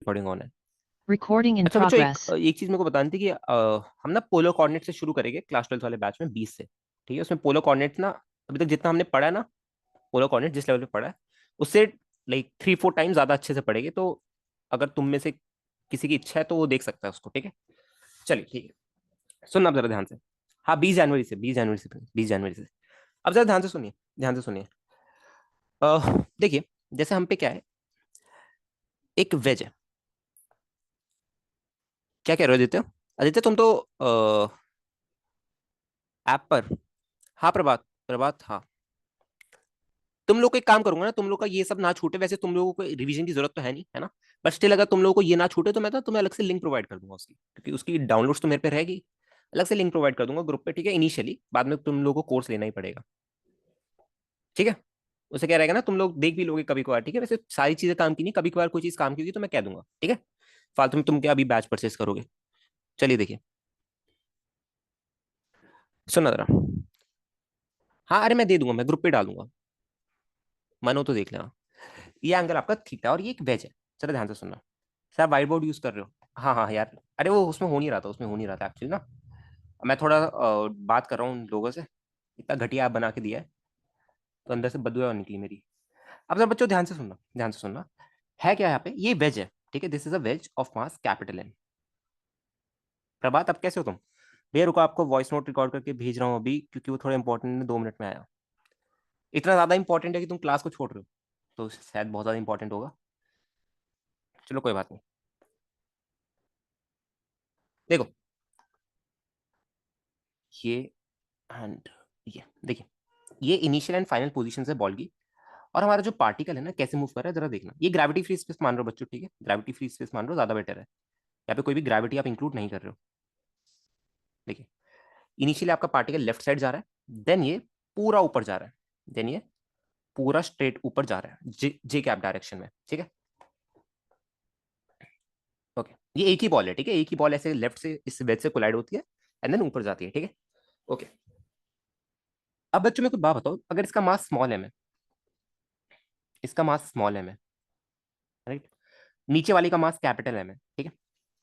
Recording on है। Recording in अच्छा बच्चों, एक progress. एक चीज मेरे को बतानी थी कि हम ना पोलर कोऑर्डिनेट से शुरू करेंगे क्लास 12 वाले बैच में 20 से। ठीक है, उसमें पोलर कोऑर्डिनेट ना अभी तक जितना हमने पढ़ा है ना, पोलर कोऑर्डिनेट जिस लेवल पे पढ़ा है उससे लाइक 3-4 टाइम ज्यादा अच्छे से पढ़ेंगे। तो अगर तुम में से किसी की इच्छा है तो वो देख सकता है उसको। ठीक है, चलिए ठीक है, सुनना आप जरा ध्यान से। हाँ, 20 जनवरी से, 20 जनवरी से, 20 जनवरी से। अब जरा ध्यान से सुनिए, ध्यान से सुनिए। देखिए, जैसे हम पे क्या है, एक वेज है। क्या कह रहे हो आदित्य? आदित्य तुम तो ऐप पर। हाँ प्रभात, प्रभात हाँ। तुम लोग को एक काम करूंगा ना, तुम लोग का ये सब ना छूटे। वैसे तुम लोगों को रिवीजन की जरूरत तो है नहीं, है ना? बट स्टिल अगर तुम लोगों को ये ना छूटे तो मैं तो तुम्हें अलग से लिंक प्रोवाइड कर दूंगा उसकी, क्योंकि उसकी डाउनलोड्स तो मेरे पे रहेगी। अलग से लिंक प्रोवाइड कर दूंगा ग्रुप पे, ठीक है, इनिशियली। बाद में तुम लोगों को कोर्स लेना ही पड़ेगा, ठीक है। उससे क्या रहेगा ना, तुम लोग देख भी लोगे कभी कभार, ठीक है। वैसे सारी चीजें काम की नहीं, कभी कभार कोई चीज काम की होगी तो मैं कह दूंगा, ठीक है। फालतू में तुम क्या अभी बैच परचेस करोगे? चलिए देखिए, सुना जरा। हाँ अरे मैं दे दूंगा, मैं ग्रुप पे डाल दूंगा, मन हो तो देख लेना। ये एंगल आपका थीटा और ये एक वेज है। चलो ध्यान से सुनना। सर व्हाइट बोर्ड यूज कर रहे हो? हाँ हाँ यार, अरे वो उसमें हो नहीं रहा था, उसमें हो नहीं रहा था एक्चुअली ना। मैं थोड़ा बात कर रहा हूँ उन लोगों से। इतना घटिया ऐप बना के दिया है तो अंदर से बदबू निकली मेरी। अब जरा बच्चों ध्यान से सुनना, ध्यान से सुनना। है क्या यहाँ पे, ये वेज है, ठीक है। This is a wedge of mass capital N. Prabhat अब कैसे हो तुम? भैया रुको, आपको वॉइस नोट रिकॉर्ड करके भेज रहा हूँ अभी, क्योंकि वो थोड़ा इंपॉर्टेंट है, 2 मिनट में आया। इतना ज्यादा इंपॉर्टेंट है कि तुम क्लास को छोड़ रहे हो, तो शायद बहुत ज्यादा इंपॉर्टेंट होगा। चलो कोई बात नहीं। देखो, ये एंड ये देखिए, ये इनिशियल एंड फाइनल पोजीशन है बॉल की। और हमारा जो पार्टिकल है ना कैसे मूव कर रहा है जरा देखना। ये ग्रेविटी फ्री स्पेस मान रहे हो बच्चों, ठीक है, ग्रेविटी फ्री स्पेस मान रहे हो, ज्यादा बेटर है। यहाँ पे कोई भी ग्रेविटी आप इंक्लूड नहीं कर रहे हो। देखिए, इनिशियली आपका पार्टिकल लेफ्ट साइड जा रहा है, देन ये पूरा ऊपर जा रहा है, देन ये पूरा स्ट्रेट ऊपर जा रहा है जे कैप डायरेक्शन में, ठीक है। ओके, ये एक ही बॉल है, ठीक है, एक ही बॉल ऐसे लेफ्ट से इस वेज से कोलाइड होती है एंड देन ऊपर जाती है, ठीक है। ओके, अब बच्चों में कुछ बात बताओ, अगर इसका मास स्मॉल एम है, इसका मास स्मॉल एम है, राइट, नीचे वाली का मास कैपिटल एम है, ठीक है।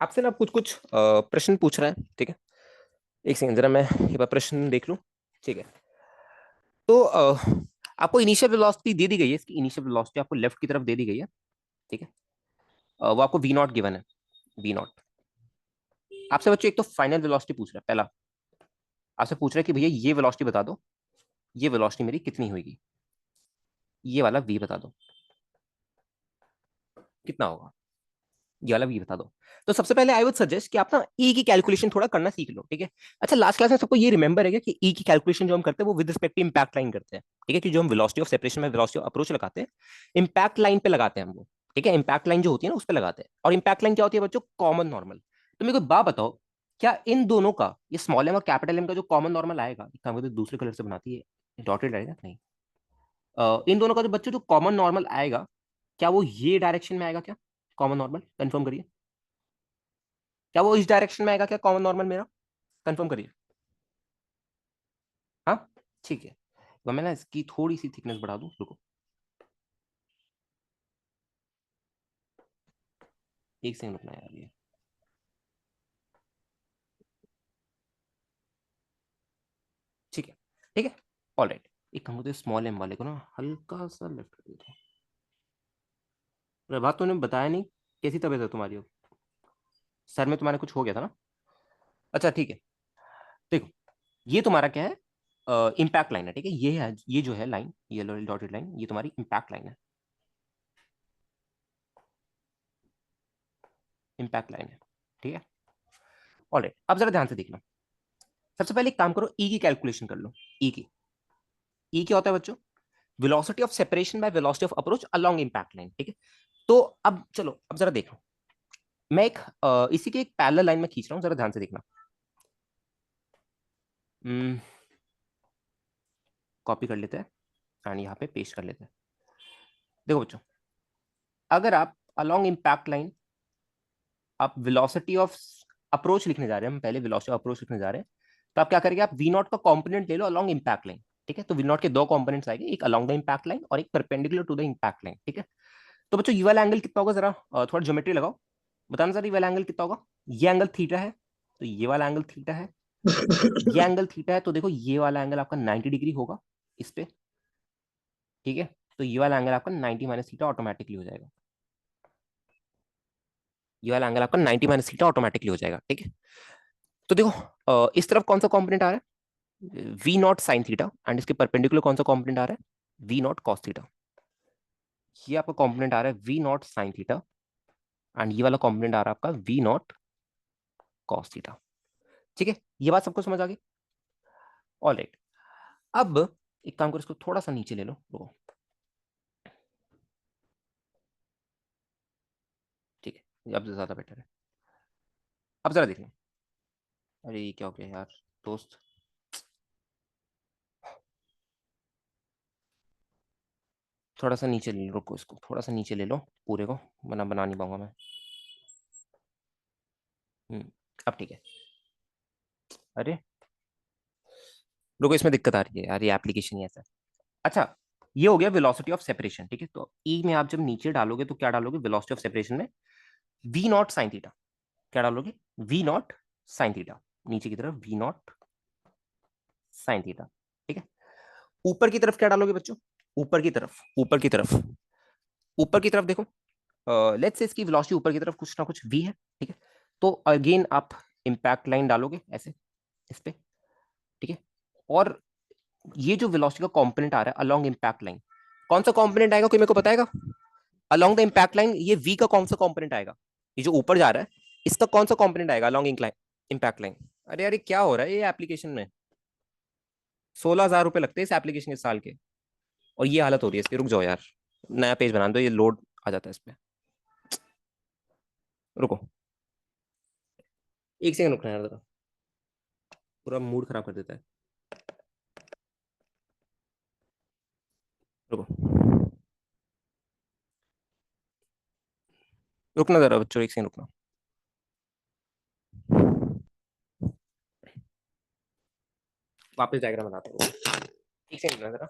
आपसे ना कुछ कुछ प्रश्न पूछ रहा है, ठीक है। एक सेकंड जरा मैं ये बार प्रश्न देख लूं, ठीक है। तो आपको इनिशियल वेलोसिटी दे दी गई है, इसकी इनिशियल वेलोसिटी आपको लेफ्ट की तरफ दे दी गई है, ठीक है। वो आपको वी नॉट गिवन है, वी नॉट। आपसे बच्चों एक तो फाइनल वेलोसिटी पूछ रहा है पहला। आपसे पूछ रहा है कि भैया ये वेलोसिटी बता दो, ये वेलोसिटी मेरी कितनी होगी, ये वाला वी बता दो कितना होगा, ये वाला वी बता दो। तो सबसे पहले आई वुड सजेस्ट कि आप ना ई की कैलकुलेशन थोड़ा करना सीख लो, ठीक है। अच्छा लास्ट क्लास में सबको ये रिमेंबर है कि ई की कैलकुलेशन जो हम करते हैं वो with respect to impact line करते हैं, ठीक है। कि जो हम वेलोसिटी ऑफ सेपरेशन में वेलोसिटी ऑफ अप्रोच लगाते हैं, इंपैक्ट लाइन पे लगाते हैं हम वो, ठीक है। इंपैक्ट लाइन जो होती है ना उस पर लगाते हैं। और इंपैक्ट लाइन क्या होती है बच्चों? Common normal. तो मेरे को बात बताओ, क्या इन दोनों का, ये स्मॉल एम और कैपिटल एम का जो कॉमन नॉर्मल आएगा, एक काम करते हैं, दूसरे कलर से बनाती है, डॉटेड आएगा नहीं, इन दोनों का जो बच्चों जो कॉमन नॉर्मल आएगा, क्या वो ये डायरेक्शन में आएगा क्या? कॉमन नॉर्मल कंफर्म करिए, क्या वो इस डायरेक्शन में आएगा क्या कॉमन नॉर्मल मेरा? कंफर्म करिए। हाँ, ठीक है। तो मैं ना इसकी थोड़ी सी थिकनेस बढ़ा दूं, रुको एक सेकंड रुकना यार ये। ठीक है, ठीक है, ऑल राइट। एक काम करते स्मॉल एम वाले को ना हल्का सा लेफ्ट कर देता हूँ। प्रभात तूने बताया नहीं, कैसी तबीयत है तुम्हारी अब? सर में तुम्हारे कुछ हो गया था ना? अच्छा ठीक है, देखो, ये तुम्हारा क्या है, इम्पैक्ट लाइन है, ठीक है। ये है, ये जो है लाइन, येलो डॉटेड लाइन, ये तुम्हारी इम्पैक्ट लाइन है, इम्पैक्ट लाइन है, ठीक है। ऑलराइट, अब जरा ध्यान से देखना। सबसे पहले एक काम करो, ई की कैलकुलेशन कर लो। ई की, ई क्या होता है बच्चों? Velocity of separation by velocity of approach along impact line, ठीक है। तो अब चलो, अब जरा देखो, मैं एक इसी के एक पैरेलल लाइन में खींच रहा हूं, जरा ध्यान से देखना। कॉपी कर लेते हैं एंड यहाँ पे पेस्ट कर लेते हैं। देखो बच्चों, अगर आप अलोंग इम्पैक्ट लाइन, आप वेलोसिटी ऑफ अप्रोच लिखने जा रहे हैं, हम पहले वेलोसिटी ऑफ अप्रोच लिखने जा रहे हैं, तो आप क्या करेंगे, आप वी नॉट का कंपोनेंट ले लो अलोंग इम्पैक्ट लाइन, ठीक है। तो वी नॉट के दो कंपोनेंट्स आएंगे, एक अलोंग द इम्पैक्ट लाइन और एक perpendicular to the impact line, ठीक है। तो बच्चों ये वाला एंगल कितना होगा, जरा थोड़ा ज्योमेट्री लगाओ। बताना सर ये वाला एंगल कितना होगा? ये एंगल थीटा है तो ये वाला एंगल थीटा है, ये एंगल थीटा है तो देखो ये वाला एंगल आपका 90 डिग्री होगा इस पे, ठीक है। तो ये वाला एंगल आपका 90 माइनस थीटा ऑटोमेटिकली हो जाएगा, ये वाला एंगल आपका 90 माइनस थीटा ऑटोमेटिकली हो जाएगा, ठीक है। तो देखो इस तरफ कौन सा कॉम्पोनेंट आ रहा है, V not sine theta, and इसके परपेंडिकुलर कौन सा कॉम्पोनेंट आ रहा है, वी नॉट कॉस थीटा। ये आपका कॉम्पोनेंट आ रहा है V not sine theta, and ये वाला कॉम्पोनेंट आ रहा है आपका वी नॉट कॉस थीटा, ठीक है। ये बात सबको समझ आ गई? ऑलराइट, अब एक काम करो, इसको थोड़ा सा नीचे ले लो, ठीक है, अब ज्यादा बेटर है। अब जरा देख लो, अरे ये क्या हो गया यार दोस्त, थोड़ा सा नीचे ले लो, रुको इसको थोड़ा सा नीचे ले लो पूरे को, बना नहीं पाऊंगा मैं। अब ठीक है। अरे रुको, इसमें दिक्कत आ रही है यार, ये एप्लीकेशन ही ऐसा है। अच्छा, ये हो गया वेलोसिटी ऑफ सेपरेशन, ठीक है। तो ई में आप जब नीचे डालोगे तो क्या डालोगे, वेलोसिटी ऑफ सेपरेशन में वी नॉट साइन थीटा, क्या डालोगे, वी नॉट साइन थीटा, नीचे की तरफ वी नॉट साइन थीटा, ठीक है। ऊपर की तरफ क्या डालोगे बच्चों, ऊपर की तरफ, ऊपर की तरफ देखो, लेट्स से इसकी वेलोसिटी ऊपर की तरफ कुछ ना कुछ v है, ठीक है। तो अगेन आप इंपैक्ट लाइन डालोगे ऐसे इस पे, ठीक है। और ये जो वेलोसिटी का कंपोनेंट आ रहा है अलोंग इंपैक्ट लाइन, कौन सा कंपोनेंट आएगा, कोई मेरे को बताएगा? अलोंग द इंपैक्ट लाइन ये v का कौन सा कंपोनेंट आएगा, ये जो ऊपर जा रहा है इसका कौन सा कंपोनेंट आएगा अलोंग इंपैक्ट लाइन? अरे यार क्या हो रहा है ये एप्लीकेशन में, 16,000 रुपए लगते हैं इस एप्लीकेशन के साल के, और ये हालत हो रही है इसकी, रुक जाओ यार, नया पेज बना दो, ये लोड आ जाता है इस पे, रुको 1 सेकंड रुकना यार जरा, पूरा मूड खराब कर देता है, रुको, रुकना जरा बच्चों, 1 सेकंड रुकना। वापस डायग्राम बनाता हूँ, 1 सेकंड रुकना जरा।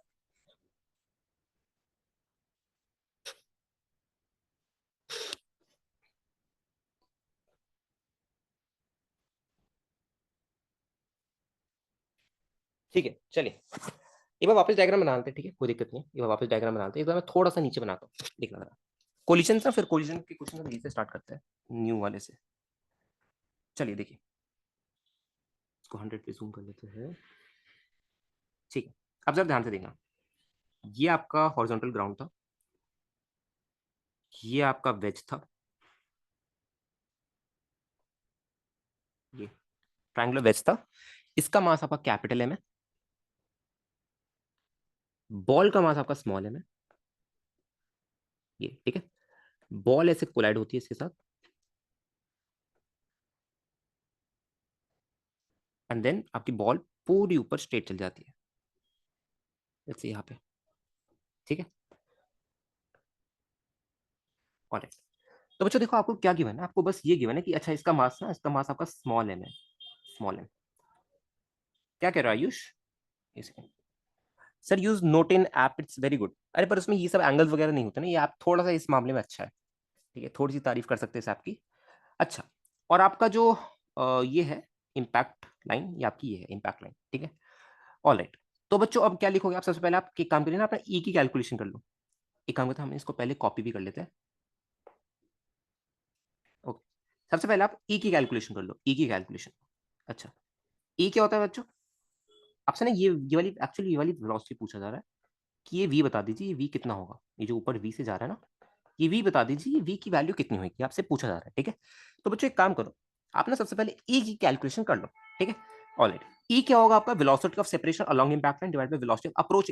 ठीक है चलिए, एक बार वापस डायग्राम बनाते हैं, ठीक है, कोई दिक्कत नहीं है, एक बार वापस डायग्राम बनाते हैं, एक बार मैं थोड़ा सा नीचे बनाता हूँ, देख लग रहा कोलिशन से, फिर कोलिशन के क्वेश्चन से स्टार्ट करते हैं, न्यू वाले से। चलिए देखिए, इसको 100 पे जूम कर लेते हैं, ठीक है। अब जरा ध्यान से देखना, ये आपका हॉरिजॉन्टल ग्राउंड था, ये आपका वेज था, ये ट्रायंगुलर वेज था, इसका मास आपका कैपिटल एम है, बॉल का मास आपका स्मॉल एम है, ये ठीक है। बॉल ऐसे कोलाइड होती है इसके साथ, एंड देन आपकी बॉल पूरी ऊपर स्ट्रेट चल जाती है, जैसे यहाँ पे, ठीक है। और तो बच्चों देखो, आपको क्या गिवन है, आपको बस ये गिवन है कि अच्छा इसका मास ना, इसका मास आपका स्मॉल एम है, स्मॉल एम, क्या कह रहा है Ayush? Sir use note in app, it's very good, अरे पर उसमें ये सब एंगल्स वगैरह नहीं होते ना, ये आप थोड़ा सा इस मामले में अच्छा है, ठीक है, थोड़ी सी तारीफ कर सकते हैं इस ऐप की। अच्छा, और आपका जो ये है इम्पैक्ट लाइन, ये आपकी ये है इम्पैक्ट लाइन, ठीक है। ऑल राइट, तो बच्चों अब क्या लिखोगे आप, सबसे पहले आप एक काम करिए ना, अपना ई की कैलकुलेशन कर लो, एक काम करते हैं हम इसको पहले कॉपी भी कर लेते हैं, ओके। सबसे पहले आप ई की कैलकुलेशन कर लो, ई की कैलकुलेशन। अच्छा, ई क्या होता है बच्चों, आपसे ना ये वाली एक्चुअली ये वाली वेलोसिटी पूछा जा रहा है कि ये v बता दीजिए, ये v कितना होगा, ये जो ऊपर v से जा रहा है ना, ये v बता दीजिए, ये v की वैल्यू कितनी होगी, आपसे पूछा जा रहा है, ठीक है। तो बच्चों एक काम करो, आप ना सबसे पहले e की कैलकुलेशन कर लो, ठीक है। ऑलराइट, e क्या होगा आपका, velocity of separation along impact line divide by velocity of approach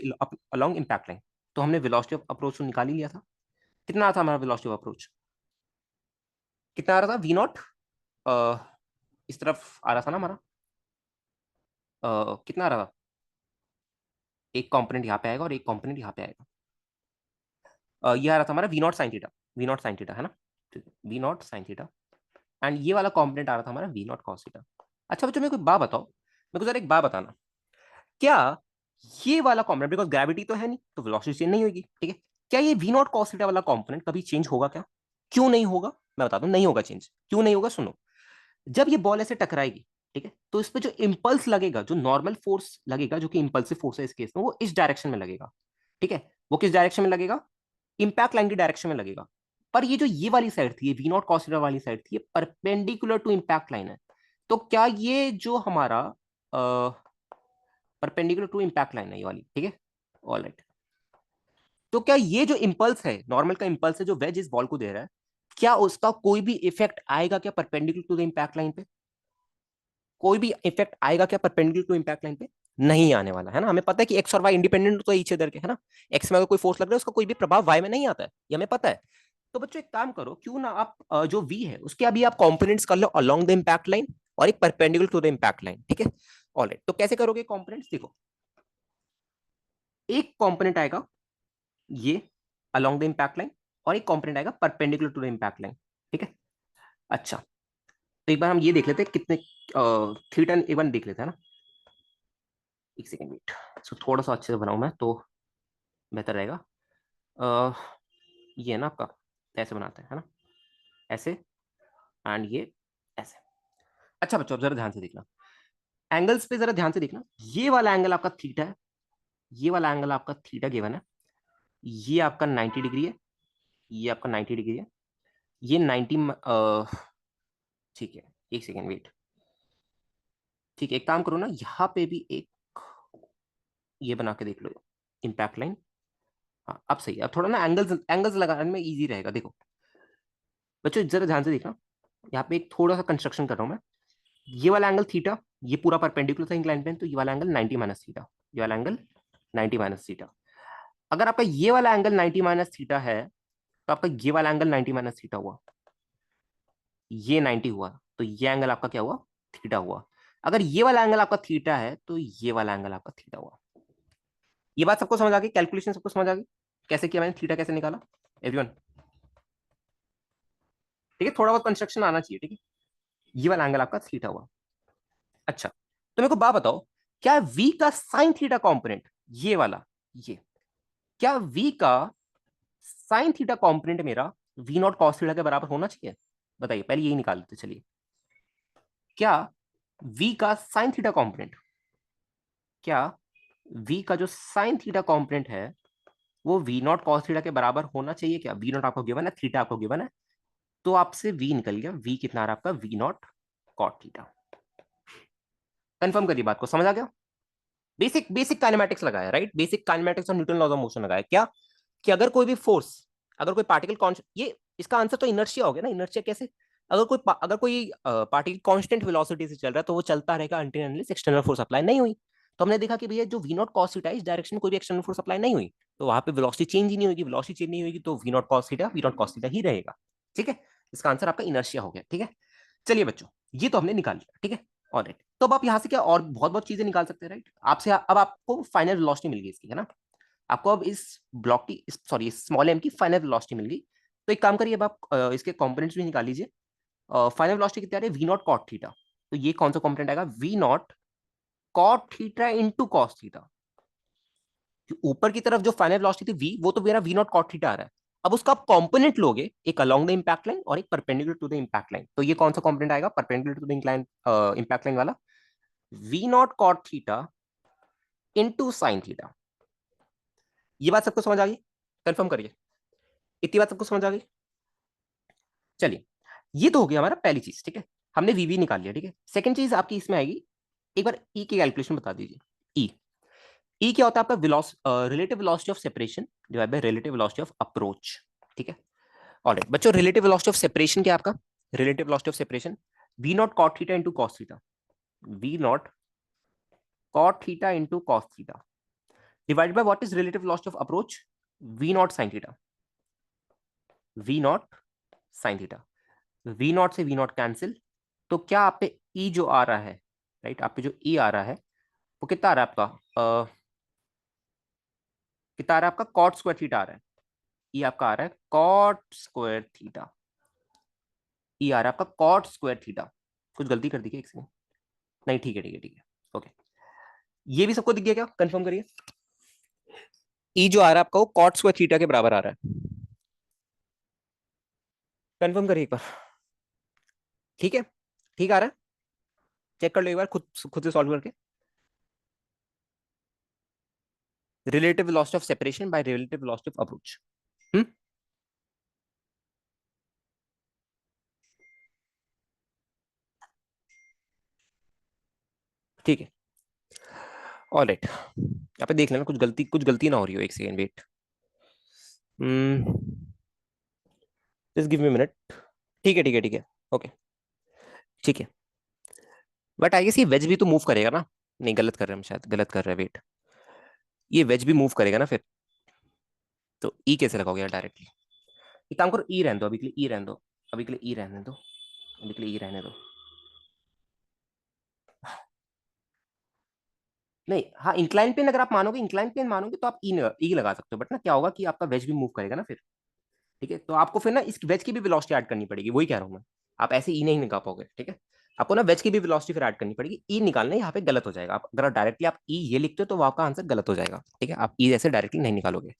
along impact line. तो हमने वेलोसिटी ऑफ अप्रोच निकाल ही लिया था, कितना आ था हमारा वेलोसिटी ऑफ अप्रोच, कितना आ रहा था, v नॉट, इस तरफ आ रहा था ना हमारा, कितना आ रहा था, एक कंपोनेंट यहाँ पे आएगा और एक कंपोनेंट यहाँ पे आएगा, ये आ रहा था हमारा V not sine theta, V not sine theta है ना, V not sine theta, and ये वाला कंपोनेंट आ रहा था हमारा वी नॉट कॉस थीटा। अच्छा बच्चों मेरे को एक बात बताओ, मेरे को जरा एक बात बताना, क्या ये वाला कंपोनेंट, बिकॉज ग्रेविटी तो है नहीं तो वेलोसिटी चेंज नहीं होगी, ठीक है, क्या ये वी नॉट कॉस थीटा वाला कंपोनेंट कभी चेंज होगा क्या, क्यों नहीं होगा? मैं बताता हूँ नहीं होगा चेंज। क्यों नहीं होगा सुनो, जब ये बॉल ऐसे टकराएगी, ठीक है, तो इस पे जो इंपल्स लगेगा, जो नॉर्मल फोर्स लगेगा, जो कि इंपल्सिव फोर्स है इस केस में, वो इस डायरेक्शन में लगेगा। ठीक है, वो किस डायरेक्शन में लगेगा, इंपैक्ट लाइन की डायरेक्शन में लगेगा। पर ये जो ये वाली साइड थी, ये वी नॉट कॉस थीटा वाली साइड थी, ये परपेंडिकुलर टू इंपैक्ट लाइन है। तो क्या ये जो हमारा परपेंडिकुलर टू इंपैक्ट लाइन है ये वाली, ठीक है, ऑल राइट। तो क्या ये जो इंपल्स है, नॉर्मल का इंपल्स है जो वेज इस बॉल को दे रहा है, क्या उसका कोई भी इफेक्ट आएगा क्या perpendicular to the impact line पे? कोई भी इफेक्ट आएगा क्या परपेंडिकुलर टू इंपैक्ट लाइन पे? नहीं आने वाला है ना। हमें पता है कि एक्स और वाई इंडिपेंडेंट तो ईच अदर के, है ना। एक्स में अगर कोई फोर्स लग रहा है उसका कोई भी प्रभाव वाई में नहीं आता है, ये हमें पता है। तो बच्चों एक काम करो, क्यों ना आप जो वी है उसके अभी आप कॉम्पोनेंट्स कर लो अलोंग द इंपैक्ट लाइन और एक perpendicular to the impact line, ठीक है। ऑलराइट, तो कैसे करोगे कॉम्पोनेंट्स, देखो एक कॉम्पोनेंट आएगा ये अलोंग द इंपैक्ट लाइन और एक कॉम्पोनेंट आएगा perpendicular to the impact line, ठीक है। अच्छा, तो एक बार हम ये देख लेते हैं कितने थीटा एक बार देख लेते हैं ना। एक सेकेंड वेट, इसको थोड़ा सा अच्छे से बनाऊं मैं तो बेहतर रहेगा। अ, ये है ना आपका, ऐसे बनाते हैं, है ना, ऐसे, एंड ये ऐसे। अच्छा बच्चों अब जरा ध्यान से देखना, एंगल्स पे जरा ध्यान से देखना। ये वाला एंगल आपका थीटा है, ये वाला एंगल आपका थीटा गिवन है, ये आपका 90 डिग्री है, ये आपका 90 डिग्री है, ये 90, ठीक है, एक सेकेंड वेट, ठीक है, एक काम करो ना, यहाँ पे भी एक ये बना के देख लो, इम्पैक्ट लाइन। हाँ अब सही है, अब थोड़ा ना एंगल्स एंगल्स लगाने में इजी रहेगा। देखो बच्चों जरा ध्यान से देखना, यहाँ पे एक थोड़ा सा कंस्ट्रक्शन कर रहा हूँ मैं। ये वाला एंगल थीटा, ये पूरा परपेंडिकुलर था इंक्लाइन प्लेन, तो ये वाला एंगल 90 माइनस थीटा, ये वाला एंगल 90 माइनस थीटा। अगर आपका ये वाला एंगल 90 माइनस थीटा है, तो आपका ये वाला एंगल 90 माइनस थीटा हुआ, ये 90 हुआ, तो ये एंगल आपका क्या हुआ, थीटा हुआ। अगर ये वाला एंगल आपका थीटा है तो ये वाला एंगल आपका थीटा हुआ। ये बात सबको समझ आ गई, कैलकुलेशन सबको समझ आ गई, कैसे किया मैंने, थीटा कैसे निकाला, एवरीवन, ठीक है। थोड़ा बहुत कंस्ट्रक्शन आना चाहिए, ठीक है। ये वाला एंगल आपका थीटा हुआ। अच्छा, तो मेरे को बात बताओ, क्या v का साइन थीटा कंपोनेंट, ये वाला, ये, क्या v का साइन थीटा कंपोनेंट मेरा v नॉट कॉस थीटा के बराबर होना चाहिए? बताइए, पहले यही निकाल लेते चलिए। क्या v का साइन थीटा कंपोनेंट, क्या v का जो साइन थीटा कंपोनेंट है वो v नॉट कॉस थीटा के बराबर होना चाहिए क्या? v नॉट आपको गिवन है, थीटा आपको गिवन है, तो आपसे v निकल गया, v कितना आ रहा है आपका, v not cot theta. Confirm करिए बात को, समझ आ गया? बेसिक बेसिक काइनेमेटिक्स लगाया, राइट, बेसिक काइनेमेटिक्स और न्यूटन लॉज ऑफ मोशन लगाया। क्या कि अगर कोई भी फोर्स, अगर कोई पार्टिकल ये इसका आंसर तो इनर्शिया हो गया ना। इनर्शिया कैसे, अगर कोई पार्टिकल कांस्टेंट वेलोसिटी से चल रहा है तो वो चलता रहेगा until unless external force apply नहीं हुई। तो हमने देखा कि भैया जो वी नॉट कॉस थीटा इस डायरेक्शन में कोई भी एक्सटर्नल फोर्स अप्लाई नहीं हुई, तो वहां पे वेलोसिटी चेंज ही नहीं होगी, वेलोसिटी चेंज नहीं होगी, तो वी नॉट कॉस थीटा ही रहेगा, ठीक है। इसका आंसर आपका इनर्शिया हो गया, ठीक है। चलिए बच्चों, ये तो हमने निकाल लिया, ठीक है। ऑलराइट, तो अब आप यहाँ से क्या और बहुत बहुत चीजें निकाल सकते हैं, राइट। आपसे अब आपको फाइनल वेलोसिटी मिल गई इसकी, है ना। आपको अब इस ब्लॉक की, सॉरी स्मॉल एम की फाइनल वेलोसिटी मिल गई। तो एक काम करिए, अब आप इसके कंपोनेंट्स भी निकाल लीजिए। फाइनल वेलोसिटी कितनी आ रही है, वी नॉट कॉट थीटा, तो ये कौन सा कंपोनेंट आएगा, we not cot theta into cos theta. ऊपर की तरफ जो फाइनल वेलोसिटी थी वी, वो तो मेरा वी नॉट कॉट थीटा आ रहा है। अब उसका आप कंपोनेंट लोगे, एक अलोंग द इंपैक्ट लाइन और एक perpendicular to the impact line, तो ये कौन सा कंपोनेंट आएगा, perpendicular to the impact line वाला, v not cot theta into sine theta. ये बात सबको समझ आ गई? कंफर्म करिए, इतनी बात सबको समझ आ गई? चलिए, ये तो हो गया हमारा पहली चीज, ठीक है। हमने वीवी निकाल लिया, ठीक है। सेकंड चीज आपकी इसमें आएगी, एक बार ई की कैलकुलेशन बता दीजिए। ई, ई क्या होता है आपका, relative velocity of separation divide by relative velocity of approach, ठीक है। ऑलराइट बच्चों, रिलेटिव वेलोसिटी ऑफ सेपरेशन क्या है आपका, relative velocity of separation V not cot theta into cos theta, V not cot theta into cos theta divide by what is relative velocity of approach, we not sine theta, V not sine theta. V naught से V naught cancel, तो क्या आप पे ई जो आ रहा है, right, आप पे जो ई आ रहा है वो कितना आ रहा है आपका, कितना आ रहा है आपका, कॉट स्क्वायर थीटा आ रहा है। ई आपका आ रहा है कॉट स्क्वायर थीटा, ई आ रहा है आपका कॉट स्क्वायर थीटा। कुछ गलती कर दी क्या एक सेकंड, नहीं ठीक है ठीक है ठीक है, ओके। ये भी सबको दिख गया क्या, कंफर्म करिए। ई जो आ रहा है आपका वो कॉट स्क्वायर थीटा के बराबर आ रहा है। कंफर्म करिए एक बार। ठीक है, ठीक आ रहा है। चेक कर लो एक बार खुद खुद से सॉल्व करके। Relative velocity of separation by relative velocity of approach. Hmm. ठीक है, ऑलराइट। यहाँ पे देख लेना कुछ गलती ना हो रही हो। एक second wait. Hmm. Just give me minute. ठीक है, ठीक है, ठीक है। ओके। ठीक है। बट आई गेस ये वेज भी तो मूव करेगा ना। नहीं, गलत कर रहे हैं हम, शायद गलत कर रहे हैं। वेट, ये वेज भी मूव करेगा ना फिर। तो ई कैसे लगाओगे यार डायरेक्टली। एक काम करो, ई रहने दो अभी के लिए, ई रहने दो। अभी के लिए ई रहने दो। अभी के लिए ई रहने दो। नहीं, हाँ, इंक्लाइन प्लेन अगर आप मानोगे, इंक्लाइन प्लेन मानोगे तो आप ई लगा सकते हो। बट ना क्या होगा कि आपका वेज भी मूव करेगा ना फिर। ठीक है, तो आपको फिर ना इस वेज की भी वेलोसिटी ऐड करनी पड़ेगी। वही कह रहा हूँ मैं। आप ऐसे ई नहीं निकाल पाओगे। ठीक है, आपको ना वेज की भी वेलोसिटी फिर ऐड करनी पड़ेगी। ई निकालना यहाँ पे गलत हो जाएगा। आप अगर डायरेक्टली आप ई ये लिखते हो तो वो आपका आंसर गलत हो जाएगा। ठीक है, आप ई ऐसे डायरेक्टली नहीं निकालोगे।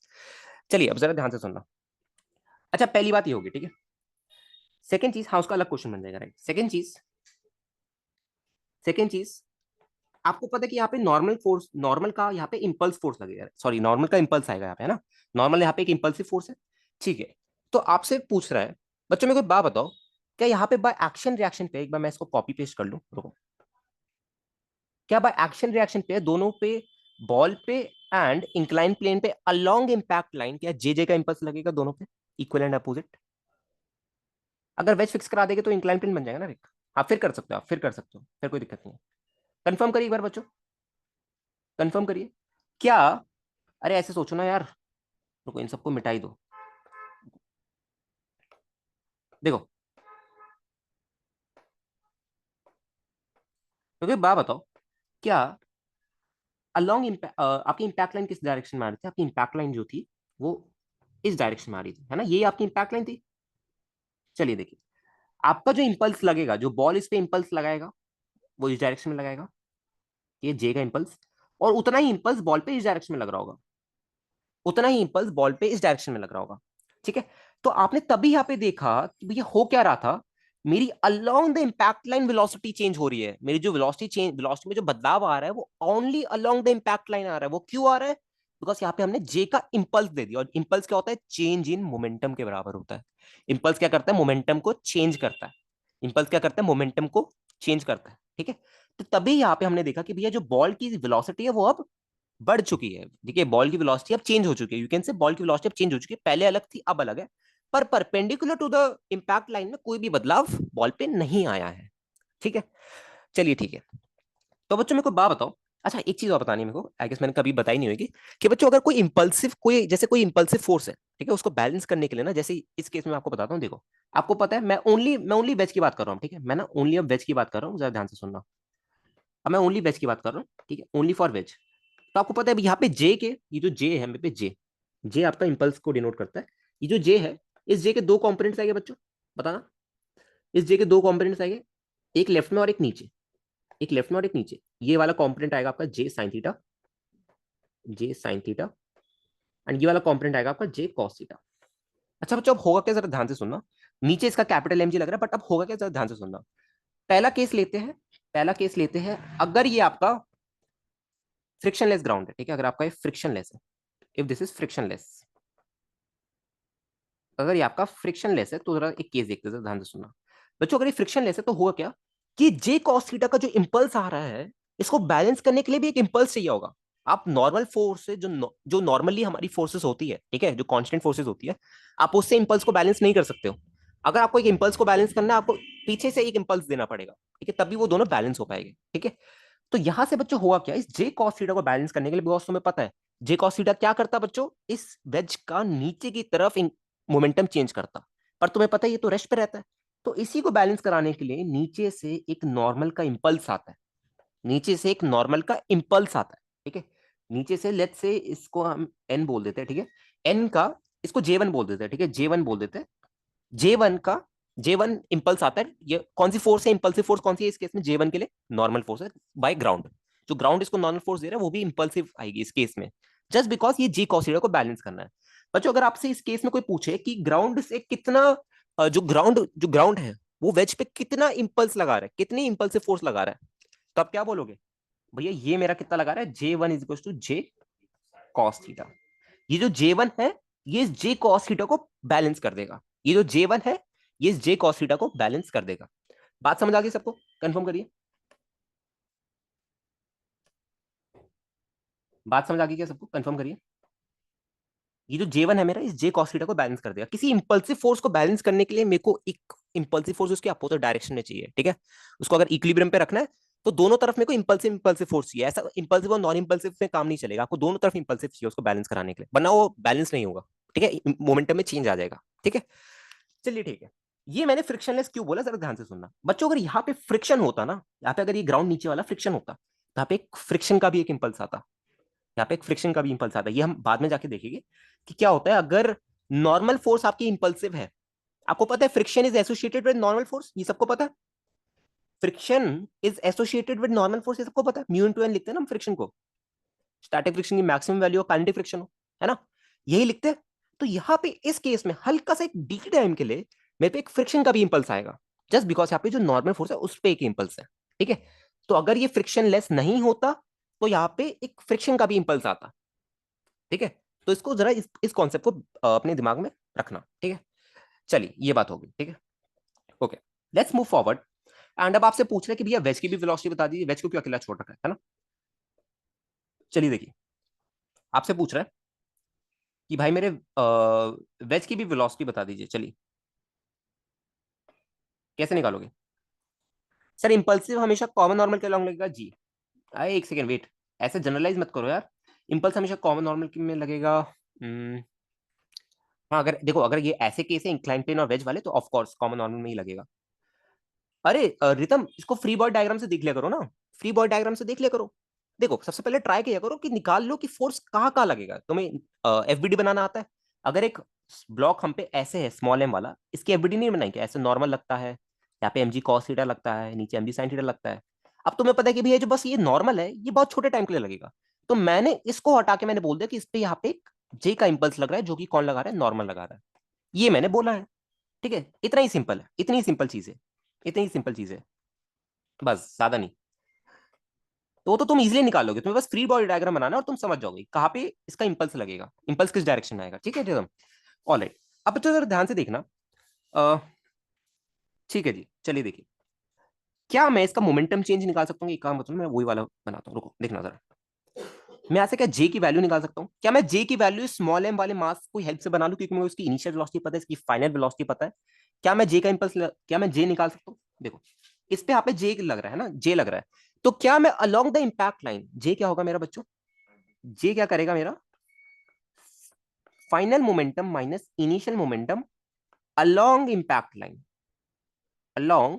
चलिए अब जरा ध्यान से सुनना। अच्छा, पहली बात ये होगी। ठीक है, सेकंड चीज, हाँ, उसका अलग क्वेश्चन बन जाएगा, राइट। सेकंड चीज, आपको पता है कि यहाँ पे नॉर्मल फोर्स, नॉर्मल का यहाँ पे इंपल्स फोर्स लगेगा। सॉरी, नॉर्मल का इंपल्स आएगा यहाँ पे, है ना। नॉर्मल यहाँ पे एक इंपल्सिव फोर्स है। ठीक है, तो आपसे पूछ रहा है, बच्चों मेरे को एक बात बताओ, क्या यहाँ पे बाय एक्शन रिएक्शन पे, एक बार मैं इसको कॉपी पेस्ट कर लूँ, रुको। क्या बाय एक्शन रिएक्शन पे दोनों पे, बॉल पे एंड इंक्लाइन प्लेन पे अलोंग इंपैक्ट लाइन, क्या जे जे का इंपल्स लगेगा दोनों पे, इक्वल एंड अपोजिट। अगर वेज फिक्स करा देंगे तो इंक्लाइन प्लेन बन जाएगा ना रिक। आप फिर कर सकते हो, आप फिर कर सकते हो, फिर कोई दिक्कत नहीं है। कंफर्म करिए एक बार बच्चों, कंफर्म करिए। क्या, अरे ऐसे सोचो ना यार। रुको, इन सबको मिटाई दो। देखो, क्योंकि बात बताओ, क्या अलोंग आपकी इंपैक्ट लाइन किस डायरेक्शन में आ रही थी। आपकी इंपैक्ट लाइन जो थी वो इस डायरेक्शन में आ रही थी, है ना। ये आपकी इंपैक्ट लाइन थी। चलिए देखिए, आपका जो इंपल्स लगेगा, जो बॉल इस पे इंपल्स लगाएगा, वो इस डायरेक्शन में लगाएगा। ये जे का इंपल्स। और उतना ही इंपल्स बॉल पे इस डायरेक्शन में लग रहा होगा। उतना ही इंपल्स बॉल पे इस डायरेक्शन में लग रहा होगा। ठीक है, तो आपने तभी यहां पे देखा कि भैया हो क्या रहा था। मेरी along the impact line velocity change हो रही है। मेरी जो वेलोसिटी में जो बदलाव आ रहा है वो only along the impact line आ रहा है। वो क्यों आ रहा है? बिकॉज यहाँ पे हमने जे का इंपल्स दे दिया। और इंपल्स क्या होता है? चेंज इन मोमेंटम के बराबर होता है। इंपल्स क्या करता है? मोमेंटम को चेंज करता है। इंपल्स क्या करता है? मोमेंटम को चेंज करता है। ठीक है, तो तभी यहाँ पे हमने देखा कि भैया जो बॉल की वेलोसिटी है वो अब बढ़ चुकी है। देखिए, बॉल की वेलोसिटी अब चेंज हो चुकी है। यू कैन से बॉल की वेलोसिटी अब चेंज हो चुकी है। पहले अलग थी, अब अलग है। पर perpendicular to the impact line में कोई भी बदलाव बॉल पे नहीं आया है। ठीक है, चलिए ठीक है। तो बच्चों मेरे को बात बताओ। अच्छा, एक चीज और बतानी है मेरे को, आई गेस मैंने कभी बताई नहीं होगी। कि बच्चों अगर कोई इंपल्सिव फोर्स है, ठीक है, उसको बैलेंस करने के लिए ना, जैसे इस केस में आपको बताता हूँ। देखो, आपको पता है मैं ओनली वेज की बात कर रहा हूँ। ठीक है, मैं ना ओनली अब वेज की बात कर रहा हूँ, जरा ध्यान से सुनना। अब मैं ओनली वेज की बात कर रहा हूँ, ठीक है, ओनली फॉर वेज। तो आपको पता है यहाँ पे जे के, ये जो जे है मेरे पे, जे जे आपका इंपल्स को डिनोट करता है। ये जो जे है, इस जे के दो कंपोनेंट्स आएंगे बच्चों, बताना। इस जे के दो कंपोनेंट्स आएंगे, एक लेफ्ट में और एक नीचे। एक लेफ्ट में और एक नीचे। ये वाला कंपोनेंट आएगा आपका J sine theta, J sine theta. And ये वाला कंपोनेंट आएगा आपका जे कॉस थीटा। अच्छा बच्चों, अब होगा क्या, जरा ध्यान से सुनना। नीचे इसका कैपिटल एम जी लग रहा है, बट अब होगा क्या, जरा ध्यान से सुनना। पहला केस लेते हैं, पहला केस लेते हैं। अगर ये आपका फ्रिक्शनलेस ग्राउंड है, ठीक है, अगर आपका ये फ्रिक्शनलेस है, इफ दिस इज फ्रिक्शनलेस, अगर ये आपका फ्रिक्शन लेस है, तो जरा एक केस देखते हैं, ध्यान से सुनना। बच्चों, अगर ये फ्रिक्शन लेस है तो हुआ क्या कि जे कॉस थीटा का जो इंपल्स आ रहा है, इसको बैलेंस करने के लिए भी एक इंपल्स चाहिए होगा। आप नॉर्मल फोर्स से जो नॉर्मली हमारी फोर्सेस होती है, ठीक है, जो कांस्टेंट फोर्सेस होती है, आप उससे इंपल्स को बैलेंस नहीं कर सकते हो। अगर आपको एक इंपल्स को बैलेंस करना है, आपको पीछे से एक इंपल्स देना पड़ेगा। ठीक है, तभी वो दोनों बैलेंस हो पाएंगे। ठीक है, तो यहां से बच्चों हुआ क्या, इस जे कॉस थीटा को बैलेंस करने के लिए, बिकॉज तुम्हें पता है जे कॉस थीटा क्या करता बच्चों, इस वेज का नीचे की तरफ मोमेंटम चेंज करता। पर तुम्हें पता है ये तो रेस्ट पे रहता है। तो इसी को बैलेंस कराने के लिए नीचे से एक नॉर्मल का इंपल्स आता है। नीचे से एक नॉर्मल का इंपल्स आता है। ठीक है, नीचे से लेट से इसको हम एन बोल देते हैं। ठीक है, एन का, इसको जे वन बोल देते हैं। ठीक है, जे वन बोल देते हैं। जे वन का, जे वन इंपल्स आता है। ये कौन सी फोर्स है, इंपल्सिव फोर्स कौन सी है इस केस में? जे वन के लिए नॉर्मल फोर्स है बाय ग्राउंड। जो ग्राउंड इसको नॉर्मल फोर्स दे रहा है वो भी इंपल्सिव आएगी इस केस में, जस्ट बिकॉज ये जी कॉस थीटा को बैलेंस करना है। बच्चों, अगर आपसे इस केस में कोई पूछे कि ग्राउंड से कितना जो ग्राउंड है वो वेज पे कितना इंपल्स लगा रहा है, कितनी इंपल्सिव फोर्स लगा रहा है, तो आप क्या बोलोगे? भैया ये मेरा कितना लगा रहा है, J1 is equal to J cos theta. ये जो J1 है ये जे कॉस थीटा को बैलेंस कर देगा। ये जो J1 है ये जे कॉस थीटा को बैलेंस कर देगा। बात समझ आ गई सबको? कंफर्म करिए। बात समझ आ गई क्या सबको? कंफर्म करिए। ये जो J1 है मेरा इस जे कॉस थीटा को बैलेंस कर देगा। किसी इंपल्सिव फोर्स को बैलेंस करने के लिए मेरे को एक इंपल्सिव फोर्स उसके अपोजिट डायरेक्शन में चाहिए, ठीक है। उसको अगर इक्विलिब्रियम पे रखना है तो दोनों तरफ मेरे को इंपल्सिव इंपल्सिव फोर्स चाहिए। ऐसा इंपल्सिव और नॉन इंपल्सिव में काम नहीं चलेगा, आपको दोनों तरफ इंपल्सिव चाहिए उसको बैलेंस कराने के लिए, वरना वो बैलेंस नहीं होगा, ठीक है। मोमेंटम में चेंज आ जाएगा, ठीक है। चलिए ठीक है। ये मैंने फ्रिक्शनलेस क्यों बोला, जरा ध्यान से सुनना बच्चों। अगर यहाँ पे फ्रिक्शन होता ना, यहाँ पे अगर ये ग्राउंड नीचे वाला फ्रिक्शन होता तो यहाँ पे एक फ्रिक्शन का भी एक इंपल्स आता, यहाँ पे एक फ्रिक्शन का भी इंपल्स आता है। ये हम बाद में जाके देखेंगे कि क्या होता है अगर नॉर्मल फोर्स आपकी इंपल्सिव है। आपको पता है friction is associated with normal force, ये सबको पता है। Friction is associated with normal force, ये सबको पता है। म्यू इनटू एन लिखते हैं ना हम फ्रिक्शन को, स्टैटिक फ्रिक्शन की मैक्सिमम वैल्यू और काइनेटिक फ्रिक्शन हो, है ना, यही लिखते हैं। तो यहाँ पे इस केस में हल्का सा एक डी टाइम के लिए मेरे पे एक फ्रिक्शन का भी इंपल्स आएगा, जस्ट बिकॉज यहाँ पे जो नॉर्मल फोर्स है उस पर एक इंपल्स है, ठीक है। तो अगर ये फ्रिक्शन लेस नहीं होता तो यहाँ पे एक फ्रिक्शन का भी इंपल्स आता, ठीक है। तो इसको जरा इस कॉन्सेप्ट को अपने दिमाग में रखना, ठीक है। चलिए ये बात होगी, ठीक है। Okay, let's move forward. And अब आपसे पूछ रहे हैं कि भैया वेज की भी वेलोसिटी बता दीजिए, वेज को क्यों अकेला छोड़ रखा है ना। चलिए देखिए, आपसे पूछ रहा है कि भाई मेरे वेज की भी वेलोसिटी बता दीजिए। चलिए, कैसे निकालोगे? सर इंपल्सिव हमेशा कॉमन नॉर्मल के अलॉन्ग लगेगा जी। आए एक सेकेंड वेट, ऐसे जनरलाइज मत करो यार। इंपल्स हमेशा कॉमन नॉर्मल में लगेगा। हाँ, अगर देखो अगर ये ऐसे केस है इंक्लाइन प्लेन और वेज वाले तो ऑफ कोर्स कॉमन नॉर्मल में ही लगेगा। अरे रितम, इसको फ्री बॉडी डायग्राम से देख लिया करो ना, फ्री बॉडी डायग्राम से देख लिया करो। देखो सबसे पहले ट्राई किया करो कि निकाल लो कि फोर्स कहाँ कहाँ लगेगा। तुम्हें एफबीडी बनाना आता है? अगर एक ब्लॉक हम पे ऐसे है स्मॉल एम वाला, इसकी एफबीडी नहीं बनाएंगे, ऐसे नॉर्मल लगता है, यहाँ पे एमजी कॉस थीटा लगता है, नीचे एमजी साइन थीटा लगता है। अब तुम्हें पता है कि भैया जो बस ये नॉर्मल है ये बहुत छोटे टाइम के लिए लगेगा, तो मैंने इसको हटा के मैंने बोल दिया कि इस पे यहाँ पे एक जे का इंपल्स लग रहा है, जो कि कौन लगा रहा है, नॉर्मल लगा रहा है। ये मैंने बोला है, ठीक है। इतना ही सिंपल है, इतनी ही सिंपल चीज है, इतनी ही सिंपल चीज है, बस ज्यादा नहीं। तो तुम इजीली निकालोगे, तुम्हें बस फ्री बॉडी डायग्राम बनाना है और तुम समझ जाओगे कहाँ पे इसका इंपल्स लगेगा, इंपल्स किस डायरेक्शन में आएगा, ठीक है रिदम। ऑलराइट, अब तो जरा ध्यान से देखना। अ, ठीक है जी, चलिए देखिए, क्या मैं इसका मोमेंटम चेंज निकाल सकता हूँ? एक काम बताओ, मैं वही वाला बनाता हूँ, रुको देखना जरा। मैं ऐसे क्या जे की वैल्यू निकाल सकता हूँ? क्या मैं जे की वैल्यू स्मॉल एम वाले मास को हेल्प से बना लूँ, क्योंकि मुझे उसकी इनिशियल वेलोसिटी पता है, इसकी फाइनल वेलोसिटी पता है। क्या मैं जे का इंपल्स, क्या मैं जे निकाल सकता हूँ? देखो इस पे यहाँ पे जे लग रहा है ना, जे लग रहा है, तो क्या मैं along the impact line, J क्या होगा मेरा बच्चों, जे क्या करेगा मेरा, final momentum minus initial momentum along impact line, along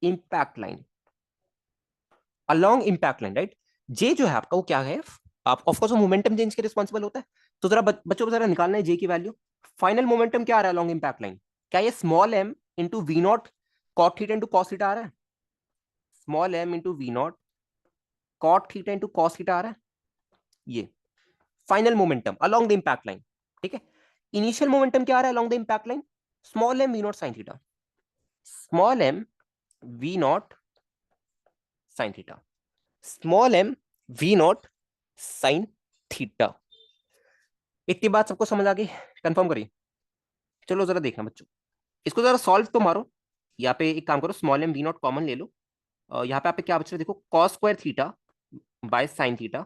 impact line, along impact line, right. J जो है आपका वो क्या है, आप ऑफ कोर्स मोमेंटम चेंज के रिस्पॉन्सिबल होता है। तो जरा बच्चों को जरा निकालना है जे की वैल्यू। फाइनल मोमेंटम क्या आ रहा है अलोंग इंपैक्ट लाइन? क्या ये small m into v not cot theta into cos theta आ रहा है? Small m into v not cot theta into cos theta आ रहा है? ये final momentum along the impact line, ठीक है। इनिशियल मोमेंटम क्या आ रहा है along the impact line? Small M we not sine theta, small M we not sine theta, small M we not sine theta. इतनी बात सबको समझ आ गई? कंफर्म करिए। चलो जरा देखना बच्चों, इसको जरा सॉल्व तो मारो। यहाँ पे एक काम करो, small M we naught common ले लो। यहाँ पे आप क्या बच रहा है देखो, cos square theta by sine theta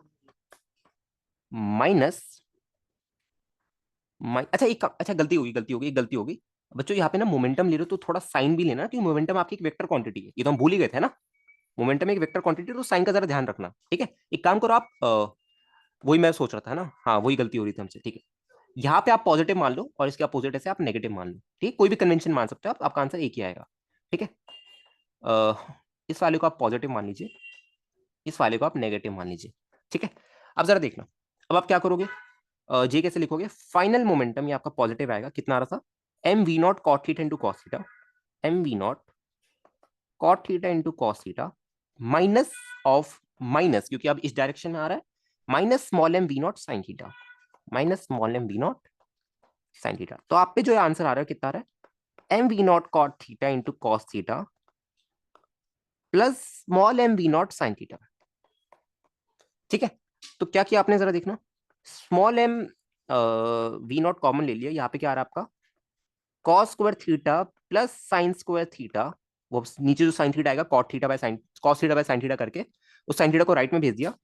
minus, अच्छा एक अच्छा गलती होगी, गलती होगी बच्चों। यहाँ पे ना मोमेंटम ले रहे हो तो थोड़ा साइन भी लेना, क्योंकि मोमेंटम आपकी एक वेक्टर क्वांटिटी है, ये तो हम भूल ही गए थे ना। मोमेंटम एक वेक्टर क्वांटिटी, तो साइन का जरा ध्यान रखना, ठीक है। एक काम करो आप, वही मैं सोच रहा था ना, हाँ वही गलती हो रही थी हमसे, ठीक है। यहाँ पे आप पॉजिटिव मान लो और इसके अपोजिट से आप नेगेटिव मान लो, ठीक है। कोई भी कन्वेंशन मान सकते हो आप, आपका आंसर एक ही आएगा, ठीक है। अ, इस वाले को आप पॉजिटिव मान लीजिए, इस वाले को आप नेगेटिव मान लीजिए, ठीक है। अब जरा देखना, अब आप क्या करोगे, जे कैसे लिखोगे? फाइनल मोमेंटम ये आपका पॉजिटिव आएगा, कितना आ रहा था, M we not cot theta into cos theta, M we not cot theta into cos theta minus of, minus क्योंकि अब इस डायरेक्शन में आ रहा है, minus small M we not sine theta, minus small M we not sine theta. तो आप पे जो आंसर आ रहा है कितना आ रहा है, M we not cot theta into cos theta plus small M we not sine theta. ठीक है, तो क्या किया आपने, जरा देखना। Small M we naught common ले लिया, यहाँ पे क्या आ रहा है आपका, cos square theta plus sine square theta. वो नीचे जो साइन थीटा आएगा, cot theta by sine, cos theta by sine theta करके उस साइन थीटा को राइट में भेज दिया,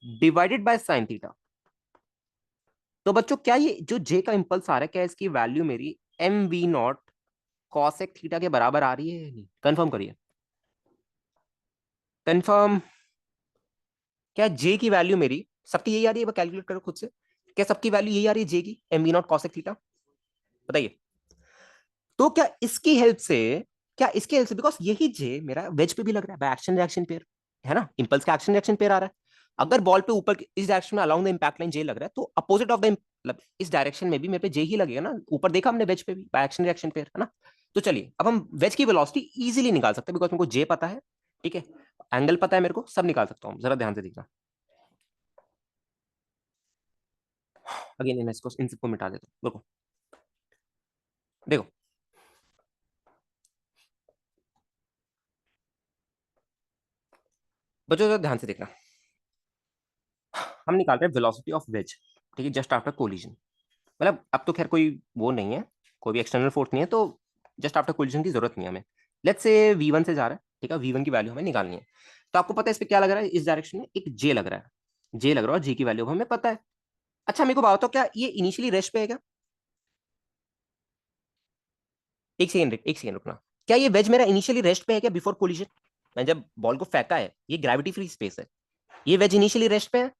डिवाइडेड बाय साइन थीटा। तो बच्चों क्या ये जो जे का इंपल्स आ रहा है, क्या इसकी वैल्यू मेरी M we naught cosec theta के बराबर आ रही है या नहीं? कंफर्म करिए, कंफर्म। क्या जे की वैल्यू मेरी सबकी यही आ रही है? कैलकुलेट करो खुद से, क्या सबकी वैल्यू यही आ रही है जे की, M we naught cosec theta? बताइए। तो क्या इसकी हेल्प से, क्या इसकी हेल्प से, बिकॉज यही जे मेरा वेज पे भी लग रहा है, बाय एक्शन रिएक्शन पेयर है ना, इंपल्स का एक्शन रिएक्शन पेयर आ रहा है। अगर बॉल पे ऊपर इस डायरेक्शन में अलोंग द इंपैक्ट लाइन जे लग रहा है, तो अपोजिट ऑफ द, मतलब इस डायरेक्शन में भी मेरे पे जे ही लगेगा ना, ऊपर देखा हमने वेज पे भी बाय एक्शन रिएक्शन पेयर है ना। तो चलिए अब हम वेज की वेलोसिटी इजीली निकाल सकते हैं, बिकॉज मेरे को जे पता है, ठीक है, एंगल पता है मेरे को, सब निकाल सकता हूँ। जरा ध्यान से देखना, अगेन मैं इसको इन सबको मिटा देता हूँ। देखो देखो, बच्चों जरा ध्यान से देखना, हम निकाल रहे हैं वेलोसिटी ऑफ वेज, ठीक है, जस्ट आफ्टर कोलिजन। मतलब अब तो खैर कोई वो नहीं है, कोई भी एक्सटर्नल फोर्स नहीं है, तो जस्ट आफ्टर कोलिजन की जरूरत नहीं है हमें। लेट्स से V1 से जा रहा है, ठीक है, V1 की वैल्यू हमें निकालनी है। तो आपको पता है इस पे क्या लग रहा है, इस डायरेक्शन में एक जे लग रहा है, जे लग रहा है, और जे की वैल्यू हमें पता है। अच्छा मेरे को बात बताओ, क्या ये इनिशियली रेस्ट पे है क्या? एक सेकंड रुकना, क्या ये वेज मेरा इनिशियली रेस्ट पे है क्या बिफोर कोलिजन? मैं जब बॉल को फेंका है, ये ग्रेविटी फ्री स्पेस है, ये वेज इनिशियली रेस्ट पे है।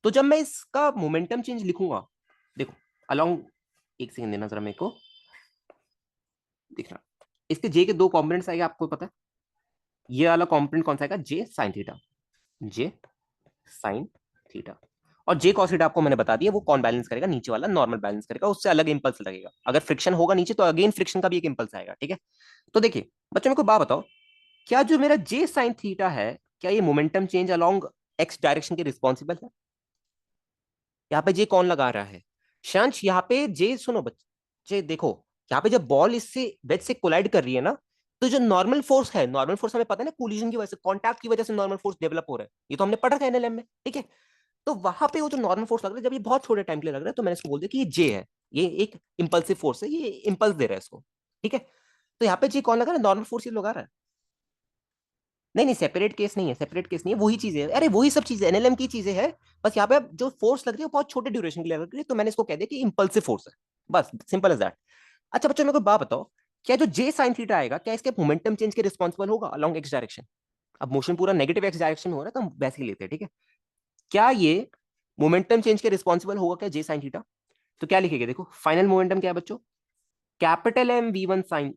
तो जब मैं इसका मोमेंटम चेंज लिखूंगा, देखो अलोंग, एक सेकंड देना जरा मेरे को दिखना, इसके जे के दो कॉम्पोनेंट्स आएगा, आपको पता है ये वाला कॉम्पोनेंट कौन सा आएगा, जे sine theta, J sine theta. और जे कॉस थीटा आपको मैंने बता दिया, वो कौन बैलेंस करेगा, नीचे वाला नॉर्मल बैलेंस करेगा, उससे अलग इंपल्स लगेगा। अगर फ्रिक्शन होगा नीचे तो अगेन फ्रिक्शन का भी एक इंपल्स आएगा, ठीक है। तो देखिए बच्चों, मेरे को बात बताओ, क्या जो मेरा जे साइन थीटा है, क्या ये momentum change along x direction के रिस्पॉन्सिबल है? यहाँ पे जे कौन लगा रहा है, शांश, यहाँ पे जे, सुनो बच्चे देखो, यहाँ पे जब बॉल इससे वेज से कोलाइड कर रही है ना, तो जो नॉर्मल फोर्स है, नॉर्मल फोर्स हमें पता है ना, कोलिजन की वजह से, कांटेक्ट की वजह से नॉर्मल फोर्स डेवलप हो रहा है, ये तो हमने पढ़ा था एनएलएम में, ठीक है। तो वहां पे वो जो नॉर्मल फोर्स लग रहा है, जब ये बहुत छोटे टाइम के लिए लग रहा है, तो मैंने इसको बोल दिया कि ये जे है, ये एक इंपल्सिव फोर्स है, ये इंपल्स दे रहा है इसको, ठीक है। तो यहाँ पे जी कौन लगा रहा है, नॉर्मल फोर्स ये लगा रहा है। नहीं नहीं, सेपरेट केस नहीं है, सेपरेट केस नहीं है, वही चीजें है, अरे वही सब चीजें एनएलएम की चीजें है। बस यहाँ पे अब जो फोर्स लग रही है वो बहुत छोटे ड्यूरेशन के लिए लग रही है, तो मैंने इसको कह दिया कि इंपल्सिव फोर्स है, बस सिंपल एज दैट। अच्छा बच्चों, मेरे को बात बताओ, क्या जो जे साइन थीटा आएगा, क्या इसके मोमेंटम चेंज के रिस्पॉन्सिबल होगा अलोंग एक्स डायरेक्शन? अब मोशन पूरा नेगेटिव एक्स डायरेक्शन में हो रहा है, तो हम वैसे ही लेते हैं, ठीक है। क्या ये मोमेंटम चेंज के रिस्पॉन्सिबल होगा क्या जे साइन थीटा? तो क्या लिखेगा, देखो फाइनल मोमेंटम क्या है बच्चों, capital M V one sine,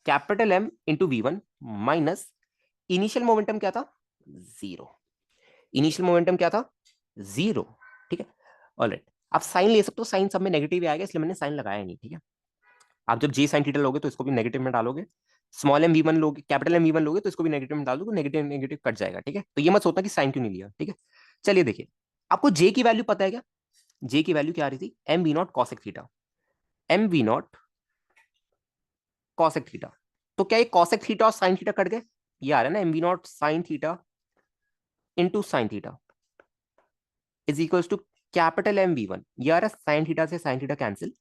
capital M into V1 minus initial momentum क्या था, जीरो। इनिशियल मोमेंटम क्या था, जीरो, ठीक है। ऑलराइट, आप साइन ले सकते हो, साइन सब में नेगेटिव ही आएगा, इसलिए मैंने साइन लगाया नहीं, ठीक है। आप जब जे साइन थीटा लोगे तो इसको भी नेगेटिव में डालोगे, स्मॉल एम V1 लोगे, कैपिटल एम V1 लोगे तो इसको भी नेगेटिव में डाल दोगे, नेगेटिव नेगेटिव कट जाएगा, ठीक है। तो ये मत सोचना कि साइन क्यों नहीं लिया, ठीक है। चलिए देखिए, आपको जे की वैल्यू पता है क्या? जे की वैल्यू क्या आ रही थी, M we naught cosec theta, M we naught cosec theta. तो क्या ये कॉसेक थीटा और साइन थीटा कट गए? ये आ रहा है ना, M we not sine theta into sine theta is equals to capital M V1, ये आ रहा है साइन थीटा से साइन थीटा कैंसिल।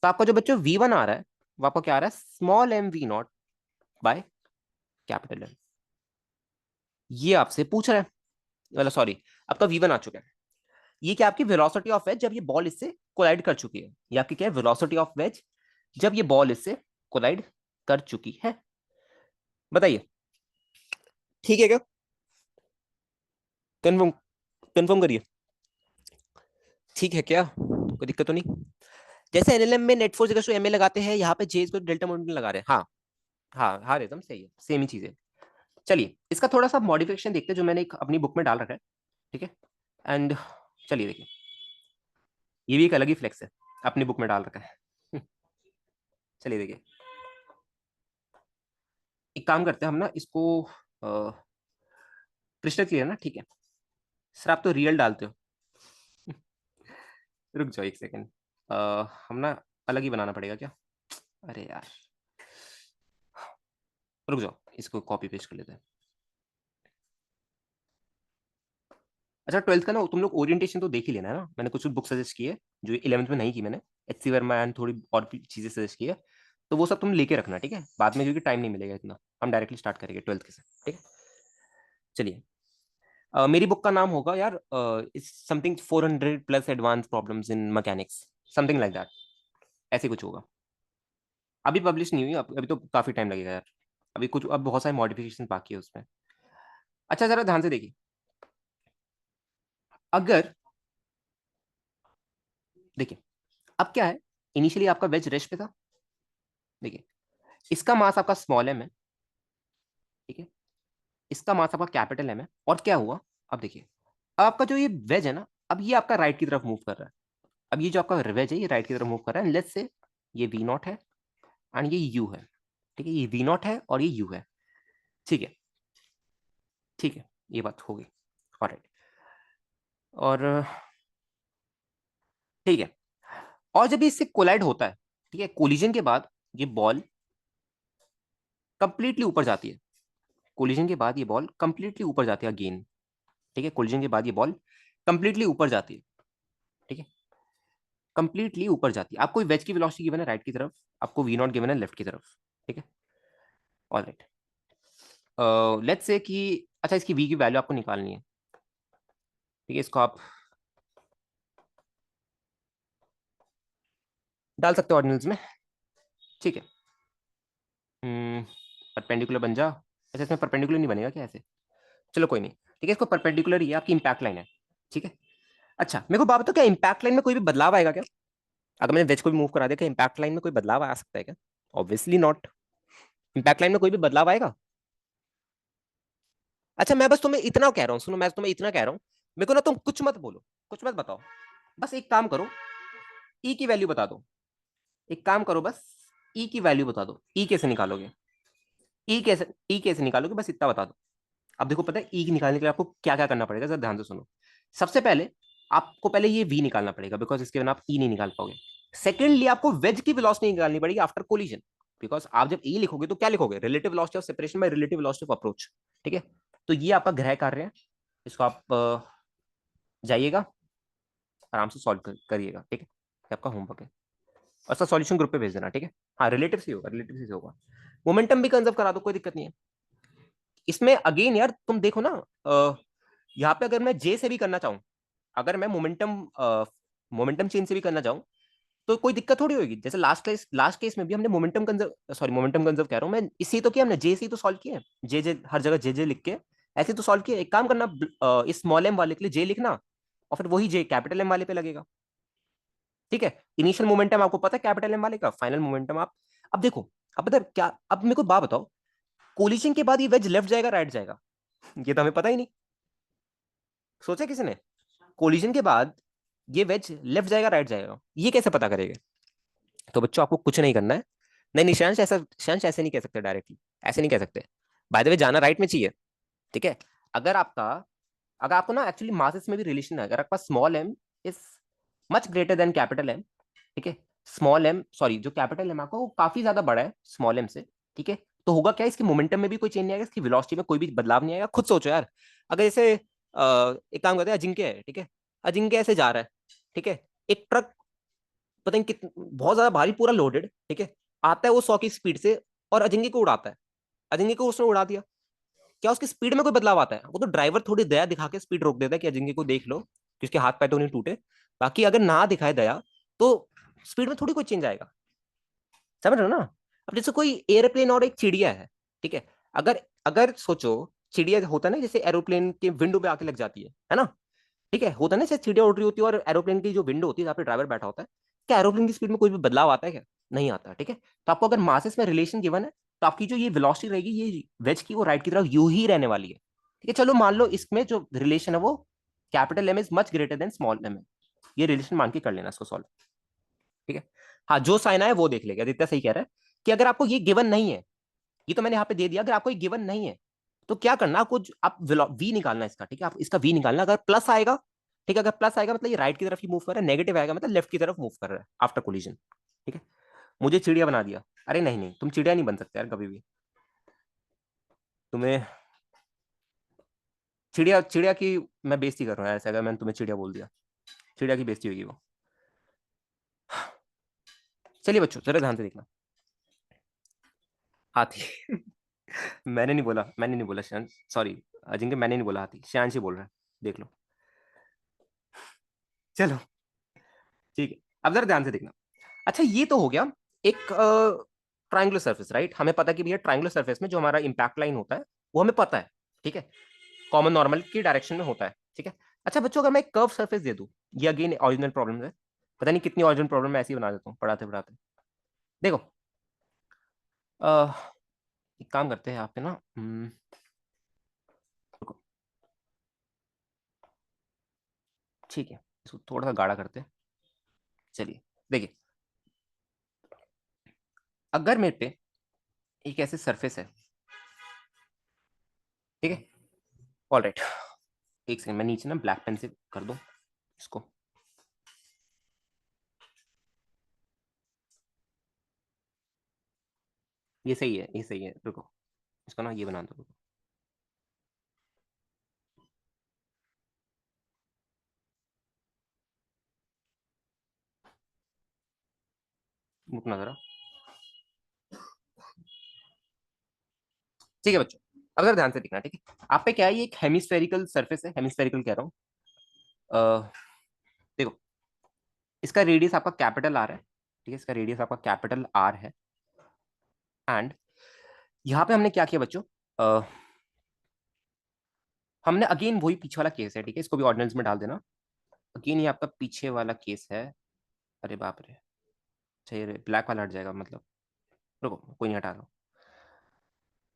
तो आपका जो बच्चों V1 आ रहा है, वो आपको क्या आ रहा है, small M we naught by capital M. ये आपसे पूछ रहा है, मतलब सॉरी, आपका V1 आ चुका है। ये क्या आपकी वेलोसिटी ऑफ वेज जब ये बॉल इससे कोलाइड कर चुकी है, ये आपकी क्या है, वेलोसिटी ऑफ वेज जब ये बॉल इससे कोलाइड कर चुकी है। बताइए, ठीक है क्या? कन्फर्म, कन्फर्म करिए, ठीक है क्या, कोई दिक्कत तो नहीं? जैसे एनएलएम में net force equals to MA लगाते हैं, यहाँ पे जे को डेल्टा मोमेंट लगा रहे हैं, हाँ हाँ हाँ, एकदम सही है, सेम ही चीज है। चलिए इसका थोड़ा सा मॉडिफिकेशन देखते हैं, जो मैंने एक अपनी बुक में डाल रखा है, ठीक है। एंड चलिए देखिए, ये भी एक अलग ही फ्लेक्स है, अपनी बुक में डाल रखा है। चलिए देखिए, एक काम करते हैं हम ना इसको, क्रिस्टल क्लियर ना, ठीक है। सर आप तो रियल डालते हो। रुक जाओ एक सेकेंड, हम ना अलग ही बनाना पड़ेगा क्या, अरे यार, रुक जाओ, इसको कॉपी पेस्ट कर लेते हैं। अच्छा, ट्वेल्थ का ना तुम लोग ओरिएंटेशन तो देख ही लेना है ना, मैंने कुछ बुक सजेस्ट की है जो 11th में नहीं की मैंने, एच सी वर्मा एंड थोड़ी और भी चीजें सजेस्ट की है, तो वो सब तुम लेके रखना, ठीक है, बाद में क्योंकि टाइम नहीं मिलेगा इतना, हम डायरेक्टली स्टार्ट करेंगे ट्वेल्थ के साथ, ठीक है। चलिए, मेरी बुक का नाम होगा यार, something 400 plus advance problems in mechanics, something like that, ऐसे कुछ होगा। अभी पब्लिश नहीं हुई, अभी तो काफी टाइम लगेगा यार, अभी कुछ, अब बहुत सारे मॉडिफिकेशन बाकी है उसमें। अच्छा, जरा ध्यान से देखिए, अगर, देखिए, अब क्या है, इनिशियली आपका वेज रेस्ट पे था, देखिए, इसका मास आपका स्मॉल एम है, ठीक है, इसका मास आपका कैपिटल एम है, और क्या हुआ, अब देखिए, अब आपका जो ये वेज है ना, अब ये आपका राइट की तरफ मूव कर रहा है, अब ये जो आपका वेज है ये राइट की तरफ मूव कर रहा है, लेट्स से ये वी नॉट है एंड ये यू है, ठीक है, ये वी नॉट है और ये यू है, ठीक है, ठीक है, ये बात हो गई, ऑलराइट, और ठीक है, और जब ये इससे कोलाइड होता है, ठीक है, कोलिजन के बाद ये बॉल कंप्लीटली ऊपर जाती है, कोलिजन के बाद ये बॉल कंप्लीटली ऊपर जाती है अगेन, ठीक है, कोलिजन के बाद ये बॉल कंप्लीटली ऊपर जाती है, ठीक है, कंप्लीटली ऊपर जाती है, आपको वेज की वेलोसिटी गिवन है राइट की तरफ, आपको वी नॉट गिवन है लेफ्ट की तरफ, ठीक है, ऑलराइट, लेट्स से कि, अच्छा, इसकी वी की वैल्यू आपको निकालनी है, ठीक है, इसको आप डाल सकते हो ऑर्डिनल्स में, ठीक है, परपेंडिकुलर बन जा, ऐसे इसमें परपेंडिकुलर नहीं बनेगा क्या ऐसे, चलो कोई नहीं, ठीक है, इसको परपेंडिकुलर ही है, आपकी इंपैक्ट लाइन है, ठीक है। अच्छा, मेरे को बात बताओ, क्या इंपैक्ट लाइन में कोई भी बदलाव आएगा क्या, अगर मैंने वेज को भी मूव करा दिया, क्या इंपैक्ट लाइन में कोई बदलाव आ सकता है क्या, ऑब्वियसली नॉट, इंपैक्ट लाइन में कोई भी बदलाव आएगा। अच्छा, मैं बस तुम्हें इतना कह रहा हूँ, सुनो, मैं तुम्हें इतना कह रहा हूँ, मेरे को ना तुम कुछ मत बोलो, कुछ मत बताओ, बस एक काम करो, ई की वैल्यू बता दो, एक काम करो बस, ई की वैल्यू बता दो, ई कैसे निकालोगे, ई कैसे निकालोगे, बस इतना बता दो। अब देखो, पता है ई निकालने के लिए आपको क्या क्या करना पड़ेगा, जरा ध्यान से सुनो, सबसे पहले आपको पहले ये वी निकालना पड़ेगा, बिकॉज इसके बिना आप ई नहीं निकाल पाओगे। सेकेंडली, आपको वेज की वेलोसिटी निकालनी पड़ेगी आफ्टर कोलिजन, बिकॉज आप जब ई लिखोगे तो क्या लिखोगे, relative velocity of separation by relative velocity of approach, ठीक है, तो ये आपका गृह कार्य है, इसको आप जाइएगा, आराम से सॉल्व करिएगा, ठीक है, ये आपका होमवर्क है, और सर सॉल्यूशन ग्रुप पे भेज देना, ठीक है। हाँ, रिलेटिव से होगा, रिलेटिव से होगा, मोमेंटम भी कंजर्व करा दो, कोई दिक्कत नहीं है। इसमें अगेन यार तुम देखो ना, यहाँ पे अगर मैं जे से भी करना चाहूँ, अगर मैं मोमेंटम चेंज से भी करना चाहूँ, तो कोई दिक्कत थोड़ी होगी, जैसे लास्ट केस में भी हमने मोमेंटम कंजर्व कह रहा हूँ मैं, इसी तो किया हमने, जे से ही तो सॉल्व किया, जे जे हर जगह जे जे लिख के ऐसे तो सॉल्व किया। एक काम करना, इस स्मॉल एम वाले के लिए जे लिखना, और फिर वही जे कैपिटल एम वाले पे लगेगा, ठीक है। इनिशियल मोमेंटम आपको पता है कैपिटल एम वाले का, फाइनल मोमेंटम आप, अब देखो, अब पता है क्या, अब मेरे को बात बताओ, कोलिशन के बाद ये वेज लेफ्ट जाएगा राइट जाएगा, ये तो हमें पता ही नहीं, सोचा किसी ने, कोलिजन के बाद ये वेज लेफ्ट जाएगा राइट जाएगा, ये कैसे पता करेगा। तो बच्चों, आपको कुछ नहीं करना है, नहीं निशांश, ऐसा निशांश ऐसे नहीं कह सकते डायरेक्टली, ऐसे नहीं कह सकते, बाय द वे जाना राइट में चाहिए, ठीक है। अगर आपका, अगर आपको ना एक्चुअली मासेस में भी रिलेशन है, अगर आपका small M is much greater than capital M, ठीक है, स्मॉल एम, सॉरी, जो कैपिटल एम आपका वो काफी ज्यादा बड़ा है स्मॉल एम से, ठीक है, तो होगा क्या, इसके मोमेंटम में भी कोई चेंज नहीं आएगा, इसकी वेलोसिटी में कोई भी बदलाव नहीं आएगा। खुद सोचो यार, अगर जैसे एक काम करते हैं, अजिंक्य है, ठीक है, अजिंक्य ऐसे जा रहा है, ठीक है, एक ट्रक पता नहीं कितना बहुत ज्यादा भारी पूरा लोडेड, ठीक है, आता है वो 100 की स्पीड से और अजिंक्य को उड़ाता है, अजिंक्य को उसने उड़ा दिया, क्या उसकी स्पीड में कोई बदलाव आता है, वो तो ड्राइवर थोड़ी दया दिखा के स्पीड रोक देता है कि अजिंक्य को देख लो कि उसके हाथ पैर तो नहीं टूटे, बाकी अगर ना दिखाए दया तो स्पीड में थोड़ी कोई चेंज आएगा, समझ रहे हो ना। अब जैसे कोई एयरप्लेन और एक चिड़िया है, ठीक है, अगर अगर सोचो, चिड़िया होता है ना, जैसे एरोप्लेन के विंडो पे आके लग जाती है ना, ठीक है, होता है ना, जैसे चिड़िया उड़ रही होती है और एरोप्लेन की जो विंडो होती है जहाँ पे ड्राइवर बैठा होता है, क्या एरोप्लेन की स्पीड में कोई भी बदलाव आता है क्या, नहीं आता, ठीक है। तो आपको अगर मासेस में रिलेशन गिवन है, तो आपकी जो ये वेलोसिटी रहेगी, ये वेज की, वो राइट की तरफ यू ही रहने वाली है, ठीक है। चलो मान लो इसमें जो रिलेशन है वो capital M is much greater than small M है, ये रिलेशन मान के कर लेना इसको सॉल्व, ठीक है। हाँ, जो साइन आया वो देख लेगा, आदित्य सही कह रहा है कि अगर आपको ये गिवन नहीं है, ये तो मैंने यहाँ पे दे दिया, अगर आपको ये गिवन नहीं है तो क्या करना, आपको आप वी निकालना इसका, ठीक है, आप इसका वी निकालना, अगर प्लस आएगा, ठीक है, अगर प्लस आएगा मतलब ये राइट की तरफ ही मूव कर रहा है, नेगेटिव आएगा मतलब लेफ्ट की तरफ मूव कर रहा है आफ्टर कोलिजन, ठीक है। मुझे चिड़िया बना दिया, अरे नहीं नहीं, तुम चिड़िया नहीं बन सकते यार कभी भी, तुम्हें चिड़िया चिड़िया की मैं बेइज्जती कर रहा हूँ ऐसे, अगर मैंने तुम्हें चिड़िया बोल दिया, चिड़िया की बेइज्जती होगी वो। चलिए बच्चों जरा ध्यान से देखना। हाथी। मैंने नहीं बोला शांत, सॉरी अजिंक्य, मैंने नहीं बोला हाथी, शांत ही बोल रहा है। देख लो। चलो ठीक है, अब जरा ध्यान से देखना। अच्छा ये तो हो गया एक ट्राइंगुलर सरफेस, राइट। हमें पता है कि भैया ट्राइंगुलर सरफेस में जो हमारा इंपैक्ट लाइन होता है वो हमें पता है, ठीक है, कॉमन नॉर्मल की डायरेक्शन में होता है, ठीक है। अच्छा बच्चों अगर मैं एक कर्व सरफेस दे दूं, ये अगेन ओरिजिनल प्रॉब्लम है, पता नहीं कितनी ओरिजिनल प्रॉब्लम मैं ऐसे ही बना देता हूँ पढ़ाते पढ़ाते। देखो एक काम करते हैं यहाँ पे ना, रुको, ठीक है इसको थोड़ा सा गाढ़ा करते हैं। चलिए देखिए, अगर मेरे पे एक ऐसे सरफेस है, ठीक है, ऑल राइट, एक सेकंड मैं नीचे ना ब्लैक पेन से कर दूं इसको। ये सही है, ये सही है, रुको इसको ना ये बना दो, रुको। रुकना जरा। ठीक है बच्चों, अब जरा ध्यान से देखना, ठीक है। आप पे क्या है, ये एक हेमिस्फेरिकल सरफेस है, हेमिस्फेरिकल कह रहा हूँ। देखो इसका रेडियस आपका कैपिटल आर है, ठीक है, इसका रेडियस आपका कैपिटल आर है। एंड यहाँ पे हमने क्या किया बच्चों, अ, हमने अगेन वही पीछे वाला केस है, ठीक है, इसको भी ऑर्डिनल्स में डाल देना। अगेन ये आपका पीछे वाला केस है। अरे बाप रे, सही, ब्लैक वाला हट जाएगा मतलब, रुको कोई नहीं हटा रहा हूँ।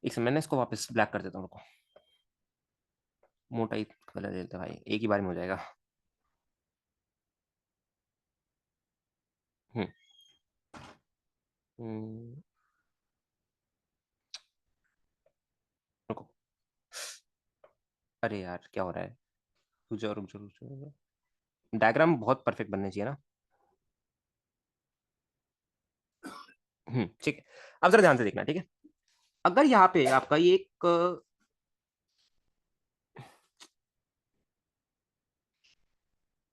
एक सेकंड, मैंने इसको वापस ब्लैक कर देता हूँ, रुको। मोटा ही कलर दे देता भाई, एक ही बार में हो जाएगा। हम्म हम्म, रुको। अरे यार क्या हो रहा है, रुक जाओ रुक जाओ रुक जाओ, डायग्राम बहुत परफेक्ट बनने चाहिए ना। ठीक है, अब जरा ध्यान से देखना, ठीक है। अगर यहाँ पे आपका ये एक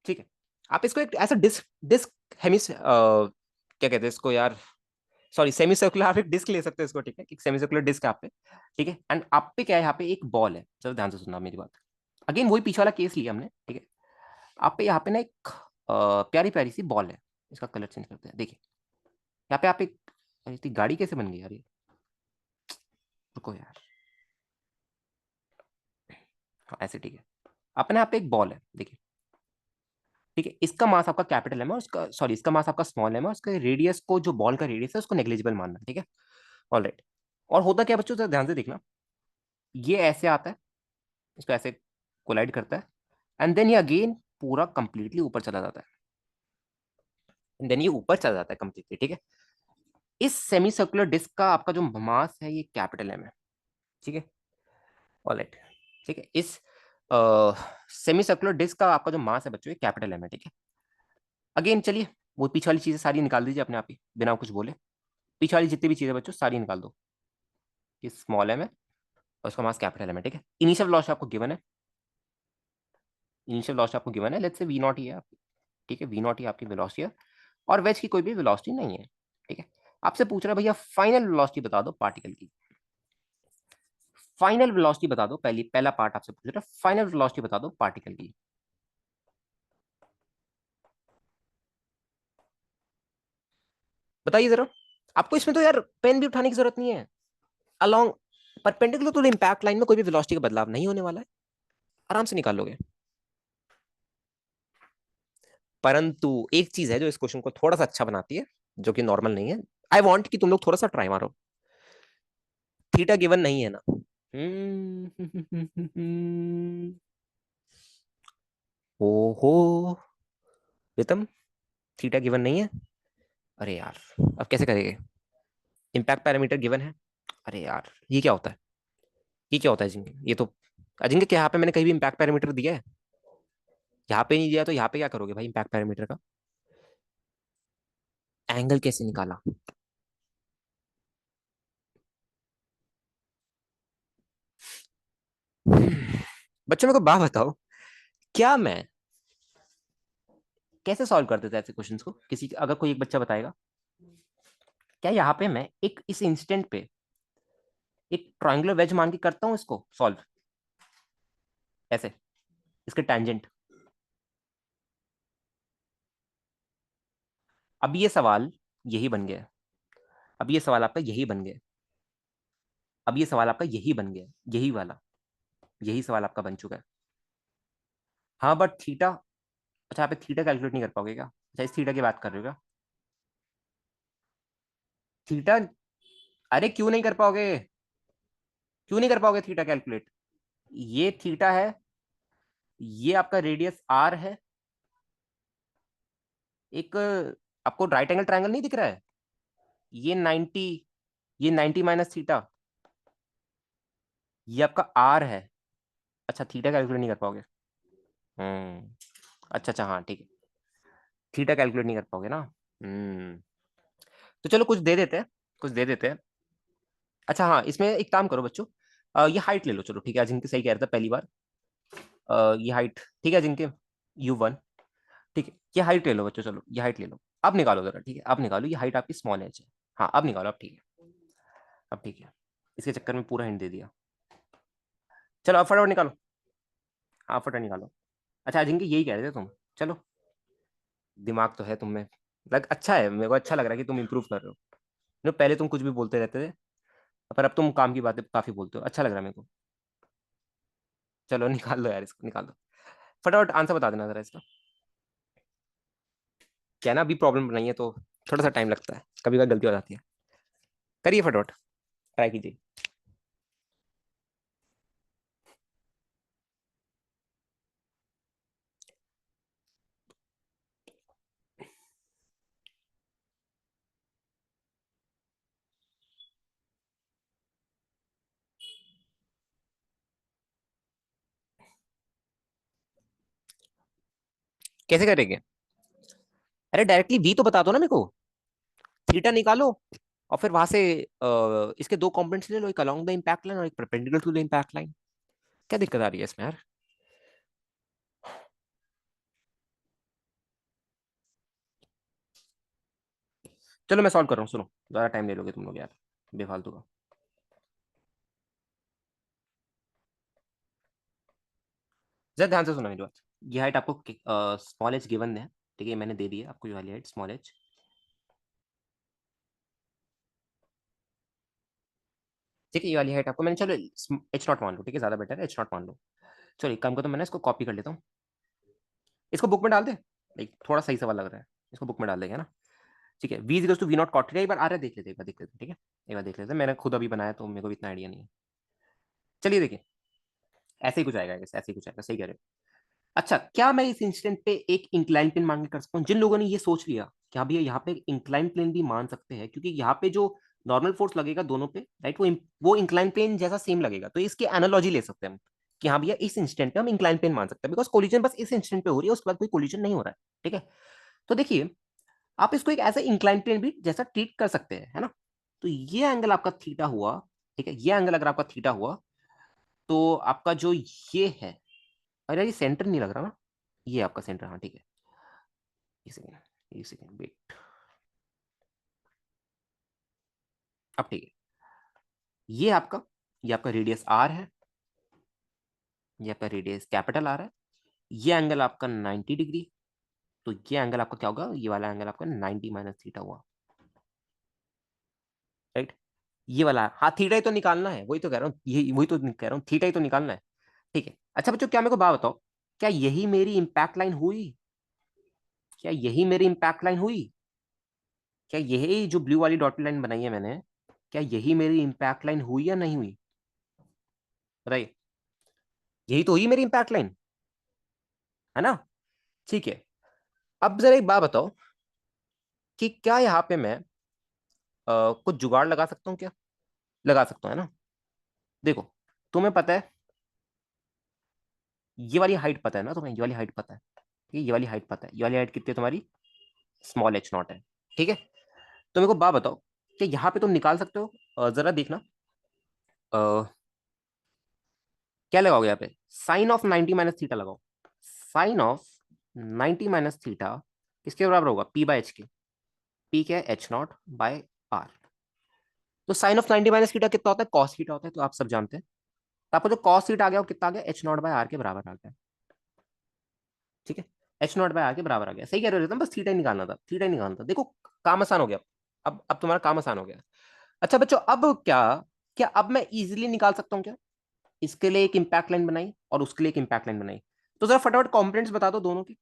ठीक है, आप इसको एक ऐसा डिस्क डिस्क हेमिस क्या कहते हैं इसको यार, सॉरी सेमी सर्कुलर, आप एक डिस्क ले सकते हो इसको, ठीक है, एक सेमी सर्कुलर डिस्क आप पे, ठीक है। एंड आप पे क्या है, यहाँ पे एक बॉल है, चलो ध्यान से सुनना मेरी बात। अगेन वही पीछे वाला केस लिया हमने, ठीक है। आप पे यहाँ पे ना एक प्यारी प्यारी सी बॉल है, इसका कलर चेंज करते हैं, देखिए यहाँ पे आप एक, अरे इतनी गाड़ी कैसे बन गई यार ये, रुको यार, हाँ ऐसे ठीक है। अपने यहाँ पे एक बॉल है, देखिए, ठीक है, इसका मास आपका कैपिटल एम है, उसका सॉरी इसका मास आपका स्मॉल एम है, उसका रेडियस को, जो बॉल का रेडियस है उसको नेग्लिजिबल मानना, ठीक है, ऑल राइट। और होता क्या बच्चों, जरा ध्यान से देखना, ये ऐसे आता है, इसको ऐसे कोलाइड करता है, एंड देन ये अगेन पूरा कंप्लीटली ऊपर चला जाता है, एंड देन ये ऊपर चला जाता है कंप्लीटली, ठीक है। इस सेमी सर्कुलर डिस्क का आपका जो मास है ये कैपिटल एम है, ठीक है, ऑल राइट, ठीक है। इस सेमी सर्कुलर डिस्क का आपका जो मास है बच्चों ये कैपिटल एम है, ठीक है। अगेन चलिए, वो पीछे वाली चीजें सारी निकाल दीजिए अपने आप ही बिना कुछ बोले, पीछे वाली जितनी भी चीजें बच्चों सारी निकाल दो। ये स्मॉल एम है और उसका मास कैपिटल एम है, ठीक है। इनिशियल वेलोसिटी आपको गिवन है, इनिशियल वेलोसिटी आपको गिवन है, लेट्स से वी नॉट ही है आपकी, ठीक है, वी नॉट ही आपकी वेलोसिटी है, और वेज की कोई भी वेलोसिटी नहीं है, ठीक है। आपसे पूछ रहा है भैया फाइनल वेलोसिटी बता दो पार्टिकल की, फाइनल वेलोसिटी बता दो, पहली पहला पार्ट आपसे पूछ रहा है, फाइनल वेलोसिटी बता दो पार्टिकल की। बताइए जरा, आपको इसमें तो यार पेन भी उठाने की जरूरत नहीं है, along perpendicular to the impact line में कोई भी वेलोसिटी का बदलाव नहीं होने वाला है, आराम से निकाल लोगे। परंतु एक चीज है जो इस क्वेश्चन को थोड़ा सा अच्छा बनाती है, जो कि नॉर्मल नहीं है। आई वॉन्ट कि तुम लोग थोड़ा सा ट्राई मारो, थीटा गिवन नहीं है ना। ओहो प्रीतम, थीटा गिवन नहीं है, अरे यार अब कैसे करेंगे, इम्पैक्ट पैरामीटर गिवन है, अरे यार ये क्या होता है, ये क्या होता है अजिंक्य, ये तो अजिंक्य क्या यहाँ पे मैंने कहीं भी इम्पैक्ट पैरामीटर दिया है, यहाँ पे नहीं दिया तो यहाँ पे क्या करोगे भाई इम्पैक्ट पैरामीटर का, एंगल कैसे निकाला, बच्चों मेरे को बात बताओ, क्या मैं कैसे सॉल्व करते थे ऐसे क्वेश्चंस को, किसी अगर कोई एक बच्चा बताएगा। क्या यहाँ पे मैं एक इस इंस्टेंट पे एक ट्रायंगुलर वेज मान के करता हूँ इसको सॉल्व ऐसे, इसके टैंजेंट। अब ये सवाल यही बन गया, अब ये सवाल आपका यही बन गया, अब ये सवाल आपका यही बन गया, यही वाला, यही सवाल आपका बन चुका है। हाँ बट थीटा, अच्छा आप थीटा कैलकुलेट नहीं कर पाओगे क्या? अच्छा इस थीटा की बात कर रहे हो क्या? थीटा, अरे क्यों नहीं कर पाओगे, क्यों नहीं कर पाओगे थीटा कैलकुलेट? ये थीटा है, ये आपका रेडियस आर है, एक आपको राइट एंगल ट्रायंगल नहीं दिख रहा है, ये 90, ये 90 माइनस थीटा, ये आपका आर है। अच्छा थीटा कैलकुलेट नहीं कर पाओगे? अच्छा अच्छा हाँ ठीक है, थीटा कैलकुलेट नहीं कर पाओगे ना। हम्म। तो चलो कुछ दे देते हैं, कुछ दे देते हैं। अच्छा हाँ, इसमें एक काम करो बच्चों, ये हाइट ले लो, चलो ठीक है, जिनके सही कह रहा था पहली बार। ये हाइट ठीक है जिनके, U1, ठीक है ये हाइट ले लो बच्चों, चलो ये हाइट ले लो। अब निकालो जरा, ठीक है अब निकालो, ये हाइट आपकी स्मॉल एच है। हाँ अब निकालो, अब ठीक है, अब ठीक है, इसके चक्कर में पूरा हिंट दे दिया। चलो अब फटाफट निकालो, हाँ फटाफट निकालो। अच्छा जिनके यही कह रहे थे तुम, चलो दिमाग तो है तुम में, लग अच्छा है, मेरे को अच्छा लग रहा है कि तुम इंप्रूव कर रहे हो। पहले तुम कुछ भी बोलते रहते थे, पर अब तुम काम की बातें काफी बोलते हो, अच्छा लग रहा है मेरे को। चलो निकाल लो यार, इसको निकाल दो, फटाफट आंसर बता देना जरा इसका। क्या है ना, अभी प्रॉब्लम बनाई है तो थोड़ा सा टाइम लगता है, कभी कभी गलती हो जाती है। करिए फटाफट, ट्राई कीजिए। कैसे करेंगे? अरे डायरेक्टली वी तो बता दो ना मेरे को, थीटा निकालो, और फिर वहां से इसके दो कॉम्पोनेंट्स ले लो, एक अलोंग द इम्पैक्ट लाइन और एक perpendicular to the impact line. क्या दिक्कत आ रही है इसमें यार? चलो मैं सॉल्व कर रहा हूँ, सुनो ज्यादा टाइम ले लोगे तुम लोग यार, बेफालतू का। जरा ध्यान से सुनो मेरी बात। ये हाइट आपको स्मॉल एच गिवन है, ठीक है मैंने दे दी है आपको, ये वाली हाइट स्मॉल एच, ठीक है ये वाली हाइट आपको मैंने, चलो एच नॉट मान लो, ठीक है ज्यादा बेटर है, एच नॉट मान लो। चलो एक काम करो, तो मैंने इसको कॉपी कर लेता हूँ, इसको बुक में डाल दे, लाइक थोड़ा सही सवाल लग रहा है, इसको बुक में डाल देंगे ना। ठीक है, V is to V not cot, एक बार आ रहा है देख लेते, एक बार देख लेते, ठीक है एक बार देख लेते, मैंने खुद अभी बनाया तो मेरे को भी इतना आइडिया नहीं है। चलिए देखिए, ऐसे ही कुछ आएगा, ऐसे ही कुछ आएगा, सही कह रहे हो। अच्छा क्या मैं इस इंस्टेंट पे एक इंक्लाइन प्लेन मान के कर सकता हूँ? जिन लोगों ने ये सोच लिया कि हाँ भैया यहाँ पे इंक्लाइन प्लेन भी मान सकते हैं, क्योंकि यहाँ पे जो नॉर्मल फोर्स लगेगा दोनों पे, राइट, वो इंक्लाइन प्लेन जैसा सेम लगेगा, तो इसकी एनालॉजी ले सकते हैं हम कि हाँ भैया इस इंस्टेंट पे हम इंक्लाइन प्लेन मान सकते हैं, बिकॉज कोलिजन बस इस इंस्टेंट पे हो रही है, उसके बाद कोई कोलिजन नहीं हो रहा है। ठीक है, तो देखिए आप इसको एक ऐसा इंक्लाइन प्लेन भी जैसा ट्रीट कर सकते हैं, है ना। तो ये एंगल आपका थीटा हुआ, ठीक है, ये एंगल अगर आपका थीटा हुआ, तो आपका जो ये है, अरे ये सेंटर नहीं लग रहा ना, ये आपका सेंटर, हाँ ठीक है, ये सेकंड, ये सेकंड वेट, अब ठीक है, ये आपका, ये आपका रेडियस आर है, ये आपका रेडियस कैपिटल आर है, ये एंगल आपका 90 डिग्री, तो ये एंगल आपका क्या होगा, ये वाला एंगल आपका 90 माइनस थीटा हुआ, राइट। ये वाला हाँ थीटा ही तो निकालना है, वही तो कह रहा हूँ, ये वही तो कह रहा हूँ, थीटा ही तो निकालना है। ठीक है, अच्छा बच्चों क्या मेरे को बात बताओ, क्या यही मेरी इंपैक्ट लाइन हुई? क्या यही मेरी इंपैक्ट लाइन हुई? क्या यही जो ब्लू वाली डॉटेड लाइन बनाई है मैंने, क्या यही मेरी इंपैक्ट लाइन हुई या नहीं हुई? बताइए, यही तो हुई मेरी इंपैक्ट लाइन, है ना। ठीक है, अब जरा एक बात बताओ कि क्या यहाँ पे मैं कुछ जुगाड़ लगा सकता हूँ क्या? लगा सकता हूँ है ना। देखो, तुम्हें पता है, ये वाली हाइट पता है ना तुम्हें, ये वाली हाइट पता है, ठीक है ये वाली हाइट पता है, ये वाली हाइट कितनी है तुम्हारी, स्मॉल एच नॉट है, ठीक है। तो मेरे को बात बताओ कि यहाँ पे तुम निकाल सकते हो, जरा देखना, क्या क्या लगाओगे यहाँ पे, साइन ऑफ 90 माइनस थीटा लगाओ। साइन ऑफ 90 माइनस थीटा किसके बराबर होगा, पी बाय एच के। पी क्या है, एच नॉट बाय आर। तो साइन ऑफ 90 माइनस थीटा कितना होता है, कॉस थीटा होता है, तो आप सब जानते हैं। तो आपको जो कॉस थीटा आ गया वो कितना आ गया, एच नॉट बाय आर के बराबर आ गया। ठीक है, एच नॉट बाय आर के बराबर आ गया। सही कह रहे हो रितम, बस थीटा ही निकालना था, थीटा ही निकालना था। देखो काम आसान हो गया। अब तुम्हारा काम आसान हो गया। अच्छा बच्चों, अब क्या, क्या अब मैं इजीली निकाल सकता हूँ क्या, इसके लिए एक इंपैक्ट लाइन बनाई और उसके लिए एक इंपैक्ट लाइन बनाई। तो जरा फटाफट कॉम्पोनेंट्स बता दो दोनों की।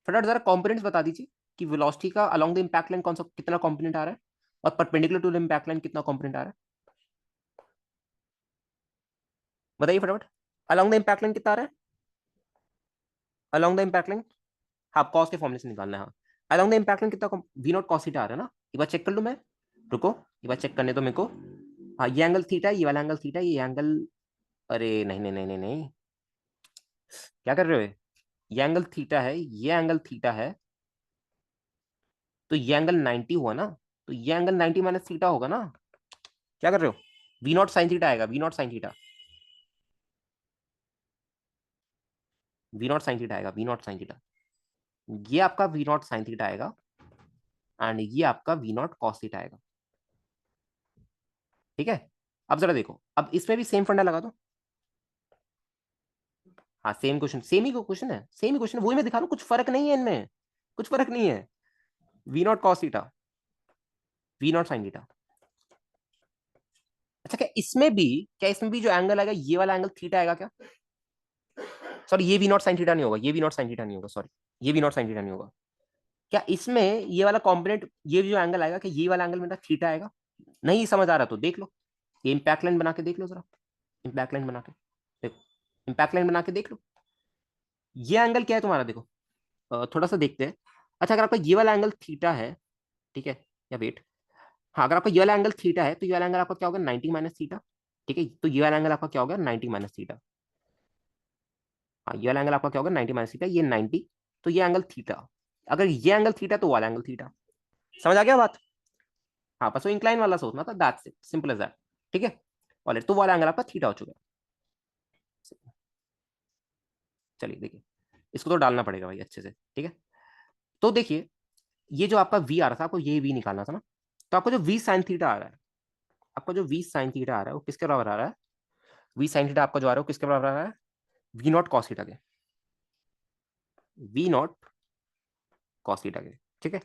फटाफट जरा कॉम्पोनेंट्स बता दीजिए कि वेलोसिटी का अलोंग द इंपैक्ट लाइन कौन सा कितना कॉम्पोनेंट आ रहा है, और perpendicular to the impact line कितना कॉम्पोनेंट आ रहा है। बताइए फटाफट। अलोंग द इंपैक्ट लाइन कितना आ रहा है, अलोंग द इंपैक्ट लाइन, हाँ कॉस के फॉर्मूले से निकालना है। हाँ, अलोंग द इंपैक्ट लाइन कितना, वी नॉट कॉस थीटा आ रहा है ना। एक बार चेक कर लूं मैं, रुको एक बार चेक करने दो मेरे को। हाँ ये एंगल थीटा है, ये वाला एंगल थीटा है, ये एंगल, अरे नहीं नहीं नहीं नहीं नहीं, क्या कर रहे हो, ये एंगल थीटा है, ये एंगल थीटा है, तो ये एंगल 90 हुआ ना, तो ये एंगल 90 माइनस थीटा होगा ना। क्या कर रहे हो, वी नॉट साइन थीटा आएगा, we not sine theta, V not sine theta आएगा, वी नॉट साइन थीटा। ये आपका वी नॉट साइन थीटा आएगा, एंड ये आपका वी नॉट कॉस थीटा आएगा। ठीक है, अब जरा देखो, अब इसमें भी सेम फंडा लगा दो। हाँ सेम क्वेश्चन, सेम ही क्वेश्चन है, सेम ही क्वेश्चन, वही मैं दिखा रहा हूँ, कुछ फर्क नहीं है इनमें, कुछ फर्क नहीं है। V not cos theta, V not sine theta. अच्छा क्या इसमें भी, क्या इसमें भी जो एंगल आएगा ये वाला एंगल थीटा आएगा क्या, सॉरी ये वी नॉट साइन थीटा नहीं होगा, ये वी नॉट साइन थीटा नहीं होगा, सॉरी ये वी नॉट साइन थीटा नहीं होगा। क्या इसमें ये वाला कॉम्पोनेंट, ये जो एंगल आएगा, क्या ये वाला एंगल मेरा थीटा आएगा। नहीं समझ आ रहा तो देख लो, ये इंपैक्ट लाइन बना के देख लो जरा, इंपैक्ट लाइन बना के देखो, इंपैक्ट लाइन बना के देख लो। ये एंगल क्या है तुम्हारा, देखो थोड़ा सा देखते हैं। अच्छा अगर आपका ये वाला एंगल थीटा है, ठीक है, या वेट, हाँ अगर आपका ये वाला एंगल थीटा है तो ये वाला एंगल आपका क्या होगा, 90 माइनस थीटा। ठीक है, तो ये वाला एंगल आपका क्या होगा, 90 माइनस थीटा। हाँ ये वाला एंगल आपका क्या होगा, 90 माइनस थीटा, ये 90, तो ये एंगल थीटा। अगर ये एंगल थीटा तो वाला एंगल थीटा। समझ आ गया बात। हाँ बस वो इंक्लाइन वाला सोचना था, that's it, simple as that. ठीक है, वाले तो वाला एंगल आपका थीटा हो चुका है। चलिए देखिए, इसको तो डालना पड़ेगा भाई अच्छे से। ठीक है, तो देखिए, ये जो आपका वी आ रहा था, आपको ये वी निकालना था ना, तो आपको जो वी साइन थीटा आ रहा है, आपका जो वी साइन थीटा आ रहा है वो किसके बराबर आ रहा है, वी साइन थीटा आपका जो आ रहा है वो किसके बराबर आ रहा है, वी नॉट कॉस थीटा के, वी नॉट कॉस थीटा के। ठीक है,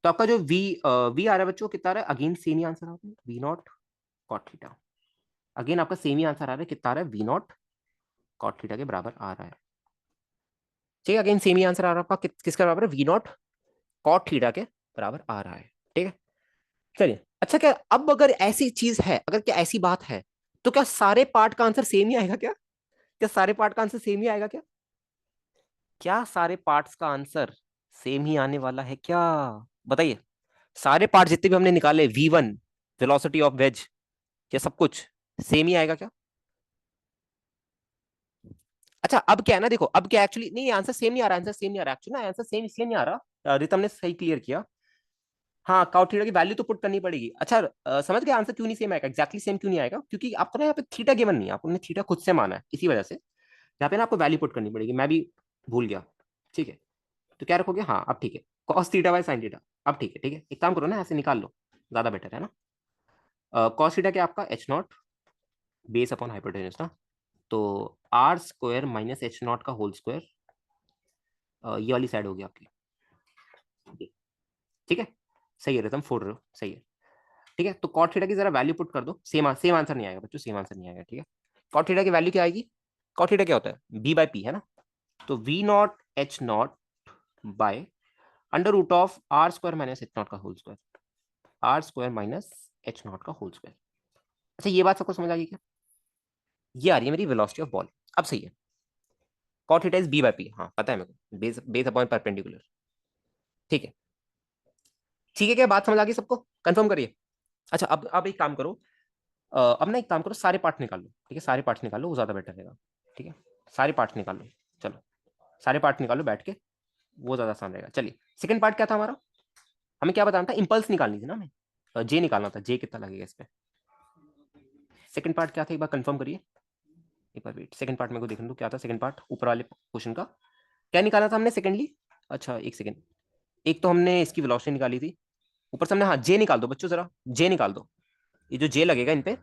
तो आपका जो वी आ रहा है बच्चों कितना आ रहा है, अगेन सेम ही आंसर आ रहा है, V not cot theta. Again आपका सेम ही आंसर आ रहा है, कितना आ रहा है, वी नॉट कॉट थीटा के बराबर आ रहा है। ठीक है, अगेन सेम ही आंसर आ रहा है आपका, किसके बराबर है, वी नॉट कॉट थीटा के बराबर आ रहा है। ठीक है, चलिए अच्छा, क्या अब अगर ऐसी चीज है, अगर क्या ऐसी बात है, तो क्या सारे पार्ट का आंसर सेम ही आएगा क्या, क्या सारे पार्ट का आंसर सेम ही आएगा क्या, क्या सारे पार्ट्स का आंसर सेम ही आने वाला है क्या, बताइए। सारे पार्ट जितने भी हमने निकाले, V1 वेलोसिटी ऑफ वेज, ये सब कुछ सेम ही आएगा क्या। अच्छा अब क्या है ना, देखो अब क्या एक्चुअली नहीं, आंसर सेम नहीं आ रहा, आंसर सेम नहीं आ रहा एक्चुअली ना, आंसर सेम इसलिए नहीं आ रहा, रितम ने सही क्लियर किया। हाँ काउ थीटा की वैल्यू तो पुट करनी पड़ेगी। अच्छा समझ गए आंसर क्यों नहीं सेम आएगा, एक्जैक्टली सेम क्यों नहीं आएगा, क्योंकि आपको ना यहाँ पे थीटा गिवन नहीं है, आपने थीटा खुद से माना है, इसी वजह से यहाँ पे ना आपको वैल्यू पुट करनी पड़ेगी, मैं भी भूल गया। ठीक है, तो क्या रखोगे, हाँ अब ठीक है, cos theta by sine theta. अब ठीक है, ठीक है एक काम करो ना, ऐसे निकाल लो, ज्यादा बेटर है ना। कॉस थीटा क्या आपका H naught base upon hypotenuse ना, तो R square minus H not का होल स्क्वायर, ये वाली साइड होगी आपकी। ठीक है, सही है रितम, फोड़ रहे हो, सही है। ठीक है, तो कॉट थीटा की जरा वैल्यू पुट कर दो, सेम सेम आंसर नहीं आएगा बच्चों, सेम आंसर नहीं आएगा। ठीक है, कॉट थीटा की वैल्यू क्या आएगी, कॉट थीटा क्या होता है, बी बाई पी है ना, तो v not H not by under root of are square minus H not का whole square, r square minus H not का होल स्क्वायर। अच्छा ये बात सबको समझ आ गई क्या, ये आ रही है मेरी वेलोसिटी ऑफ बॉल, अब सही है। Cot theta is B by P, हाँ पता है मेरे को, बेस बेस अपॉन परपेंडिकुलर। ठीक है, ठीक है, क्या बात समझ आ गई सबको, कंफर्म करिए। अच्छा अब एक काम करो, अब ना एक काम करो, सारे पार्ट निकाल लो। ठीक है, सारे पार्ट निकाल लो, वो ज्यादा बेटर रहेगा। ठीक है, सारे पार्ट निकाल लो, चलो सारे पार्ट निकालो बैठ के, वो ज्यादा आसान रहेगा। चलिए सेकंड पार्ट क्या था हमारा, हमें क्या बताना था, इंपल्स निकालनी थी ना हमें, जे निकालना था, जे कितना लगेगा इस पे। सेकंड पार्ट क्या था एक बार कंफर्म करिए, एक बार वेट, सेकंड पार्ट मेरे को देखने दो क्या था सेकंड पार्ट ऊपर वाले क्वेश्चन का। क्या निकाला था हमने सेकंडली? अच्छा एक सेकंड, एक तो हमने इसकी वेलोसिटी निकाली थी, ऊपर से हमने, हाँ जे निकाल दो बच्चों जरा, जे निकाल दो, ये जो जे लगेगा इन पे,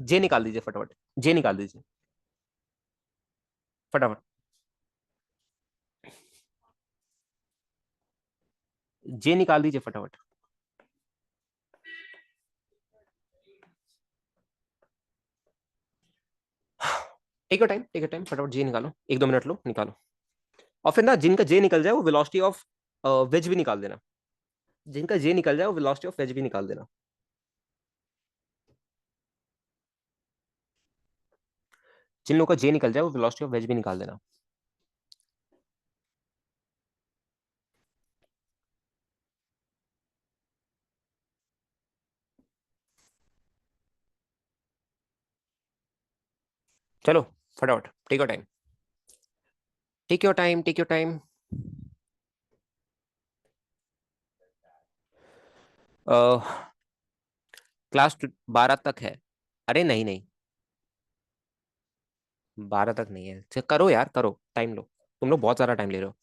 जे निकाल दीजिए फटाफट, जे निकाल दीजिए फटाफट, जे निकाल दीजिए फटाफट। टेक योर टाइम फटाफट जे निकालो, 1-2 मिनट लो निकालो। और फिर ना जिनका जे निकल जाए वो वेलोसिटी ऑफ वेज भी निकाल देना, जिनका जे निकल जाए वो वेलोसिटी ऑफ वेज भी निकाल देना। जिन लोगों का जे निकल जाए वो वेलोसिटी ऑफ वेज भी निकाल देना। चलो फटाफट, take your time, take your time, take your time. Class 12 तक है। अरे नहीं नहीं, 12 तक नहीं है, करो यार करो, टाइम लो, तुम लोग बहुत सारा टाइम ले रहे हो।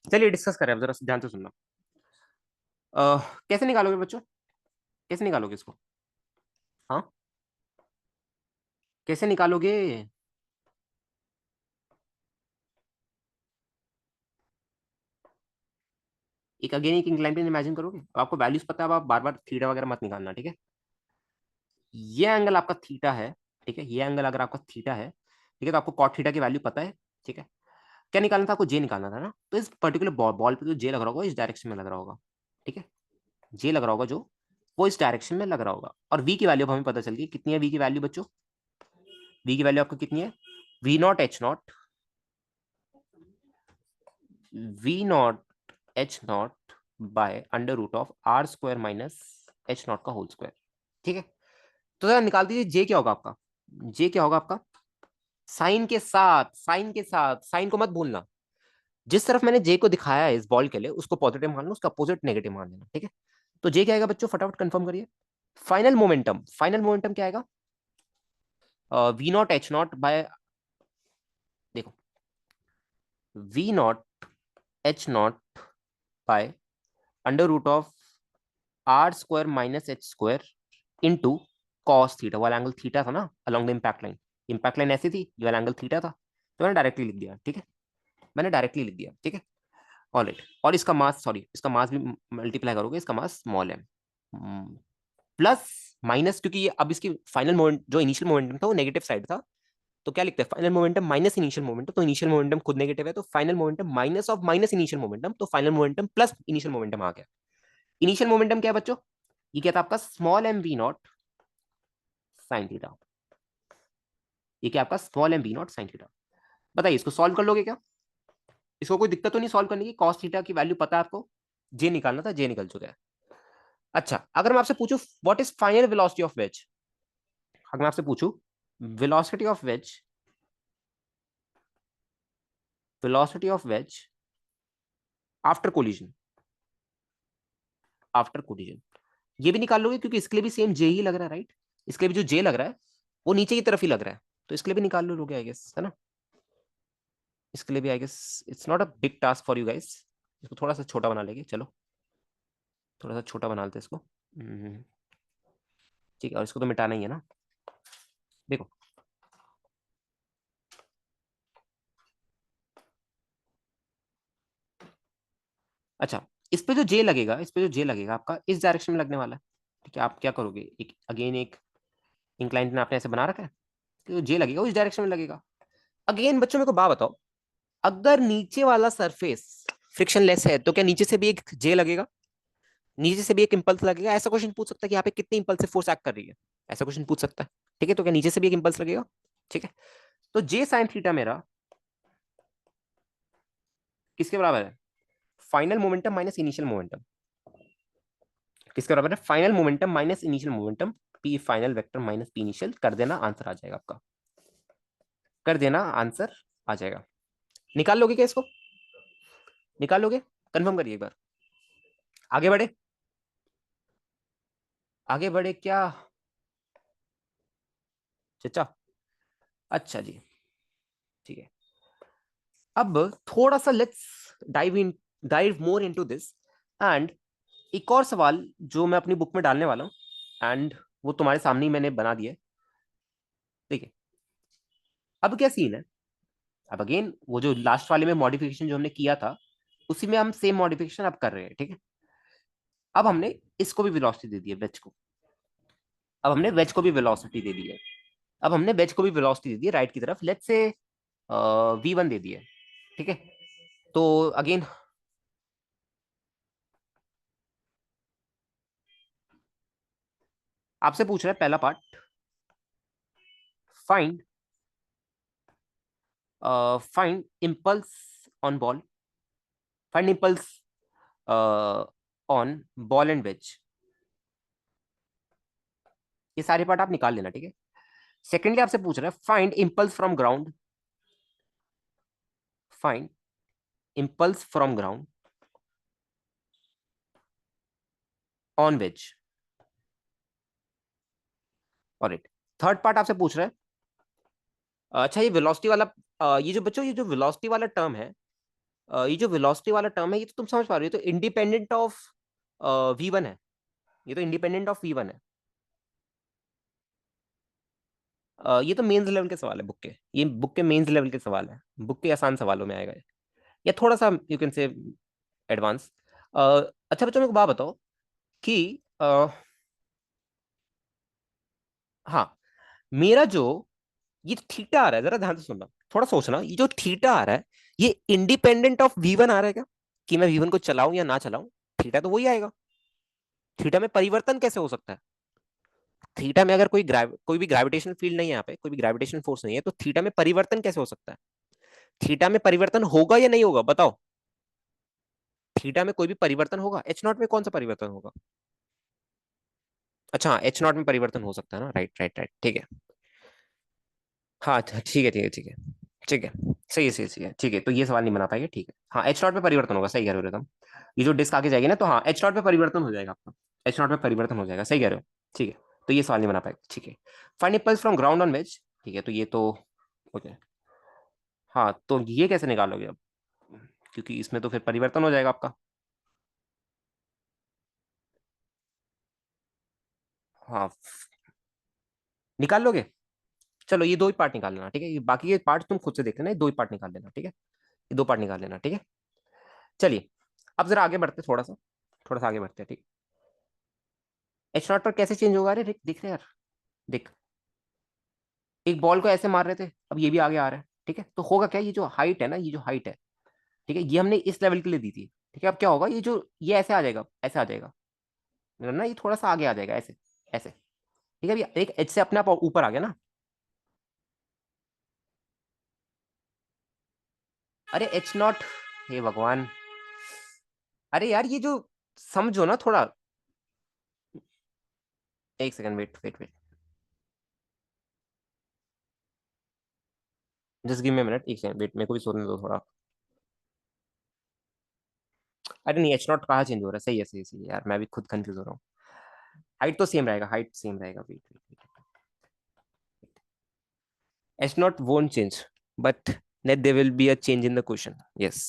चलिए डिस्कस करें, अब जरा ध्यान से सुनना। कैसे निकालोगे बच्चों, कैसे निकालोगे इसको? हाँ, कैसे निकालोगे? एक अगेन एक इंक्लाइन प्लेन इमेजिन करोगे, अब आपको वैल्यूज पता है, अब आप बार बार थीटा वगैरह मत निकालना, ठीक है? ये एंगल आपका थीटा है, ठीक है, ये एंगल अगर आपका थीटा है, ठीक है, तो आपको कॉट थीटा की वैल्यू पता है, ठीक है? क्या निकालना था आपको? जे निकालना था ना, तो इस पर्टिकुलर बॉल पे जो जे लग रहा होगा इस डायरेक्शन में लग रहा होगा, ठीक है? जे लग रहा होगा जो, वो इस डायरेक्शन में लग रहा होगा, और वी की वैल्यू अब हमें पता चल गई कितनी है, वी की वैल्यू बच्चों, वी की वैल्यू आपको कितनी है? V not H naught, V not H not by under root of are square minus H not का होल स्क्वायर, ठीक है? तो जरा निकाल दीजिए जे क्या होगा आपका, जे क्या होगा आपका? साइन के साथ, साइन के साथ, साइन को मत भूलना, जिस तरफ मैंने जे को दिखाया है इस बॉल के लिए उसको पॉजिटिव मान लो, उसका अपोजिट नेगेटिव मान लेना, ठीक है? तो जे क्या आएगा बच्चों, फटाफट कंफर्म करिए। फाइनल मोमेंटम, फाइनल मोमेंटम क्या आएगा? We not H not by, देखो, v not H not by under root of are square minus h square into cos theta, वाला एंगल थीटा था ना along the impact line, impact line ऐसी थी, ये वाला एंगल थीटा था, तो मैंने डायरेक्टली लिख दिया, ठीक है? मैंने डायरेक्टली लिख दिया, ठीक है? ऑलराइट, और इसका मास, सॉरी इसका मास भी मल्टीप्लाई करोगे, इसका मास स्मॉल है, प्लस माइनस, क्योंकि ये अब इसकी फाइनल मोमेंट जो इनिशियल मोमेंटम था वो नेगेटिव साइड था, तो क्या लिखते हैं, final momentum minus initial momentum, तो इनिशियल मोमेंटम खुद नेगेटिव है, तो final momentum minus of minus initial momentum, तो final momentum plus initial momentum आ गया। इनिशियल मोमेंटम क्या है बच्चों? ये क्या था आपका? Small M we not sine theta, ये क्या आपका? Small M we not sine theta. बताइए इसको सॉल्व कर लोगे क्या? इसको कोई दिक्कत तो नहीं सॉल्व करने की? कॉस थीटा की वैल्यू पता है आपको, जे निकालना था, जे निकल चुका है। अच्छा अगर मैं आपसे पूछूं what is final velocity of ways, अगर मैं आपसे पूछूं velocity of ways, velocity of ways after collision, after collision, ये भी निकाल लोगे क्योंकि इसके लिए भी सेम जे ही लग रहा है, राइट? इसके लिए भी जो जे लग रहा है वो नीचे की तरफ ही लग रहा है, तो इसके लिए भी निकाल लोगे आई गेस, है ना? इसके लिए भी I guess it's not a big task for you guys, इसको थोड़ा सा छोटा बना लेंगे, चलो थोड़ा सा छोटा बना लेते हैं इसको। ठीक है, और इसको तो मिटाना ही है ना, देखो। अच्छा, इस पे जो जे लगेगा, इस पे जो जे लगेगा आपका इस डायरेक्शन में लगने वाला है, ठीक है? आप क्या करोगे, एक अगेन एक इंक्लाइन प्लेन आपने ऐसे बना रखा है, तो जो जे लगेगा उस डायरेक्शन में लगेगा। अगेन बच्चों मेरे को बात बताओ, अगर नीचे वाला सरफेस फ्रिक्शन लेस है तो क्या नीचे से भी एक जे लगेगा, नीचे से भी एक इंपल्स लगेगा? ऐसा क्वेश्चन पूछ सकता है कि यहाँ पे कितनी इंपल्सिव फोर्स एक्ट कर रही है, ऐसा क्वेश्चन पूछ सकता है, ठीक है? तो क्या नीचे से भी एक इंपल्स लगेगा? ठीक है, तो जे साइन थीटा मेरा किसके बराबर है? Final momentum minus initial momentum, किसके बराबर है? Final momentum minus initial momentum, P final vector minus P initial, कर देना आंसर आ जाएगा आपका, कर देना आंसर आ जाएगा। निकाल लोगे क्या इसको, निकाल लोगे? कंफर्म करिए एक बार, आगे बढ़े, आगे बढ़े क्या चचा? अच्छा जी, ठीक है, अब थोड़ा सा let's dive more into this. And एक और सवाल जो मैं अपनी बुक में डालने वाला हूँ, एंड वो तुम्हारे सामने ही मैंने बना दिया है। ठीक है, अब क्या सीन है, अब अगेन वो जो लास्ट वाले में मॉडिफिकेशन जो हमने किया था, उसी में हम सेम मॉडिफिकेशन अब कर रहे हैं। ठीक है, अब हमने इसको भी वेलोसिटी दे दी है, वेज को। अब हमने वेज को भी वेलोसिटी दे दी है। अब हमने वेज को भी वेलोसिटी दे दी है राइट की तरफ, लेट्स से V1 दे दी है। ठीक है, तो अगेन आपसे पूछ रहा है पहला part, find find impulse on ball, find impulse on ball and wedge. ये सारे पार्ट आप निकाल लेना। ठीक है, सेकेंडली आपसे पूछ रहा है find impulse from ground, find impulse from ground on wedge. और इट थर्ड पार्ट आपसे पूछ रहा है, अच्छा ये वेलोसिटी वाला, ये जो बच्चों ये जो वेलोसिटी वाला टर्म है, ये जो वेलोसिटी वाला टर्म है, ये तो तुम समझ पा रहे हो, ये तो इंडिपेंडेंट ऑफ V1 है। ये तो इंडिपेंडेंट ऑफ V1 है। ये तो मेंस लेवल के सवाल है बुक के, ये बुक के मेंस लेवल के सवाल है, बुक के आसान सवालों में आएगा ये। या थोड़ा सा यू कैन से एडवांस। अच्छा बच्चों मेरे को बात बताओ कि हाँ, मेरा जो ये थीटा आ रहा है, जरा ध्यान से सुनना, थोड़ा सोचना, ये जो थीटा आ रहा है, ये इंडिपेंडेंट ऑफ V1 आ रहा है क्या, कि मैं V1 को चलाऊं या ना चलाऊं, थीटा तो वही आएगा। थीटा में परिवर्तन कैसे हो सकता है? थीटा में अगर कोई भी ग्रेविटेशनल फील्ड नहीं है, यहाँ पे कोई भी ग्रेविटेशनल फोर्स नहीं है, तो थीटा में परिवर्तन कैसे हो सकता है? थीटा में परिवर्तन होगा या नहीं होगा, बताओ। थीटा में कोई भी परिवर्तन होगा, H0 में कौन सा परिवर्तन होगा? अच्छा हाँ, H0 में परिवर्तन हो सकता है ना, राइट राइट राइट, ठीक है। हाँ ठीक है ठीक है ठीक है ठीक है, सही है ठीक है, तो ये सवाल नहीं बना पाएंगे, ठीक है। हाँ H0 में परिवर्तन होगा, सही कह रहे हो एकदम। ये जो डिस्क आगे जाएगी ना, तो हाँ H0 में परिवर्तन हो जाएगा आपका, H0 में परिवर्तन हो जाएगा, सही कह रहे हो। ठीक है, तो ये सवाल नहीं बना पाएगा, ठीक है। Find impulse from ground on wedge, ठीक है, तो ये तो ओके। हाँ तो ये कैसे निकालोगे अब, क्योंकि इसमें तो फिर परिवर्तन हो जाएगा आपका। हाँ निकाल लोगे, चलो ये दो ही पार्ट निकाल लेना, ठीक है, ये बाकी के पार्ट तुम खुद से देख लेना, ये दो ही पार्ट निकाल लेना, ठीक है, ये दो पार्ट निकाल लेना, ठीक है। चलिए अब जरा आगे बढ़ते, थोड़ा सा आगे बढ़ते हैं, ठीक। H0 पर कैसे चेंज होगा, अरे दिख रहे यार, देख, एक बॉल को ऐसे मार रहे थे, अब ये भी आगे आ रहा है, ठीक है, तो होगा क्या, ये जो हाइट है ना, ये जो हाइट है, ठीक है, ये हमने इस लेवल के लिए दी थी, ठीक है, अब क्या होगा, ये जो ये ऐसे आ जाएगा, ऐसे आ जाएगा ना, ये थोड़ा सा आगे आ जाएगा, ऐसे ऐसे, ठीक है, अभी एक एच से अपने आप ऊपर आ गया ना। अरे H0, हे भगवान, अरे यार ये जो समझो ना थोड़ा, एक second, wait wait wait, just give me minute, एक सेकंड वेट, मेरे को भी सोचने दो थोड़ा। अरे नहीं H0 कहाँ चेंज हो रहा है, सही है यार, मैं भी खुद कंफ्यूज हो रहा हूँ। हाइट तो सेम रहेगा, हाइट सेम रहेगा, wait wait wait, H0 won't change, but that there will be a change in the question, yes।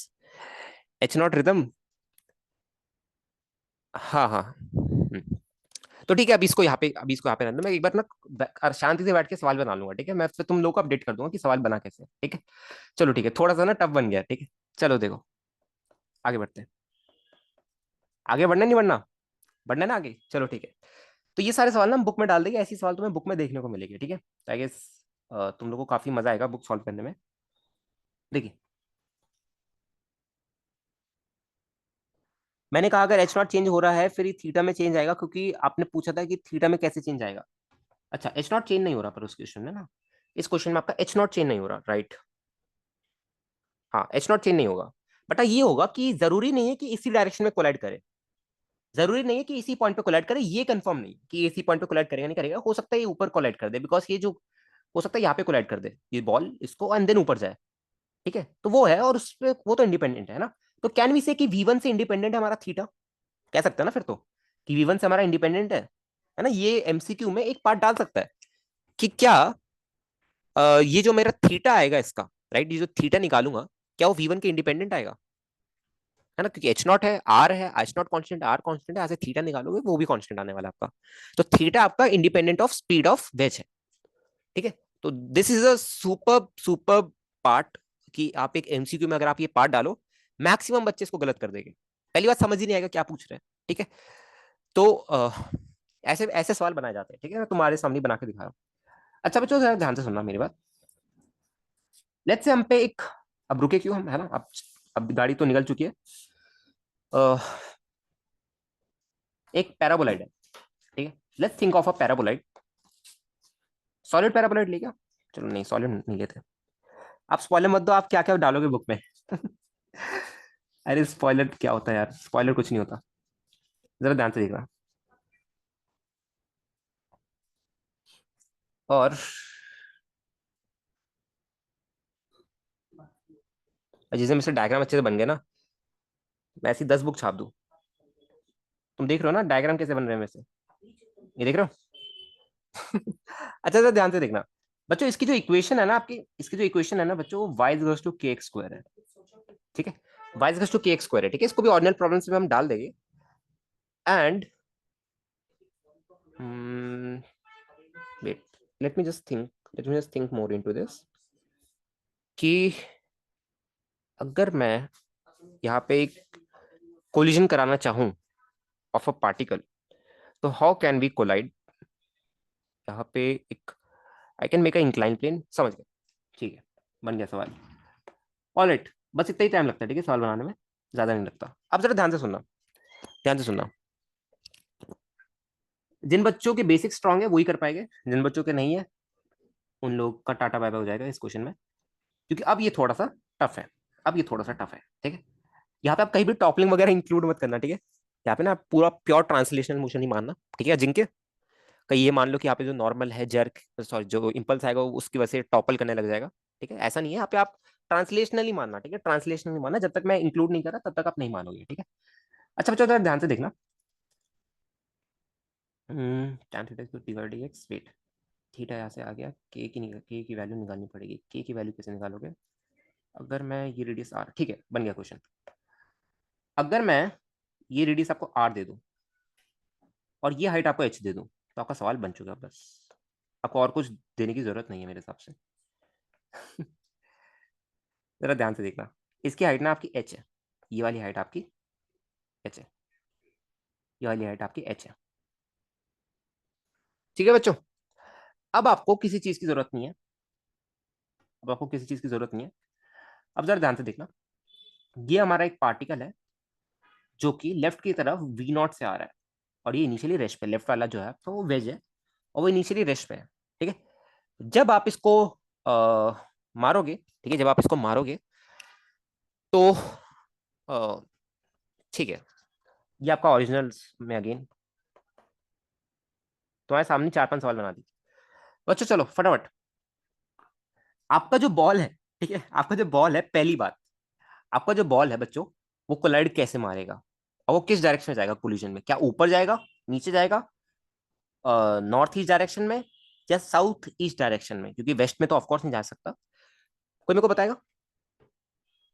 H0 rhythm, हाँ हाँ तो ठीक है, अभी इसको यहाँ पे रहने दो, मैं एक बार ना शांति से बैठ के सवाल बना लूंगा, ठीक है, मैं फिर तुम लोग को अपडेट कर दूंगा कि सवाल बना कैसे है, ठीक है। चलो ठीक है, थोड़ा सा ना टफ बन गया, ठीक है। चलो देखो, आगे बढ़ते हैं, आगे बढ़ना नहीं बढ़ना, बढ़ना है ना आगे, चलो ठीक है। तो ये सारे सवाल ना हम बुक में डाल देंगे, ऐसी सवाल तुम्हें बुक में देखने को मिलेगी, ठीक है, तो आई गेस तुम लोग को काफी मजा आएगा बुक सॉल्व करने में। देखिए, मैंने कहा अगर H0 चेंज हो रहा है फिर ये थीटा में चेंज आएगा, क्योंकि आपने पूछा था कि थीटा में कैसे चेंज आएगा। अच्छा H0 चेंज नहीं हो रहा पर उस क्वेश्चन में ना, इस क्वेश्चन में आपका H0 चेंज नहीं हो रहा, राइट। हाँ H0 चेंज नहीं होगा, बट ये होगा कि जरूरी नहीं है कि इसी डायरेक्शन में कोलाइड करे, जरूरी नहीं है कि इसी पॉइंट पे कोलाइड करे, ये कंफर्म नहीं कि इसी पॉइंट पे कोलाइड करेगा नहीं करेगा, हो सकता है ये ऊपर कोलाइड कर दे, बिकॉज ये जो हो सकता है यहाँ पे कोलाइड कर दे ये बॉल इसको, एंड देन ऊपर जाए, ठीक है, तो वो है, और उस पे वो तो इंडिपेंडेंट है ना। तो कैन वी से कि V1 से इंडिपेंडेंट है हमारा थीटा, कह सकते हैं ना फिर तो, कि V1 से हमारा इंडिपेंडेंट है ना, ये MCQ में एक पार्ट डाल सकता है कि क्या ये जो मेरा थीटा आएगा इसका, राइट। ये जो थीटा निकालूंगा क्या वो V1 के इंडिपेंडेंट आएगा, है ना, क्योंकि H0 है, R है, H0 कांस्टेंट, R कांस्टेंट है, ऐसे थीटा निकालोगे वो भी कांस्टेंट आने वाला है आपका। तो थीटा आपका independent of speed of ways है, ठीक है। तो this is a super super part, कि आप एक एमसीक्यू में अगर आप ये पार्ट डालो, मैक्सिमम बच्चे इसको गलत कर देंगे, पहली बात समझ ही नहीं आएगा क्या पूछ रहे हैं, ठीक है। तो ऐसे ऐसे सवाल बनाए जाते हैं, ठीक है, मैं तुम्हारे सामने बना के दिखा रहा हूँ। अच्छा बच्चों जरा ध्यान से सुनना मेरी बात। लेट्स से हम पे एक, अब रुके क्यों हम, है ना, अब गाड़ी तो निकल चुकी है। अ, एक पैराबोलाइड है, ठीक है। Let's think of a paraboloid. Solid paraboloid ले क्या, चलो नहीं सॉलिड नहीं लेते। आप स्पॉइलर मत दो, आप क्या क्या डालोगे बुक में। अरे स्पॉइलर क्या होता है यार, स्पॉइलर कुछ नहीं होता, जरा ध्यान से देखना। और जिसमें में से डायग्राम अच्छे से बन गए ना, मैं ऐसी 10 बुक छाप दूं। तुम देख रहे हो ना डायग्राम कैसे बन रहे हैं वैसे, ये देख रहे हो। अच्छा अच्छा ध्यान से देखना बच्चों, इसकी जो इक्वेशन है ना आपकी, इसकी जो इक्वेशन है ना बच्चों, वाई इज टू के एक्स स्क्वायर है, ठीक है। वाई इज टू के एक्स स्क्वायर है, ठीक है। इसको भी ऑर्डिनल प्रॉब्लम में हम डाल देंगे। And wait, let me just think, let me just think more into this, कि अगर मैं यहाँ पे एक कोलिजन कराना चाहूं ऑफ अ पार्टिकल, तो हाउ कैन वी कोलाइड। यहाँ पे एक, I can make a incline plane, समझ गए, ठीक है, बन गया सवाल। ऑलराइट, बस इतना ही टाइम लगता है, ठीक है, सवाल बनाने में, ज्यादा नहीं लगता। अब जरा ध्यान से सुनना, ध्यान से सुनना। जिन बच्चों के बेसिक स्ट्रांग है वही कर पाएंगे, जिन बच्चों के नहीं है उन लोग का टाटा बाय बाय हो जाएगा इस क्वेश्चन में, क्योंकि अब ये थोड़ा सा टफ है, अब ये थोड़ा सा टफ है, ठीक है। यहाँ पे आप कहीं भी टॉपलिंग वगैरह इंक्लूड मत करना, ठीक है। यहाँ पे ना आप पूरा प्योर ट्रांसलेशनल मोशन ही मानना, ठीक है। जिनके कहीं ये मान लो कि यहाँ पे जो नॉर्मल है जर्क, सॉरी जो इंपल्स आएगा वो उसकी वजह से टॉपल करने लग जाएगा, ठीक है, ऐसा नहीं है। यहाँ पे आप ट्रांसलेशनल ही मानना, ठीक है, ट्रांसलेशनल ही मानना, जब तक मैं इंक्लूड नहीं कर रहा तब तक आप नहीं मानोगे, ठीक है। अच्छा बच्चों जरा ध्यान से देखना। tan theta equal T by D X, wait, theta यहाँ से आ गया, के की वैल्यू निकालनी पड़ेगी, के की वैल्यू कैसे निकालोगे। अगर मैं ये रेडियस आर, ठीक है, बन गया क्वेश्चन। अगर मैं ये रेडियस आपको आर दे दूं और ये हाइट आपको एच दे दूं, तो आपका सवाल बन चुका है बस, आपको और कुछ देने की जरूरत नहीं है मेरे हिसाब से। जरा ध्यान से देखना, इसकी हाइट ना आपकी एच है, ये वाली हाइट आपकी एच है, ये वाली हाइट आपकी एच है, ठीक है बच्चों। अब आपको किसी चीज की जरूरत नहीं है, अब आपको किसी चीज की जरूरत नहीं है। अब जरा ध्यान से देखना, ये हमारा एक पार्टिकल है जो कि लेफ्ट की तरफ V0 से आ रहा है, और ये इनिशियली रेस्ट पे, लेफ्ट वाला जो है तो वो वेज है, और वो इनिशियली रेस्ट पे है, ठीक है। जब आप इसको मारोगे, ठीक है, जब आप इसको मारोगे तो अ, ठीक है, ये आपका ओरिजिनल में अगेन तुम्हारे सामने 4-5 सवाल बना दी बच्चों। चलो फटाफट, आपका जो बॉल है, ठीक है, आपका जो बॉल है, पहली बात, आपका जो बॉल है बच्चों, वो कोलाइड कैसे मारेगा, और वो किस डायरेक्शन में जाएगा कोलिजन में, क्या ऊपर जाएगा, नीचे जाएगा, नॉर्थ ईस्ट डायरेक्शन में, या साउथ ईस्ट डायरेक्शन में, क्योंकि वेस्ट में तो ऑफकोर्स नहीं जा सकता। कोई मेरे को बताएगा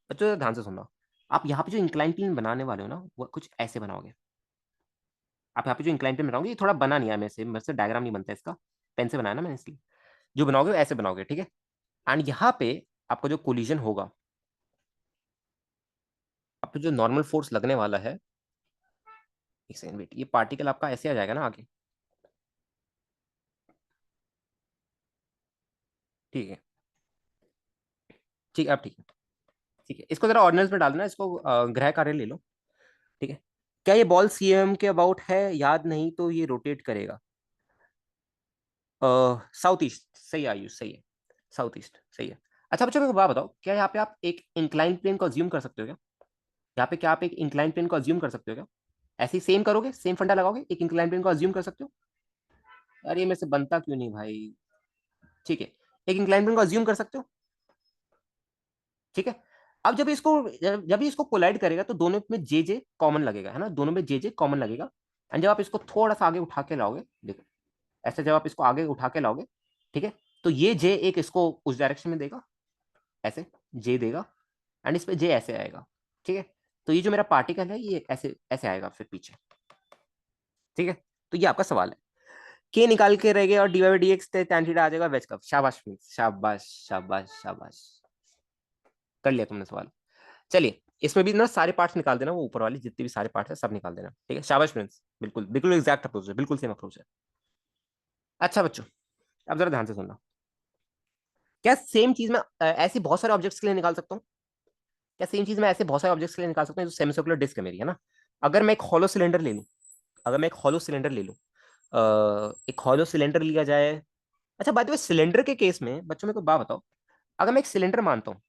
बच्चों, ध्यान से सुनना। आप यहाँ पे जो इंक्लाइन प्लेन बनाने वाले हो ना, वो कुछ ऐसे बनाओगे। आप यहाँ पे जो इंक्लाइन प्लेन बनाओगे, ये थोड़ा बना नहीं है मेरे से डायग्राम नहीं बनता इसका, पेन से बनाया ना मैंने, इसलिए जो बनाओगे ऐसे बनाओगे, ठीक है। एंड यहाँ पे आपका जो कोलिजन होगा, आपको जो नॉर्मल फोर्स लगने वाला है, एक सेकंड वेट, ये पार्टिकल आपका ऐसे आ जाएगा ना आगे, ठीक है, ठीक है, अब ठीक है, ठीक है, इसको जरा ऑर्डिनल्स में डाल देना, इसको ग्रह कार्य ले लो, ठीक है। क्या ये बॉल सीएम के अबाउट है, याद नहीं तो ये रोटेट करेगा। साउथ ईस्ट सही है आयुष, सही है, साउथ ईस्ट सही है। अच्छा बच्चों मेरे को बात बताओ, क्या यहाँ पे आप एक इंक्लाइन प्लेन को अज्यूम कर सकते हो क्या, यहाँ पे क्या आप एक इंक्लाइन प्लेन को अज्यूम कर सकते हो क्या, ऐसे ही सेम करोगे, सेम फंडा लगाओगे, एक इंक्लाइन प्लेन को अज्यूम कर सकते हो। अरे ये मेरे से बनता क्यों नहीं भाई, ठीक है, एक इंक्लाइन प्लेन को अज्यूम कर सकते हो, ठीक है। अब जब ये इसको कोलाइड करेगा तो दोनों में जे जे कॉमन लगेगा, है ना, दोनों में जे जे कॉमन लगेगा। एंड जब आप इसको थोड़ा सा आगे उठा के लाओगे, देखो ऐसे जब आप इसको आगे उठा के लाओगे, ठीक है, तो ये जे एक इसको उस डायरेक्शन में देगा, ऐसे जे देगा, एंड इस पे जे ऐसे आएगा, ठीक है। तो ये जो मेरा पार्टिकल है ये ऐसे ऐसे आएगा फिर पीछे, ठीक है। तो ये आपका सवाल है, के निकाल के रह गए और dy by D x tan theta आ जाएगा वेज कब। शाबाश मिस, शाबाश शाबाश शाबाश, कर लिया तुमने सवाल। चलिए इसमें भी ना सारे पार्ट्स निकाल देना, वो ऊपर वाले जितने भी सारे पार्ट्स है सब निकाल देना, ठीक है। शाबाश फ्रेंड्स, बिल्कुल बिल्कुल एग्जैक्ट अप्रोच है, बिल्कुल सेम अप्रोच है। अच्छा बच्चों, अब जरा ध्यान से सुनना। क्या सेम चीज में ऐसी बहुत सारे ऑब्जेक्ट्स के लिए निकाल सकता हूँ? क्या सेम चीज में ऐसे बहुत सारे ऑब्जेक्ट्स के लिए निकाल सकता हूँ जो सेमीसर्कुलर डिस्क है मेरी, है ना। अगर मैं एक हॉलो सिलेंडर ले लूँ, अगर मैं एक हॉलो सिलेंडर ले लूँ, एक हॉलो सिलेंडर लिया जाए। अच्छा बाय द वे, सिलेंडर के केस में बच्चों मेरे को बात बताओ, अगर मैं एक सिलेंडर मानता हूँ,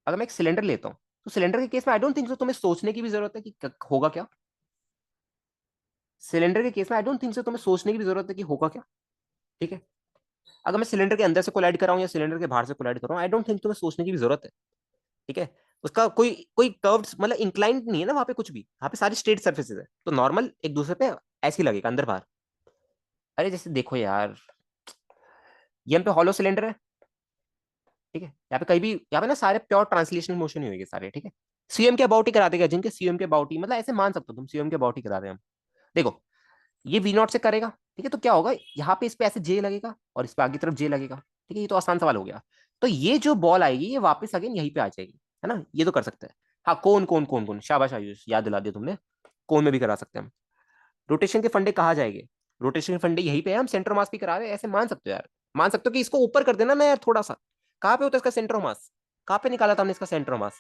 अगर मैं एक सिलेंडर लेता हूँ, तो सिलेंडर के केस में आई डोंट थिंक सो तुम्हें सोचने की भी जरूरत है कि होगा क्या। सिलेंडर के केस में आई डोंट थिंक सो तुम्हें सोचने की भी जरूरत है कि होगा क्या, ठीक है। अगर मैं सिलेंडर के अंदर से कोलाइड कर रहा हूँ या सिलेंडर के बाहर से कोलाइड कर रहा हूँ, आई डोंट थिंक तुम्हें सोचने की भी जरूरत है, ठीक है। उसका कोई कोई कर्व्ड मतलब इंक्लाइंड नहीं है ना वहां पे कुछ भी, वहां पे सारी स्ट्रेट सर्फेसेस है, तो नॉर्मल एक दूसरे पे ऐसे ही लगेगा अंदर बाहर। अरे जैसे देखो यार, ये हम पे हॉलो सिलेंडर है, ठीक है। यहाँ पे कहीं भी, यहाँ पे ना सारे प्योर ट्रांसलेशनल मोशन ही होंगे सारे, ठीक है। सीएम के अबाउट ही करा देगा, जिनके सीएम के अबाउट ही, मतलब ऐसे मान सकते हो तुम, सीएम के अबाउट ही करा रहे हैं हम। देखो ये वी नॉट से करेगा, ठीक है, तो क्या होगा, यहाँ पे इस पे ऐसे जे लगेगा और इस पे आगे तरफ जे लगेगा, ठीक है। ये तो आसान सवाल हो गया। तो ये जो बॉल आएगी ये वापस अगेन यहीं पे आ जाएगी, है ना, ये तो कर सकते हैं। हाँ कौन कौन कौन कौन, शाबाश आयुष, याद दिला दिया तुमने, कौन में भी करा सकते हैं हम। रोटेशन के फंडे कहाँ जाएंगे, रोटेशन के फंडे यहीं पे है, हम सेंटर मास भी करा रहे हैं, ऐसे मान सकते हो यार, मान सकते हो कि इसको ऊपर कर देना ना यार थोड़ा सा। कहाँ पे होता है इसका सेंटर मास, कहाँ पे निकाला था हमने इसका सेंटर मास।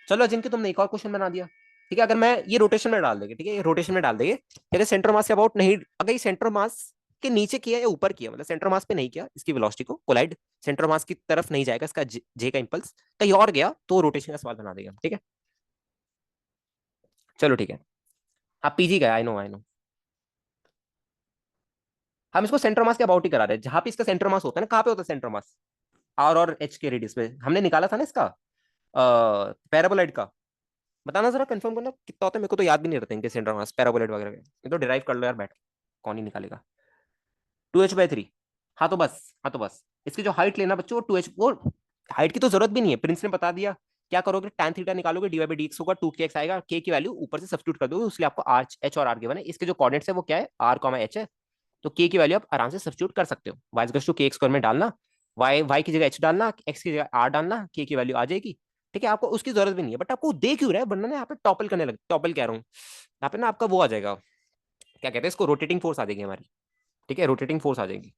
चलो अजिंक्य तुमने एक और क्वेश्चन बना दिया, ठीक है। अगर मैं ये रोटेशन में डाल देंगे, ठीक है, ये रोटेशन में डाल देंगे, अगर सेंटर मास के अबाउट नहीं, अगर ये सेंटर मास के नीचे किया या ऊपर किया, मतलब सेंटर मास पे नहीं किया, इसकी वेलोसिटी को कोलाइड सेंटर मास की तरफ नहीं जाएगा, इसका जे का इंपल्स कहीं और गया तो रोटेशन का सवाल बना देगा, ठीक है। चलो ठीक है, आप पीजी गए, आई नो आई नो। हम इसको सेंटर मास के अबाउट ही करा रहे हैं, जहां पे इसका सेंटर मास होता है ना, कहाँ पे होता है सेंटर मास, आर और एच के रेडियस पे हमने निकाला था ना इसका पैराबोलाइड का। बताना जरा, कंफर्म करना कितना होता है, मेरे को तो याद भी नहीं रहता इनके सेंटर मास पैराबोलाइड वगैरह के, ये तो डिराइव कर लो यार बैठ के, कौन ही निकालेगा। 2h/3। हाँ तो बस, हाँ तो बस इसकी जो हाइट लेना बच्चों, वो 2h, वो हाइट की तो जरूरत भी नहीं है, प्रिंस ने बता दिया। क्या करोगे, tan थीटा निकालोगे, D Y by D X होगा, 2kx आएगा, के की वैल्यू ऊपर से सब्स्टिट्यूट कर दोगे, उसलिए आपको आर एच और आर गिवन है, इसके जो कोऑर्डिनेट्स है वो क्या है, आर कॉमा एच है। तो के की वैल्यू आप आराम से सब्स्टिट्यूट कर सकते हो, वाई इक्वल्स टू के स्क्वायर में डालना, वाई की जगह एच डालना, एक्स की जगह आर डालना, के की वैल्यू आ जाएगी, ठीक है। आपको उसकी जरूरत भी नहीं है, बट आपको दे क्यों रहा है, वरना ना यहाँ पे टॉपल करने लगे, टॉपल कह रहा हूँ, यहाँ पे ना आपका वो आ जाएगा, क्या कहते हैं इसको, रोटेटिंग फोर्स आ जाएगी हमारी, ठीक है, रोटेटिंग फोर्स आ जाएगी।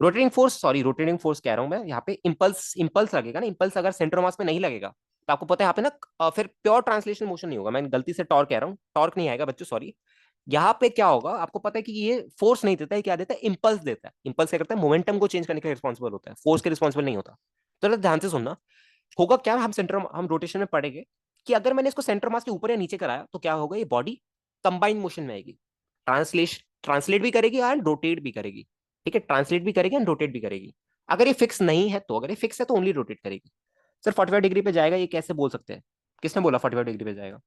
Rotating force, sorry rotating force कह रहा हूं मैं, यहाँ पे इंपल्स, इंपल्स लगेगा ना, इंपल्स अगर सेंटर मास में नहीं लगेगा तो आपको पता है यहाँ पे ना फिर प्योर ट्रांसलेशन मोशन नहीं होगा, मैं गलती से टॉर्क कह रहा हूँ, टॉर्क नहीं आएगा बच्चों, सॉरी। यहाँ पे क्या होगा आपको पता है कि ये फोर्स नहीं देता है, क्या देता है, इंपल्स देता है। इंपल्स क्या करता है, मोमेंटम को चेंज करने के लिए रिस्पॉन्सिबल होता है, फोर्स के रिस्पॉन्सिबल नहीं होता। तो ध्यान से सुनना, होगा क्या, हम रोटेशन में पढ़ेंगे कि अगर मैंने इसको सेंटर मास के ऊपर या नीचे कराया तो क्या होगा, ये बॉडी कंबाइंड मोशन में आएगी, ट्रांसलेट भी करेगी एंड रोटेट भी करेगी, ठीक है, ट्रांसलेट भी करेगी एंड रोटेट भी करेगी। अगर ये फिक्स नहीं है तो, अगर ये फिक्स है तो ओनली रोटेट करेगी। सर 45 डिग्री पे जाएगा, ये कैसे बोल सकते हैं, किसने बोला 45 डिग्री पे जाएगा,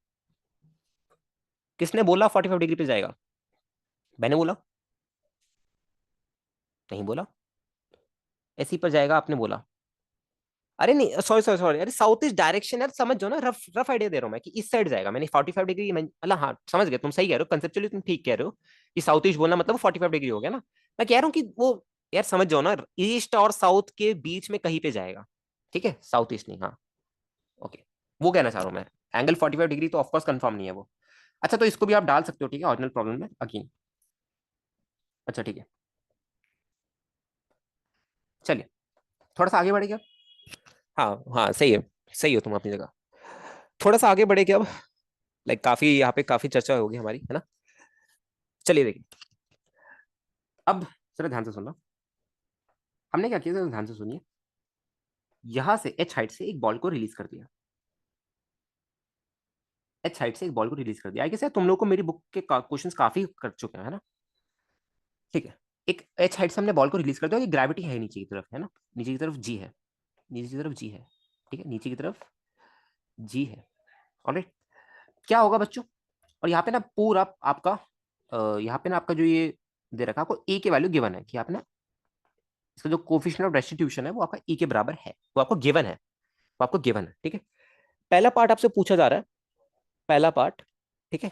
किसने बोला 45 डिग्री पे जाएगा, मैंने बोला, नहीं बोला, ऐसी पर जाएगा आपने बोला। अरे नहीं, सॉरी सॉरी सॉरी, अरे साउथ ईस्ट डायरेक्शन यार, समझ जाओ ना, रफ रफ आइडिया दे रहा हूँ मैं कि इस साइड जाएगा, मैंने 45 डिग्री मतलब, हाँ समझ गए, तुम सही कह रहे हो, कंसेप्चुअली तुम ठीक कह रहे हो कि साउथ ईस्ट बोलना मतलब 45 डिग्री हो गया ना। मैं कह रहा हूँ कि वो, यार समझ जाओ ना, ईस्ट और साउथ के बीच में कहीं पे जाएगा, ठीक है, साउथ ईस्ट नहीं, हाँ ओके, वो कहना चाह रहा हूँ मैं। एंगल 45 डिग्री तो ऑफकोर्स कंफर्म नहीं है वो। अच्छा तो इसको भी आप डाल सकते हो, ठीक है, ओरिजिनल प्रॉब्लम में अगेन। अच्छा ठीक है, चलिए थोड़ा सा आगे बढ़ेगा। हाँ हाँ सही है, सही हो तुम अपनी जगह। थोड़ा सा आगे बढ़ेगा अब, लाइक काफी यहाँ पे काफी चर्चा होगी हमारी, है ना। चलिए देखिए, अब जरा ध्यान से सुनना, हमने क्या किया, जरा ध्यान से सुनिए। यहां से एच हाइट से एक बॉल को रिलीज कर दिया, एच हाइट से एक बॉल को रिलीज कर दिया, आई गेस यार तुम लोग को मेरी बुक के क्वेश्चंस काफी कर चुके हैं, है ना। ठीक है, एक एच हाइट से हमने बॉल को रिलीज कर दिया, ये ग्रेविटी है नीचे की तरफ, है ना, नीचे की तरफ जी है, नीचे की तरफ जी है, ठीक है, नीचे की तरफ जी है, ऑलराइट। क्या होगा बच्चों, और यहाँ पे ना पूरा आपका यहाँ पे ना आपका जो ये दे रखा है, आपको ए की वैल्यू गिवन है कि आपने इसका जो कोफिशिएंट ऑफ रेस्टिट्यूशन है वो आपका ई के बराबर है, वो आपको गिवन है, वो आपको गिवन है। ठीक है, पहला पार्ट आपसे पूछा जा रहा है, पहला पार्ट। ठीक है,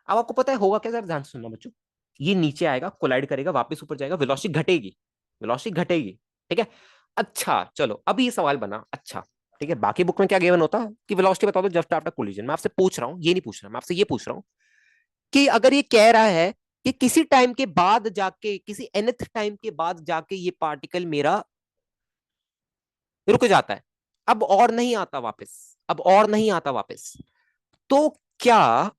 अब आपको पता है होगा क्या, जरा ध्यान से सुनना बच्चों। ये नीचे आएगा, कोलाइड करेगा, वापस ऊपर जाएगा, वेलोसिटी घटेगी, वेलोसिटी घटेगी। ठीक है, अच्छा चलो अब ये सवाल बना, अच्छा ठीक है, बाकी बुक में क्या गिवन होता है कि वेलोसिटी बता दो जस्ट आफ्टर कोलिजन। मैं आपसे पूछ रहा हूं, ये नहीं पूछ रहा, मैं आपसे ये पूछ रहा हूं कि अगर ये कह रहा है कि किसी टाइम के बाद जाके, किसी nth टाइम के बाद जाके ये पार्टिकल मेरा रुक जाता है, अब और नहीं आता वापस, अब और नहीं आता वापस, तो क्या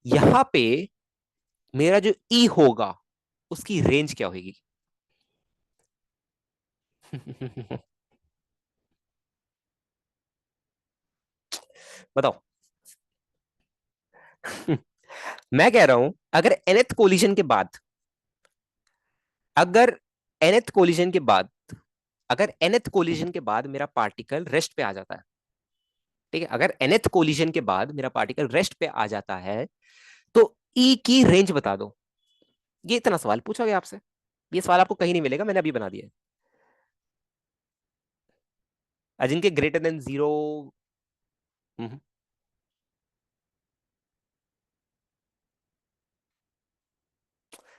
यहां पे मेरा जो ई होगा उसकी रेंज क्या होगी? बताओ। मैं कह रहा हूं अगर nth कोलिजन के बाद, अगर nth कोलिजन के बाद, अगर nth कोलिजन के बाद मेरा पार्टिकल रेस्ट पे आ जाता है, ठीक है, अगर nth कोलिजन के बाद मेरा पार्टिकल रेस्ट पे आ जाता है, तो ई की रेंज बता दो। ये इतना सवाल पूछा गया आपसे, ये सवाल आपको कहीं नहीं मिलेगा, मैंने अभी बना दिया है। Ajinkya greater than zero.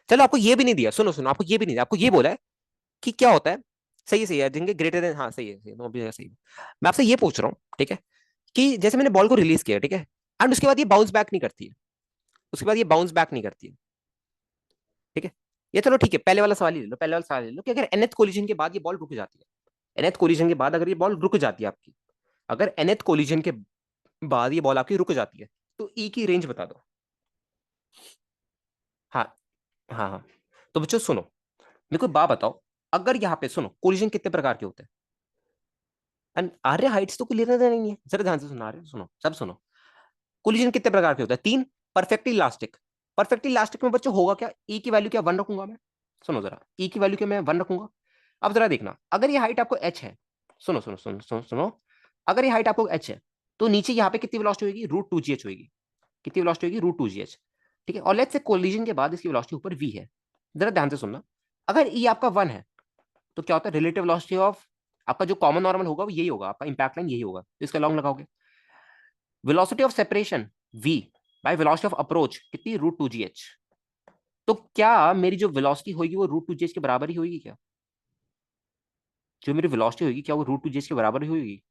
चलो आपको ये भी नहीं दिया, सुनो सुनो, आपको ये भी नहीं दिया, आपको ये बोला है कि क्या होता है। सही है, सही है, अजिंक्य ग्रेटर देन, हाँ सही है, सही है, तो अभी सही है। मैं आपसे ये पूछ रहा हूँ, ठीक है, कि जैसे मैंने बॉल को रिलीज किया, ठीक है, एंड उसके बाद ये बाउंस बैक नहीं करती है, उसके बाद ये बाउंस बैक नहीं करती है। ठीक है, ये चलो ठीक है, पहले वाला सवाल ही ले लो, पहले वाला सवाल ले लो कि अगर nth कोलिजन के बाद ये बॉल रुक जाती है, nth कोलिजन के बाद अगर ये बॉल रुक जाती है आपकी, अगर nth कोलिजन के बाद ये बॉल आपकी रुक जाती है, तो ई की रेंज बता दो। हाँ हाँ हाँ, तो बच्चों सुनो, मेरे को बात बताओ, अगर यहाँ पे सुनो कोलिजन कितने प्रकार के होते हैं, एंड आर्य हाइट्स तो क्लियर नहीं है, जरा ध्यान से सुनो, आर्य सुनो, सब सुनो। कोलिजन कितने प्रकार के होते हैं? तीन। परफेक्टली इलास्टिक, परफेक्टली इलास्टिक में बच्चों होगा क्या, ई की वैल्यू क्या वन रखूंगा मैं, सुनो जरा, ई की वैल्यू क्या मैं वन रखूंगा। अब जरा देखना, अगर ये हाइट आपको एच है, सुनो सुनो सुनो सुनो सुनो, अगर ये हाइट आपको एच है, तो नीचे यहाँ पे कितनी वेलोसिटी होगी, रूट टू जी एच होगी, कितनी वेलोसिटी होगी, रूट टू जी एच। ठीक है, और लेट्स से कोलिजन के बाद इसकी वेलोसिटी ऊपर वी है, जरा ध्यान से सुनना, अगर ई आपका वन है, तो क्या होता है, रिलेटिव वेलोसिटी ऑफ आपका जो कॉमन नॉर्मल होगा वो यही होगा, आपका इंपैक्ट लाइन यही होगा, तो इसका लॉन्ग लगाओगे। Velocity of separation v by velocity of approach कितनी, रूट टू जी एच। तो क्या मेरी जो वेलोसिटी होगी वो रूट टू जी एच के बराबर ही होगी क्या, जो मेरी वेलोसिटी होगी क्या वो रूट टू जी एच के बराबर ही होगी?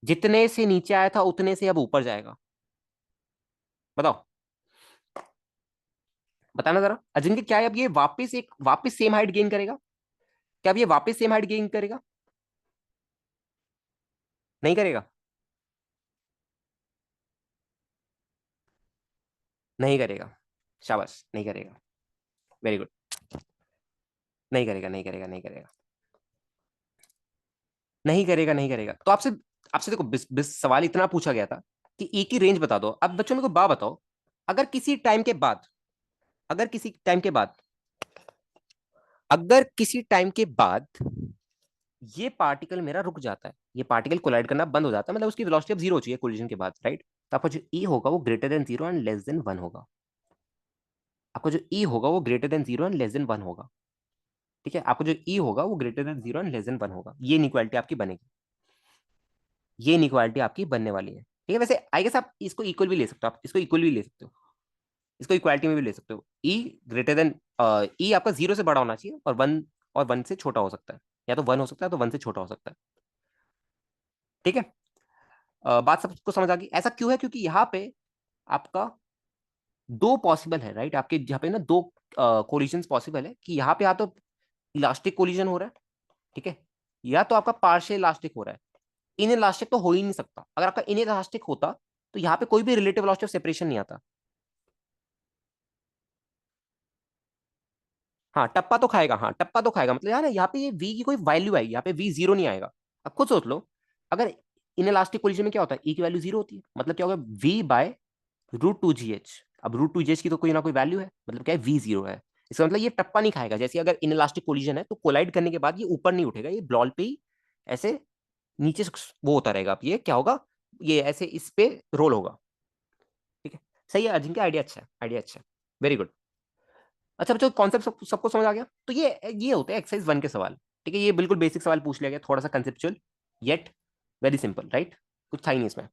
जितने से नीचे आया था उतने से अब ऊपर जाएगा, बताओ, बताना जरा अजिंक्य, क्या है अब ये वापस एक वापस सेम हाइट गेन करेगा, क्या अब ये वापस सेम हाइट गेन करेगा? नहीं करेगा, नहीं करेगा, शाबाश, नहीं करेगा, वेरी गुड, नहीं करेगा, नहीं करेगा, नहीं करेगा, नहीं करेगा, नहीं करेगा। तो आपसे, आपसे देखो सवाल इतना पूछा गया था कि ई की रेंज बता दो। अब बच्चों मेरे को बात बताओ, अगर किसी टाइम के बाद, अगर किसी टाइम के बाद, अगर किसी टाइम के बाद ये पार्टिकल मेरा रुक जाता है, ये पार्टिकल कोलाइड करना बंद हो जाता है, मतलब उसकी वेलोसिटी अब जीरो हो चाहिए कोलिजन के बाद, राइट? तो आपका जो ई होगा वो greater than zero and less than one होगा, आपका जो ई होगा वो greater than zero and less than one होगा। ठीक है, आपको जो ई होगा वो greater than zero and less than one होगा, ये इनइक्वालिटी आपकी बनेगी, ये इनइक्वालिटी आपकी बनने वाली है। ठीक है, वैसे आई गेस आप इसको इक्वल भी ले सकते हो, आप इसको इक्वल भी ले सकते हो, इसको इक्वालिटी में भी ले सकते हो, ई ग्रेटर देन, ई आपका जीरो से बड़ा होना चाहिए और वन से छोटा हो सकता है, या तो वन हो सकता है तो वन से छोटा हो सकता है। ठीक है, बात सबको समझ आ गई, ऐसा क्यों है, क्योंकि यहाँ पे आपका दो पॉसिबल है, राइट? आपके यहाँ पे ना दो कोलिजन पॉसिबल है, कि यहाँ पे या तो इलास्टिक कोलिजन हो रहा है, ठीक है, या तो आपका पार्शियल इलास्टिक हो रहा है। इन इलास्टिक तो हो ही नहीं सकता, अगर आपका इन इलास्टिक होता तो यहाँ पे कोई भी रिलेटिव वेलोसिटी ऑफ सेपरेशन नहीं आता। हाँ टप्पा तो खाएगा, हाँ टप्पा तो खाएगा, मतलब यार यहाँ पे ये वी की कोई वैल्यू आएगी, यहाँ पे वी जीरो नहीं आएगा। अब खुद सोच लो, अगर इन इलास्टिक कोलिजन में क्या होता है, ई की वैल्यू जीरो होती है, मतलब क्या होगा, V by root two G H. अब रूट टू जी एच की तो कोई ना कोई वैल्यू है, मतलब क्या है, वी जीरो है, इसका मतलब ये टप्पा नहीं खाएगा। जैसे अगर इन इलास्टिक कोलिजन है तो कोलाइड करने के बाद ये ऊपर नहीं उठेगा, ये ब्लॉल पे ही ऐसे नीचे वो होता रहेगा। अब ये क्या होगा, ये ऐसे इस पे रोल होगा। ठीक है, सही है अजिंक्य, आइडिया अच्छा है, आइडिया अच्छा है, वेरी गुड। अच्छा बच्चों कॉन्सेप्ट सबको समझ आ गया? तो ये होते हैं एक्सरसाइज 1 के सवाल। ठीक है, ये बिल्कुल बेसिक सवाल पूछ लिया गया, थोड़ा सा conceptual yet very simple, right? कुछ था ही नहीं इसमें।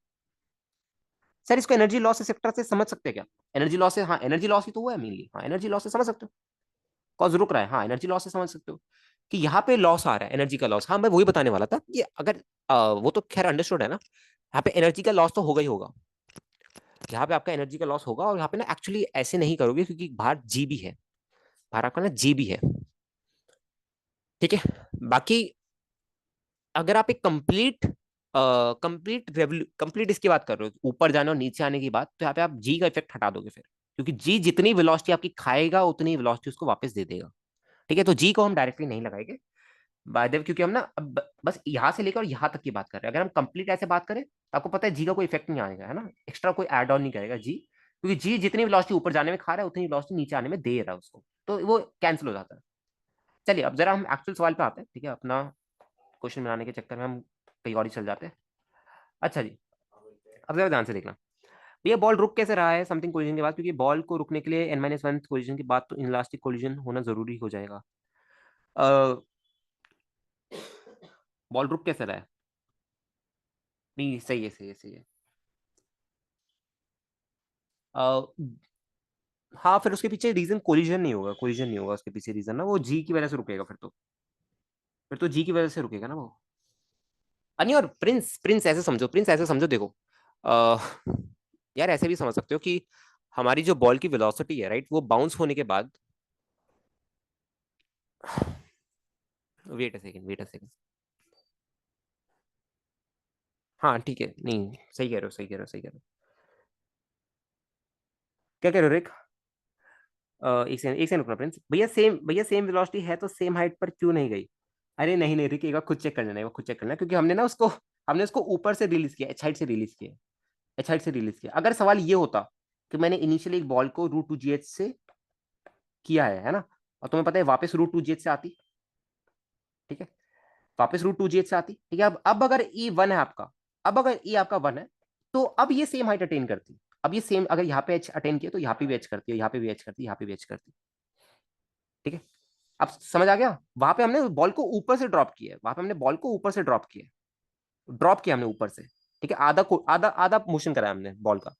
सर इसको एनर्जी लॉस से सेक्टर से समझ सकते हैं क्या? एनर्जी लॉस से, हाँ एनर्जी लॉस ही तो हुआ है मेनली, हाँ एनर्जी लॉस से समझ सकते हो। कॉज रुक रहा है, हाँ एनर्जी लॉस से समझ सकते हो कि यहाँ पे लॉस आ रहा है, एनर्जी का लॉस। हाँ मैं वही बताने वाला था कि अगर वो तो खैर अंडरस्टूड है ना, यहाँ पे एनर्जी का लॉस तो होगा ही होगा। यहाँ पे आपका एनर्जी का लॉस होगा, और यहाँ पे ना एक्चुअली ऐसे नहीं करोगे क्योंकि बाहर जी भी है, बाहर आपका ना जी भी है। ठीक है, बाकी अगर आप एक कंप्लीट इसकी बात कर रहे हो, ऊपर जाने और नीचे आने की बात, तो यहाँ पे आप जी का इफेक्ट हटा दोगे फिर, क्योंकि जी जितनी वेलोसिटी आपकी खाएगा उतनी वेलोसिटी उसको वापस दे देगा। ठीक है, तो जी को हम डायरेक्टली नहीं लगाएंगे बाय द वे, क्योंकि हम ना अब बस यहाँ से लेकर और यहाँ तक की बात कर रहे हैं। अगर हम कंप्लीट ऐसे बात करें तो आपको पता है जी का कोई इफेक्ट नहीं आएगा, है ना, एक्स्ट्रा कोई एड ऑन नहीं करेगा जी, क्योंकि जी जितनी वेलोसिटी ऊपर जाने में खा रहा है उतनी वेलोसिटी नीचे आने में दे रहा है उसको, तो वो कैंसिल हो जाता है। चलिए अब जरा हम एक्चुअल सवाल पे आते हैं। ठीक है, अपना क्वेश्चन बनाने के चक्कर में हम कहीं और ही चल जाते हैं। अच्छा जी, अब जरा ध्यान से देखना। भैया बॉल रुक कैसे रहा है समथिंग कोलिजन के बाद, क्योंकि बॉल को रुकने के लिए n-1 कोलिजन के बाद तो इनलास्टिक कोलिजन होना जरूरी हो जाएगा। बॉल रुक कैसे रहा है? नहीं सही है, सही है, सही है। अ, हाँ फिर उसके पीछे रीजन कोलिजन नहीं होगा, कोलिजन नहीं होगा उसके पीछे रीजन ना, वो जी की वजह से रुकेगा फिर तो जी की वजह से रुकेगा ना वो। अनि और प्रिंस प्रिंस ऐसे समझो, प्रिंस ऐसे समझो, देखो आ, यार ऐसे भी समझ सकते हो कि हमारी जो बॉल की वेलोसिटी है, राइट, वो बाउंस होने के बाद, wait a second, wait a second. हाँ ठीक है, नहीं सही कह रहे हो, सही कह रहे हो, सही कह रहे हो। क्या कह रहे हो रिक? एक सेकंड रुकना प्रिंस। भैया सेम वेलोसिटी है तो सेम हाइट पर क्यों नहीं गई? अरे नहीं नहीं रिक, एक बार खुद चेक कर लेना, एक बार खुद चेक करना, क्योंकि हमने उसको ऊपर से रिलीज किया, एच हाइट से रिलीज किया, एच हाइट से रिलीज किया। अगर सवाल ये होता कि मैंने इनिशियली एक बॉल को √2gh से किया है ना, और तुम्हें पता है वापस √2gh से आती, ठीक है, वापस √2gh से आती, ठीक है। अब अगर ई वन है आपका, अब अगर ई आपका वन है, तो अब ये सेम हाइट अटेन करती। अब ये सेम, अगर यहाँ पे एच अटेन किया तो यहाँ पे भी एच करती है, यहाँ पे भी एच करती है, यहाँ पे भी एच करती है। ठीक है, अब समझ आ गया? वहां पे हमने बॉल को ऊपर से ड्रॉप किया है, वहां पे हमने बॉल को ऊपर से ड्रॉप किया हमने ऊपर से। ठीक है, आधा आधा मोशन कराया हमने बॉल का।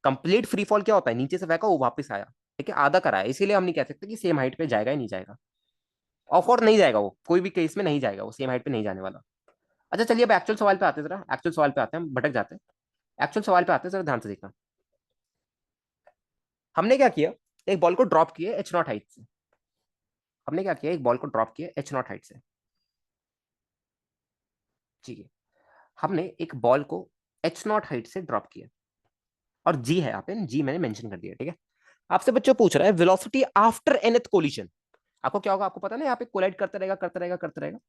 कंप्लीट फ्री फॉल क्या होता है, नीचे से फेंका वो वापस आया। ठीक है, आधा कराया, इसीलिए हम नहीं कह सकते कि सेम हाइट पे जाएगा ही नहीं जाएगा। ऑफ और नहीं जाएगा, वो कोई भी केस में नहीं जाएगा, वो सेम हाइट पे नहीं जाने वाला। अच्छा चलिए अब एक्चुअल सवाल पे आते हैं, जरा एक्चुअल सवाल पे आते हैं, हम भटक जाते हैं। एक्चुअल सवाल पे आते हैं, जरा ध्यान से देखना। हमने क्या किया, एक बॉल को ड्रॉप किया h0 हाइट से। हमने क्या किया, एक बॉल को ड्रॉप किया h0 हाइट से। ठीक है, हमने एक बॉल को h0 हाइट से ड्रॉप किया, और जी है यहाँ पे, जी मैंने मेंशन कर दिया। ठीक है, आपसे बच्चों पूछ रहा है वेलोसिटी आफ्टर एनथ कोलिजन। आपको क्या होगा, आपको पता ना, यहाँ पे कोलाइड करता रहेगा, करता रहेगा, करता रहेगा।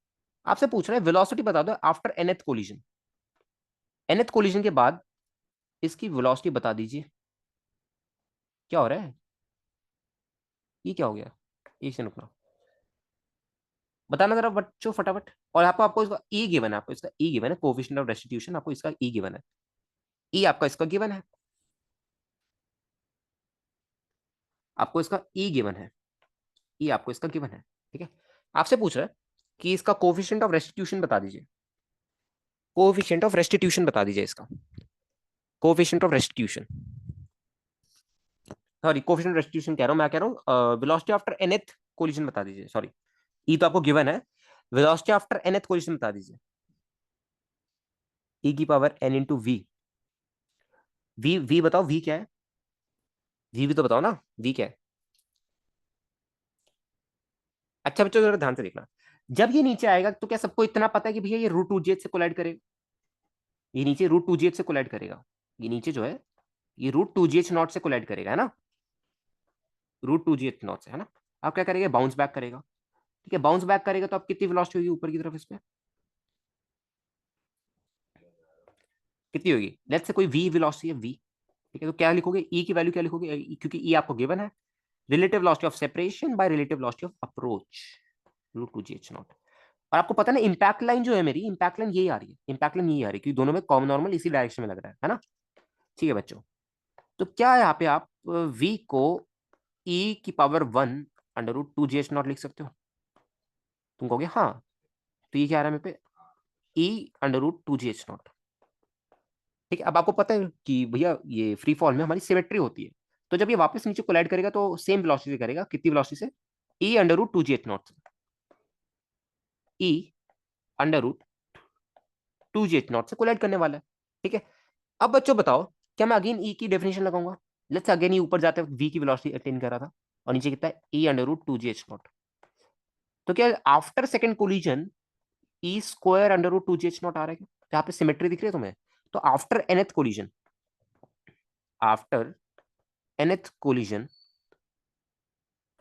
आपसे पूछ रहा है वेलोसिटी बता दो after nth collision, nth collision के बाद इसकी वेलोसिटी बता दीजिए। क्या हो रहा है, ये क्या हो गया? एक से रुकना, बताना जरा बच्चों फटाफट। और आपको आपको इसका ई गिवन है, आपको इसका ई गिवन है, कोएफिशिएंट ऑफ रेस्टिट्यूशन, आपको इसका ई गिवन है। ई आपका इसका गिवन है, आपको इसका ई गिवन है, ई आपको इसका गिवन है। ठीक है, आपसे पूछ रहा है कि इसका कोएफिशिएंट ऑफ रेस्टिट्यूशन बता दीजिए, कोएफिशिएंट ऑफ रेस्टिट्यूशन बता दीजिए इसका, coefficient of restitution, sorry coefficient of restitution कह रहा हूं, मैं कह रहा हूं वेलोसिटी आफ्टर nth कोलिजन बता दीजिए, सॉरी। ई तो आपको गिवन है, वेलोसिटी आफ्टर nth कोलिजन बता दीजिए। ई की power n into V, V बताओ, वी क्या है? वी भी तो बताओ ना, वी क्या है? अच्छा बच्चों जरा ध्यान से देखना, जब ये नीचे आएगा तो क्या सबको इतना पता है कि भैया ये √2gh से कोलाइड करेगा? ये नीचे √2gh से कोलाइड करेगा, ये नीचे जो है ये √2gh0 से कोलाइड करेगा, है ना, √2gh0 से, है ना। आप क्या करेगा, बाउंस बैक करेगा। ठीक है, बाउंस बैक करेगा तो आप कितनी वेलोसिटी होगी ऊपर की तरफ, इस पे कितनी होगी? लेट्स से कोई वी वेलोसिटी है, वी। ठीक है, तो क्या लिखोगे, ई की वैल्यू क्या लिखोगे, क्योंकि ई आपको गिवन है, relative velocity of separation by relative velocity of approach, √2gh0। और आपको पता है ना, इंपैक्ट लाइन जो है मेरी, इंपैक्ट लाइन यही आ रही है, इंपैक्ट लाइन यही आ रही है, क्योंकि दोनों में कॉमन नॉर्मल इसी डायरेक्शन में लग रहा है ना। ठीक है बच्चों, तो क्या है यहाँ पे आप वी को ई की पावर 1 √2 GH0 लिख सकते हो? तुम कहोगे हाँ। तो ये क्या आ रहा है मेरे पे, E √2 GH0। ठीक है, अब आपको पता है कि भैया ये फ्री फॉल में हमारी सिमेट्री होती है, तो जब ये वापस नीचे कोलाइड करेगा तो सेम वेलोसिटी से करेगा। कितनी वेलोसिटी से? E √2 GH0 से। E √2 GH0 से कोलाइड करने वाला है। ठीक है, अब बच्चों बताओ, क्या मैं अगेन ई की डेफिनेशन लगाऊंगा? लेट्स अगेन ये ऊपर जाते वक्त वी की वेलोसिटी अटेन कर रहा था, और नीचे कितना है? E √2 GH0। तो क्या after second collision E² √2 GH0 आ रहा है क्या? यहाँ पे सिमेट्री दिख रही है तुम्हें? तो आफ्टर nth कोलिजन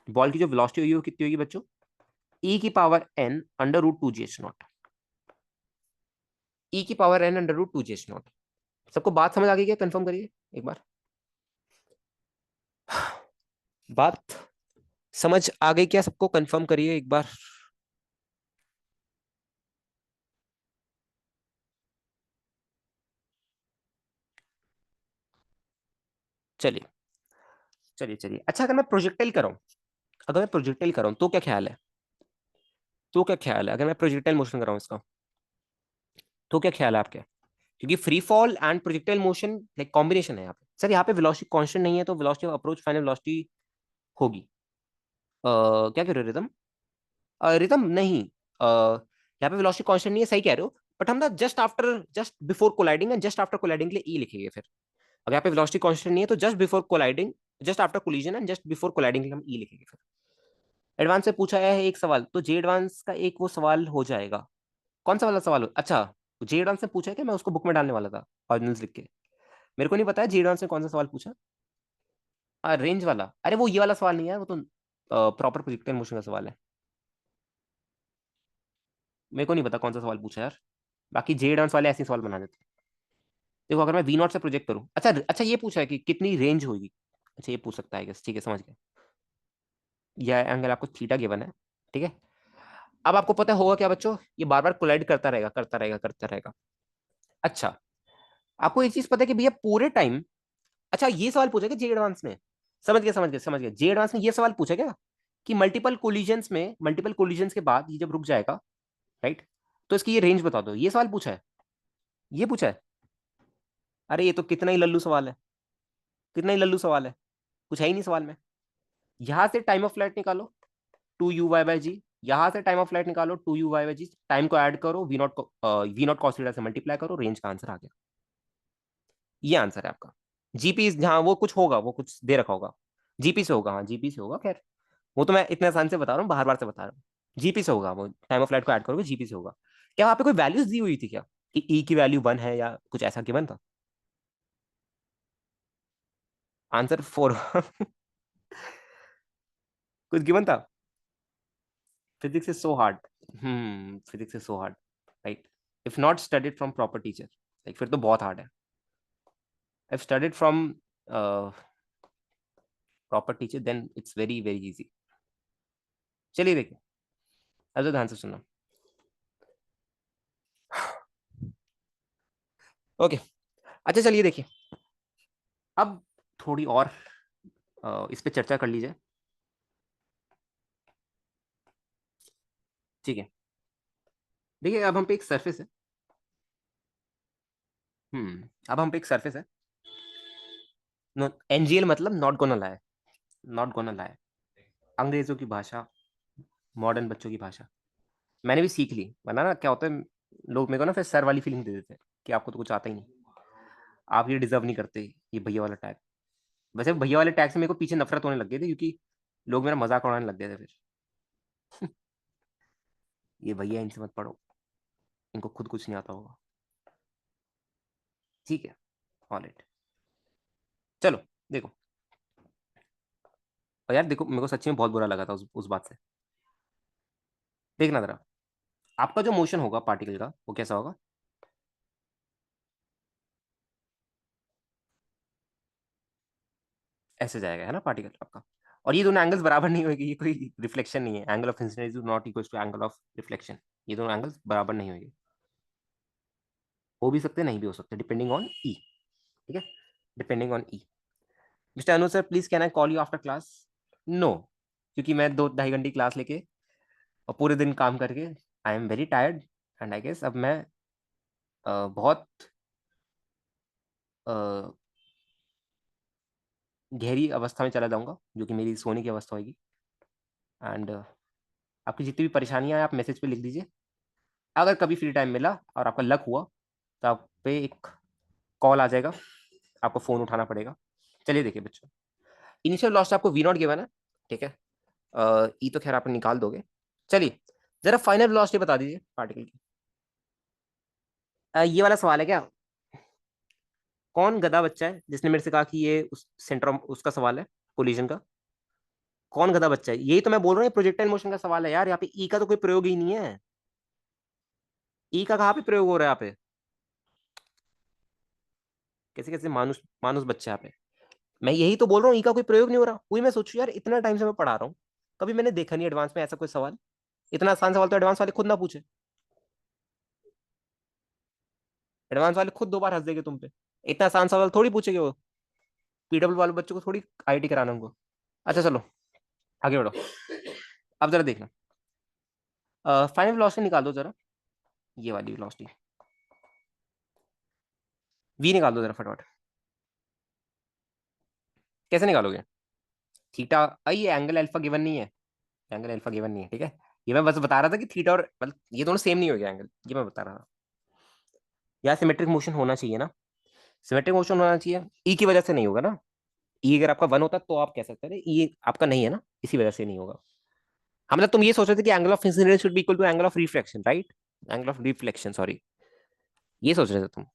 बॉल की जो वेलोसिटी होगी वो कितनी होगी बच्चों? E⁻n √2 GH0। E⁻n √2 GH0। सबको बात समझ आ गई क्या? कंफर्म करिए एक बार। बात समझ आ गई क्या सबको? कंफर्म करिए एक बार। चलिए चलिए चलिए। अच्छा, अगर मैं प्रोजेक्टाइल कर रहा हूँ, अगर मैं प्रोजेक्टाइल कर रहा हूँ तो क्या ख्याल है? तो क्या ख्याल है अगर मैं प्रोजेक्टाइल मोशन कर रहा हूँ इसका, तो क्या ख्याल है आपके? क्योंकि free fall and projectile motion like combination है यहाँ पे। सर यहाँ पे वेलोसिटी कांस्टेंट नहीं है, तो velocity of approach final velocity होगी क्या कह रहे हो रिदम? रिदम नहीं, यहाँ पे वेलोसिटी कांस्टेंट नहीं है, सही कह रहे हो। बट हम ना just before colliding and just after colliding के लिए ई लिखेंगे फिर। अगर यहाँ पे वेलोसिटी कांस्टेंट नहीं है तो just before colliding, just after collision and just before colliding के लिए हम ई लिखेंगे फिर। एडवांस से पूछा है एक सवाल, तो जे एडवांस का एक वो सवाल हो जाएगा। कौन सा वाला सवाल अच्छा, जे एडवांस ने पूछा है कि मैं उसको बुक में डालने वाला था ऑर्डिनल्स लिख के। मेरे को नहीं पता है जे एडवांस ने कौन सा सवाल पूछा। रेंज वाला? अरे वो ये वाला सवाल नहीं है, वो तो प्रॉपर प्रोजेक्टाइल मोशन का सवाल है। मेरे को नहीं पता कौन सा सवाल पूछा यार। बाकी जे एडवांस वाले ऐसे ही सवाल बना देते हैं। देखो, अगर मैं V0 से प्रोजेक्ट करूँ, अच्छा अच्छा ये पूछा है कि कितनी रेंज होगी। अच्छा ये पूछ सकता है, ठीक है समझ गया। यह एंगल आपको थीटा गिवन है। ठीक है, अब आपको पता होगा क्या बच्चों, ये बार बार कोलाइड करता रहेगा करता रहेगा करता रहेगा। अच्छा, आपको एक चीज पता है कि भैया पूरे टाइम, अच्छा ये सवाल पूछा क्या जे एडवांस ने? समझ गया समझ गया समझ गया। जे एडवांस ने ये सवाल पूछा क्या कि मल्टीपल कोलिजन्स के बाद ये जब रुक जाएगा, राइट, तो इसकी ये रेंज बता दो, ये सवाल पूछा है? ये पूछा है? अरे ये तो कितना ही लल्लू सवाल है, कितना ही लल्लू सवाल है, कुछ है ही नहीं सवाल में। यहां से टाइम ऑफ फ्लाइट निकालो 2u/g, यहां से टाइम ऑफ फ्लाइट निकालो 2u/g, टाइम को ऐड करो, वी नॉट कॉस थीटा से मल्टीप्लाई करो, रेंज का आंसर आ गया। ये आंसर है आपका। जीपी जहां वो कुछ होगा, वो कुछ दे रखा होगा, जीपी से होगा, हाँ जीपी से होगा। खैर वो तो मैं इतने आसान से बता रहा हूँ, बार बार से बता रहा हूँ। जीपी से होगा, वो टाइम ऑफ फ्लाइट को ऐड करोगे जीपी से होगा। क्या वहां पे कोई वैल्यूज दी हुई थी क्या कि ई की वैल्यू 1 है या कुछ ऐसा गिवन था? आंसर 4 कुछ गिवन था? Physics is so hard. Physics is so hard, right. If not studied from proper teacher, like फिर तो बहुत हार्ड है। If studied from proper teacher then it's very very easy. चलिए देखिए, अब तो ध्यान से सुनना। ओके, अच्छा चलिए देखिए, अब थोड़ी और इस पे चर्चा कर लीजिए। ठीक है, देखिए अब हम पे एक सरफेस है। अब हम पे एक सरफेस है। एनजीएल मतलब not gonna lie, not gonna lie, अंग्रेजों की भाषा, मॉडर्न बच्चों की भाषा। मैंने भी सीख ली, वरना ना क्या होता है, लोग मेरे को ना फिर सर वाली फीलिंग दे देते हैं कि आपको तो कुछ आता ही नहीं, आप ये डिजर्व नहीं करते, ये भैया वाला टैग। वैसे भैया वाले टैग से मेरे को पीछे नफरत होने लग गई थी, क्योंकि लोग मेरा मजाक उड़ाने लग गए थे फिर। ये भैया इनसे मत पढ़ो, इनको खुद कुछ नहीं आता होगा। ठीक है, ऑलराइट, चलो देखो। और यार देखो, मेरे को सच्ची में बहुत बुरा लगा था उस बात से। देखना जरा, आपका जो मोशन होगा पार्टिकल का वो कैसा होगा? ऐसे जाएगा है ना पार्टिकल आपका। और ये दोनों एंगल्स बराबर नहीं होगी, ये कोई रिफ्लेक्शन नहीं है, angle of incidence is not equal to angle of reflection. ये दोनों एंगल्स बराबर नहीं होंगे, हो भी सकते नहीं भी हो सकते, डिपेंडिंग ऑन ई। ठीक है, depending on E. Mister Anu sir please can I call you after class? No, क्योंकि मैं 2 ढाई घंटे क्लास लेके और पूरे दिन काम करके I am very tired, and I guess अब मैं बहुत अ, गहरी अवस्था में चला जाऊंगा, जो कि मेरी सोने की अवस्था होगी। एंड आपकी जितनी भी परेशानियां हैं आप मैसेज पे लिख दीजिए। अगर कभी फ्री टाइम मिला और आपका लक हुआ तो आप पे एक कॉल आ जाएगा, आपको फोन उठाना पड़ेगा। चलिए देखिए बच्चों, इनिशियल लॉस आपको वी नॉट गिवन है, ठीक है। ई तो खैर आप निकाल दोगे। चलिए जरा फाइनल वेलोसिटी बता दीजिए पार्टिकल की। ये वाला सवाल है क्या? कौन गधा बच्चा है जिसने मेरे से कहा कि ये उस सेंटर उसका सवाल है, कोलिजन का? कौन गधा बच्चा है? यही तो मैं बोल रहा हूँ, प्रोजेक्टाइल मोशन का सवाल है यार। यहाँ पे ई का तो कोई प्रयोग ही नहीं है। ई का कहाँ पे प्रयोग हो रहा है यहाँ पे? कैसे कैसे मानुस मानुस बच्चा यहाँ पे? मैं यही तो बोल रहा हूँ, ई का कोई प्रयोग नहीं हो रहा। वही मैं सोचू यार, इतना टाइम से मैं पढ़ा रहा हूँ, कभी मैंने देखा नहीं एडवांस में ऐसा कोई सवाल। इतना आसान सवाल तो एडवांस वाले खुद ना पूछे। एडवांस वाले खुद 2 बार हंस देंगे तुम पे। इतना आसान सवाल थोड़ी पूछेगे वो। पीडब्ल्यू वाले बच्चों को थोड़ी आईटी कराना उनको। अच्छा चलो आगे बढ़ो। अब जरा देखना, फाइनल वेलोसिटी निकाल दो जरा। ये वाली वेलोसिटी वी निकाल दो जरा फटाफट। कैसे निकालोगे? थीटा, ये एंगल अल्फा गिवन नहीं है। एंगल अल्फा गिवन नहीं है, ठीक है। ये मैं बस बता रहा था कि थीटा और मतलब ये दोनों सेम नहीं हो गया एंगल, ये मैं बता रहा था। यार सिमेट्रिक मोशन होना चाहिए ना, सिमेट्रिक मोशन होना चाहिए। ई की वजह से नहीं होगा ना। ई अगर आपका 1 होता तो आप कह सकते थे, ई आपका नहीं है ना, इसी वजह से नहीं होगा। हाँ मतलब तुम ये सोच रहे थे कि angle of incidence should be equal to angle of reflection, right? Angle of reflection, sorry, ये सोच रहे थे तुम।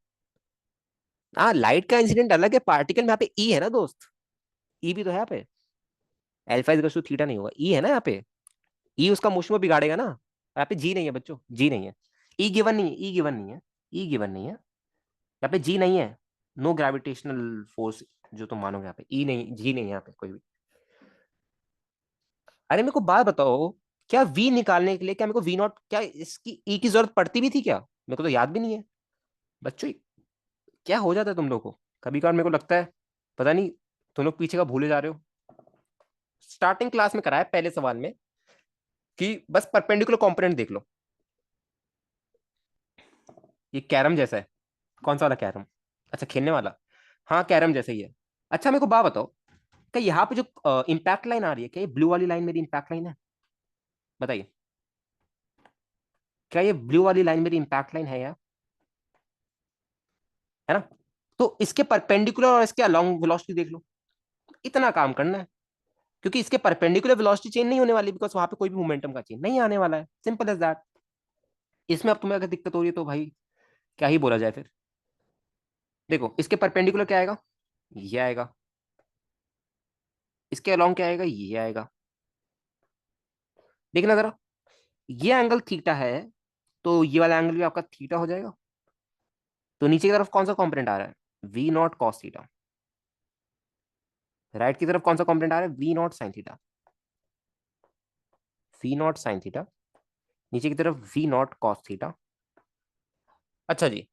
हाँ लाइट का इंसिडेंट अलग है, पार्टिकल में यहाँ पे ई है ना दोस्त। ई भी तो है यहाँ पे। एल्फा इज टू थीटा नहीं होगा, ई है ना यहाँ पे। ई उसका मोशन को बिगाड़ेगा ना। यहाँ पे जी नहीं है बच्चों, जी नहीं है। ई गिवन नहीं है, ई गिवन नहीं है, ई गिवन नहीं है। यहाँ पे जी नहीं है। नो ग्रेविटेशनल फोर्स जो तुम मानोगे, यहाँ पे ई नहीं, जी नहीं है यहाँ पे कोई भी। अरे मेरे को बात बताओ, क्या वी निकालने के लिए क्या मेरे को वी नॉट, क्या इसकी ई की जरूरत पड़ती भी थी क्या? मेरे को तो याद भी नहीं है बच्चों। क्या हो जाता है तुम लोग को? कभी कभार मेरे को लगता है पता नहीं तुम लोग पीछे का भूले जा रहे हो। स्टार्टिंग क्लास में कराया पहले सवाल में कि बस परपेंडिकुलर कंपोनेंट देख लो। ये कैरम जैसा है। कौन सा वाला कैरम? अच्छा खेलने वाला। हाँ कैरम जैसा ही है। अच्छा मेरे को बात बताओ, क्या यहाँ पे जो इम्पैक्ट लाइन आ रही है, क्या ये ब्लू वाली लाइन मेरी इम्पैक्ट लाइन है? बताइए, क्या ये ब्लू वाली लाइन मेरी इम्पैक्ट लाइन है यार? है ना? तो इसके परपेंडिकुलर और इसके अलोंग वेलोसिटी देख लो। इतना काम करना है, क्योंकि इसके परपेंडिकुलर वेलोसिटी चेंज नहीं होने वाली, बिकॉज वहां पे कोई भी मोमेंटम का चेंज नहीं आने वाला है, सिंपल एज दैट। इसमें अब तुम्हें अगर दिक्कत हो रही है तो भाई क्या ही बोला जाए फिर। देखो इसके परपेंडिकुलर क्या आएगा, ये आएगा। इसके अलोंग क्या आएगा, ये आएगा। देखना जरा, ये एंगल थीटा है, तो ये वाला एंगल भी आपका थीटा हो जाएगा। तो नीचे की तरफ कौन सा कॉम्पोनेंट आ रहा है? V not cos theta. Right की तरफ कौन सा कॉम्पोनेंट आ रहा है? V not sine theta. V not sine theta. नीचे की तरफ वी नॉट कॉस थीटा। अच्छा जी,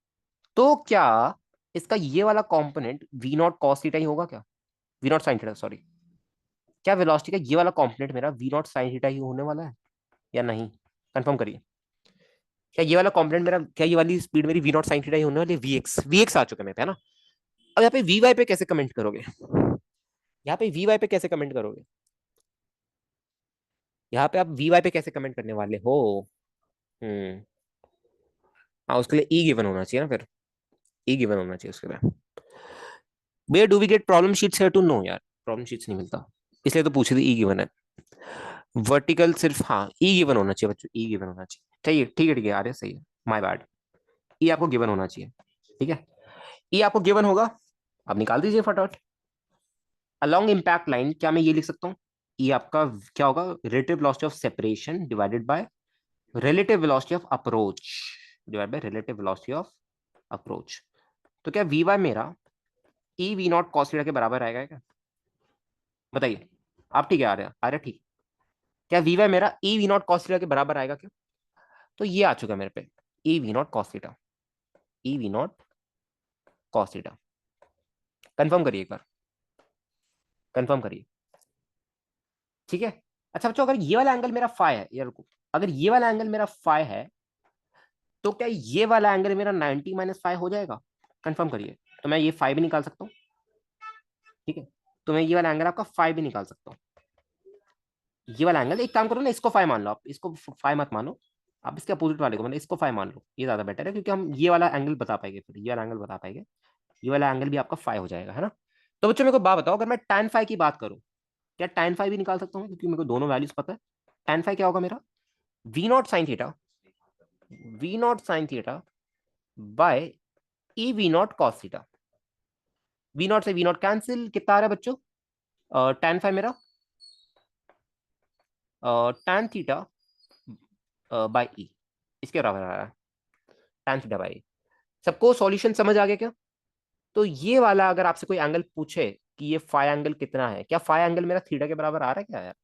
तो क्या इसका ये वाला component v not cos theta ही होगा क्या? V not sine theta sorry. क्या वेलोसिटी का ये वाला कंपोनेंट मेरा वी नॉट साइन थीटा ही होने वाला है या नहीं? कंफर्म करिए। क्या ये वाला कंपोनेंट मेरा, क्या ये वाली स्पीड मेरी वी नॉट साइन थीटा ही होने वाली है? वी एक्स आ चुका है मेरे पे, है ना? अब यहाँ पे वी वाई पे कैसे कमेंट करोगे? यहाँ पे वी वाई पे कैसे कमेंट करोगे? यहाँ पे आप वी वाई पे कैसे कमेंट करने वाले हो? हम्म। हाँ उसके लिए ई गिवन होना चाहिए ना फिर। ई गिवन होना चाहिए उसके लिए। Where do we get problem sheets है टू नो यार? प्रॉब्लम शीट्स नहीं मिलता, इसलिए तो पूछे थे। ई गिवन है। वर्टिकल सिर्फ, हाँ ई गिवन होना चाहिए बच्चों, ई गिवन होना चाहिए। चाहिए ठीक है ठीक है, आ रहे सही है, माय बैड। ई आपको गिवन होना चाहिए, ठीक है। ई आपको गिवन होगा, अब निकाल दीजिए फटाफट। अलोंग इम्पैक्ट लाइन क्या मैं ये लिख सकता हूँ? ये आपका क्या होगा? Relative velocity of separation divided by relative velocity of approach, divide by relative velocity of approach. तो क्या वी वाई मेरा ई वी नॉट कॉस थीटा के बराबर आएगा क्या? बताइए। आप ठीक है, आ रहे ठीक। क्या वी वाई मेरा ई वी नॉट कॉस थीटा के बराबर आएगा क्या? तो ये आ चुका मेरे पे, ई V not cos theta. E V not cos theta. Confirm करिए एक बार, कंफर्म करिए। ठीक है। अच्छा बच्चों, अगर ये वाला एंगल मेरा फाइ है यार, रुको, अगर ये वाला एंगल मेरा फाइ है, तो क्या ये वाला एंगल मेरा 90 माइनस फाइव हो जाएगा? कंफर्म करिए। तो मैं ये फाइव भी निकाल सकता हूँ। ठीक है, तो मैं ये वाला एंगल आपका फाइव भी निकाल सकता हूँ। ये वाला एंगल, एक काम करो ना, इसको फाइव मान लो, आप इसको फाइव मत मानो, आप इसके अपोजिट वाले को मतलब इसको फाइव मान लो, ये ज्यादा बेटर है, क्योंकि हम ये वाला एंगल बता पाएंगे, फिर ये वाला एंगल बता पाएंगे, ये वाला एंगल भी आपका फाइव हो जाएगा, है ना। तो बच्चों मेरे को बात बताओ, अगर मैं tan फाइव की बात करूं, क्या tan फाइव भी निकाल सकता हूँ? क्योंकि मेरे को दोनों वैल्यूज पता है। tan फाइव क्या होगा मेरा? v0 sin theta by v0 cos theta. v0 से v0 कैंसिल, कितना आ रहा है बच्चों? tan फाइव मेरा tan थीटा बाय ई, इसके बराबर आ रहा है, tan थीटा बाय। सबको सॉल्यूशन समझ आ गया क्या? तो ये वाला अगर आपसे कोई एंगल पूछे कि ये फाई एंगल कितना है, क्या फाई एंगल मेरा थीटा के बराबर आ रहा है क्या यार?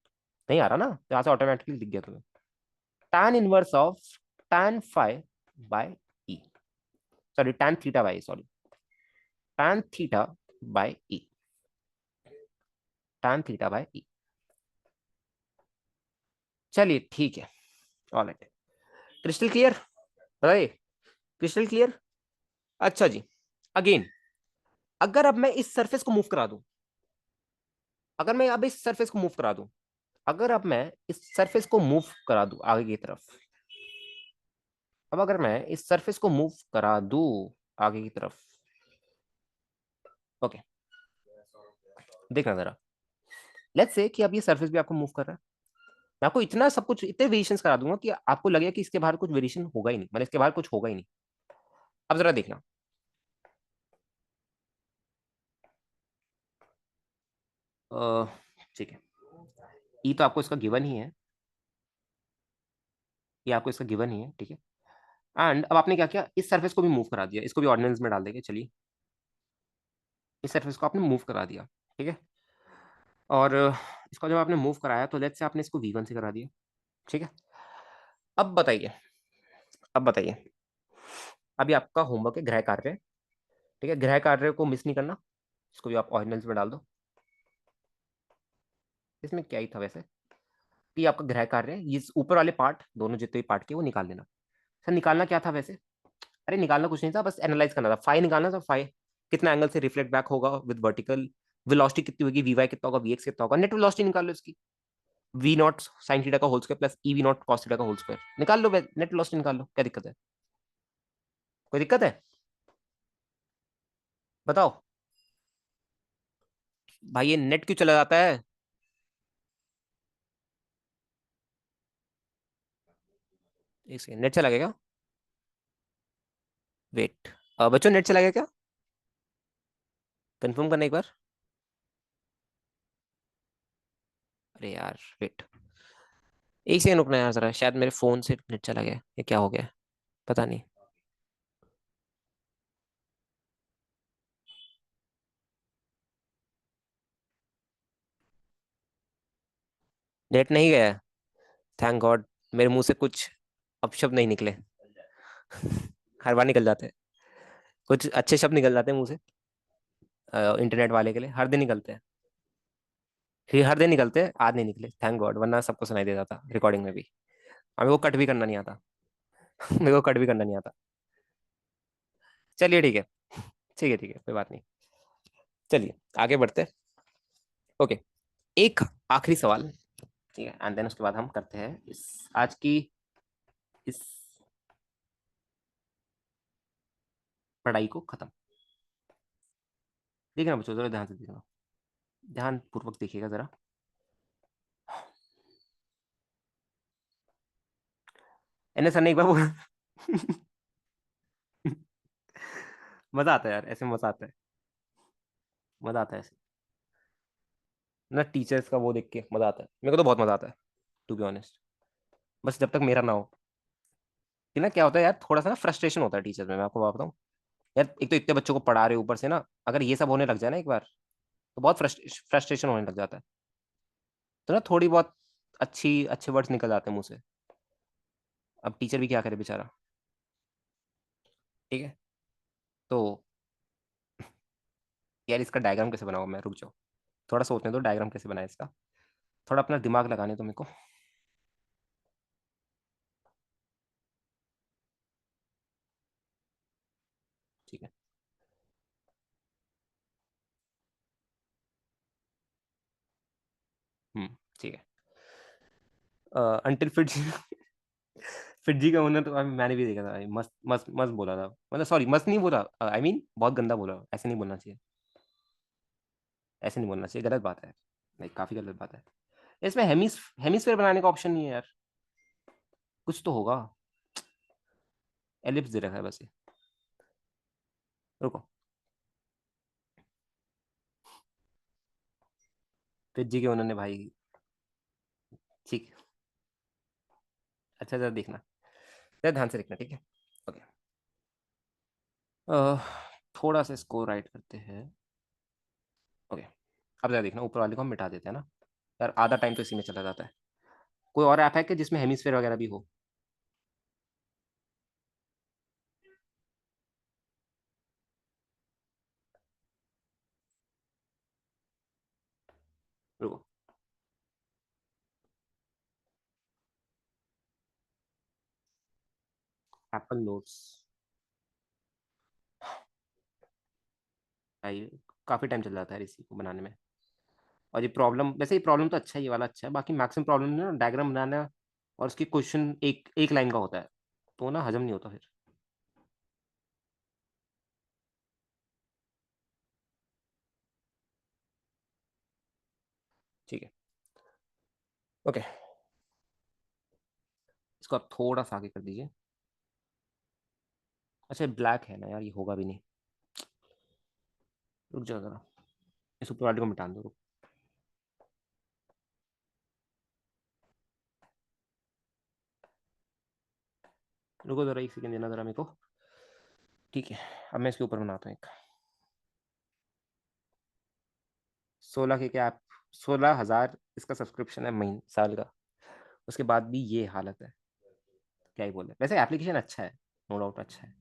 नहीं आ रहा ना, तो यहाँ से ऑटोमेटिकली दिख गया तुम्हें। tan inverse of tan phi by e, sorry tan theta by, sorry tan theta by e, tan theta by e. चलिए ठीक है, ऑलराइट, क्रिस्टल क्लियर, बताइए, क्रिस्टल क्लियर। अच्छा जी, अगेन, अगर अब मैं इस सरफेस को मूव करा दूं, अगर मैं अब इस सरफेस को मूव करा दूं, अगर अब मैं इस सरफेस को मूव करा दूं आगे की तरफ, अब अगर मैं इस सरफेस को मूव करा दूं आगे की तरफ, ओके, देखना जरा, लेट्स से कि अब ये सरफेस भी आपको मूव कर रहा है, मैं आपको इतना सब कुछ, इतने वेरिएशंस करा दूंगा कि आपको लगेगा कि इसके बाहर कुछ वेरिएशन होगा ही नहीं, मतलब इसके बाहर कुछ होगा ही नहीं। अब जरा देखना, ठीक है, ई तो आपको इसका गिवन ही है, ये आपको इसका गिवन ही है, ठीक है। एंड अब आपने क्या किया, इस सरफेस को भी मूव करा दिया, इसको भी ऑर्डिनेंस में डाल देंगे, चलिए, इस सरफेस को आपने मूव करा दिया, ठीक है। और इसको जब आपने मूव कराया, तो लेट्स से आपने इसको V1 से करा दिया, ठीक है। अब बताइए, अब बताइए, अभी आपका होमवर्क है गृह कार्य, ठीक है, गृह कार्य को मिस नहीं करना, इसको भी आप ऑर्डिनल्स में डाल दो। इसमें क्या ही था वैसे, कि आपका गृह कार्य है, ये ऊपर वाले पार्ट, दोनों जितने भी पार्ट के वो निकाल देना। सर निकालना क्या था वैसे? अरे निकालना कुछ नहीं था, बस एनालाइज करना था, फाई निकालना था, फाई कितना एंगल से रिफ्लेक्ट बैक होगा विद वर्टिकल, वेलोसिटी कितनी होगी, वी वाई कितना होगा, वी एक्स कितना होगा, नेट वेलोसिटी निकाल लो इसकी, वी नॉट साइन थीटा का होल स्क्वायर प्लस ई वी नॉट कॉस थीटा का होल स्क्वायर, निकाल लो, नेट वेलोसिटी निकाल लो, क्या दिक्कत है? कोई दिक्कत है? बताओ भाई, ये नेट क्यों चला जाता है? एक सेकंड, नेट चला गया क्या? वेट, बच्चों नेट चला गया क्या? कंफर्म करना एक बार। अरे यार वेट, एक सेकंड रुकना यार जरा, शायद मेरे फोन से नेट चला गया, ये क्या हो गया, पता नहीं। नेट नहीं गया, थैंक गॉड, मेरे मुंह से कुछ अपशब्द नहीं निकले। हर बार निकल जाते हैं, कुछ अच्छे शब्द निकल जाते हैं मुंह से, इंटरनेट वाले के लिए हर दिन निकलते हैं, फिर हर दिन निकलते हैं, आज नहीं निकले, थैंक गॉड, वरना सबको सुनाई देता था रिकॉर्डिंग में भी। और मेरे को कट भी करना नहीं आता। मेरे को कट भी करना नहीं आता। चलिए ठीक है, ठीक है, ठीक है, कोई बात नहीं। चलिए आगे बढ़ते हैं। ओके, एक आखिरी सवाल, ठीक है, एंड देन उसके बाद हम करते हैं इस आज की इस पढ़ाई को खत्म। देखना बच्चों, जरा ध्यान से देखना, ध्यान पूर्वक देखिएगा जरा। एन सर ने एक बार बोला। मजा आता है यार, ऐसे मजा आता है, मजा आता है ऐसे ना, टीचर्स का वो देख के मजा आता है, मेरे को तो बहुत मजा आता है, टू बी ऑनेस्ट, बस जब तक मेरा ना हो। कि ना क्या होता है यार, थोड़ा सा ना फ्रस्ट्रेशन होता है टीचर्स में, मैं आपको बात बताऊं यार, एक तो इतने बच्चों को पढ़ा रहे हो, ऊपर से ना अगर ये सब होने लग जाए ना एक बार, तो बहुत फ्रस्ट्रेशन होने लग जाता है, तो ना थोड़ी बहुत अच्छी अच्छे वर्ड्स निकल जाते हैं मुंह से। अब टीचर भी क्या करे बेचारा, ठीक है। तो यार इसका डायग्राम कैसे बनाऊंगा मैं, रुक जाओ, थोड़ा सोचने दो डायग्राम कैसे बनाए इसका। थोड़ा अपना दिमाग लगाने तो मेरे को। ठीक है। ठीक है। अंटिल फिट फिटजी का ओनर तो मैंने भी देखा था, मस्त मस्त मस्त बोला था, मतलब सॉरी मस्त नहीं बोला, आई मीन बहुत गंदा बोला, ऐसे नहीं बोलना चाहिए। ऐसे नहीं बोलना चाहिए, गलत बात है। लाइक काफी गलत बात है। इसमें हेमिस्फेयर बनाने का ऑप्शन नहीं है यार। कुछ तो होगा। एलिप्स दे रखा है बस ये। रुको। फिटजी के ओनर ने भाई। ठीक। अच्छा जरा देखना, जरा ध्यान से देखना, ठीक है। ओके। थोड़ा सा इसको राइट करते हैं। ओके। अब जरा देखना, ऊपर वाले को हम मिटा देते हैं ना। यार आधा टाइम तो इसी में चला जाता है। कोई और ऐप है कि जिसमें हेमिस्फेयर वगैरह भी हो? रुको। Apple notes. भाई काफी टाइम चल जाता है इसी को बनाने में। और ये प्रॉब्लम, वैसे ये प्रॉब्लम तो अच्छा है, ये वाला अच्छा है, बाकी मैक्सिमम प्रॉब्लम ना डायग्राम बनाना और उसकी क्वेश्चन एक एक लाइन का होता है, तो ना हजम नहीं होता फिर। ठीक है। ओके। इसको आप थोड़ा सा आगे कर दीजिए। अच्छा ब्लैक है ना यार, ये होगा भी नहीं। रुक जाओ जरा, इस ऊपर वाले को मिटा दो, रुक। रुको जरा, एक सेकंड देना जरा मेरे को। ठीक है। अब मैं इसके ऊपर बनाता हूँ एक। 16 के क्या आप? 16,000 इसका सब्सक्रिप्शन है महीने साल का। उसके बाद भी ये हालत है। क्या ही बोले, वैसे एप्लीकेशन अच्छा है, नो डाउट अच्छा है।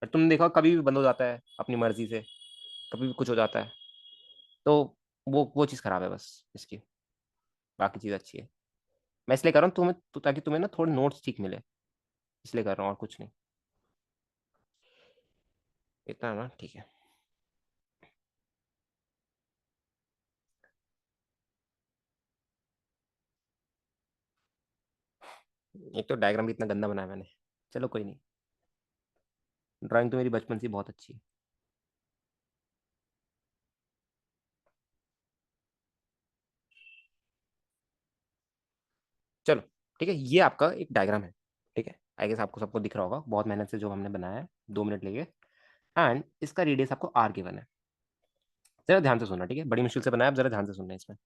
पर तुमने देखा कभी भी बंद हो जाता है अपनी मर्जी से, कभी भी कुछ हो जाता है, तो वो चीज़ खराब है बस इसकी। बाकी चीज़ अच्छी है। मैं इसलिए कर रहा हूँ तुम्हें ताकि तुम्हें ना थोड़े नोट्स ठीक मिले, इसलिए कर रहा हूँ और कुछ नहीं। इतना ना ठीक है। एक तो डायग्राम भी इतना गंदा बनाया मैंने। चलो कोई नहीं। ड्राइंग तो मेरी बचपन से ही बहुत अच्छी है। चलो। ठीक है, ये आपका एक डायग्राम है। ठीक है, आई गेस आपको सबको दिख रहा होगा, बहुत मेहनत से जो हमने बनाया है, 2 मिनट लेके। एंड इसका रेडियस आपको आर गिवन है। जरा ध्यान से सुनना, ठीक है, बड़ी मुश्किल से बनाया, आप जरा ध्यान से सुनना इसमें।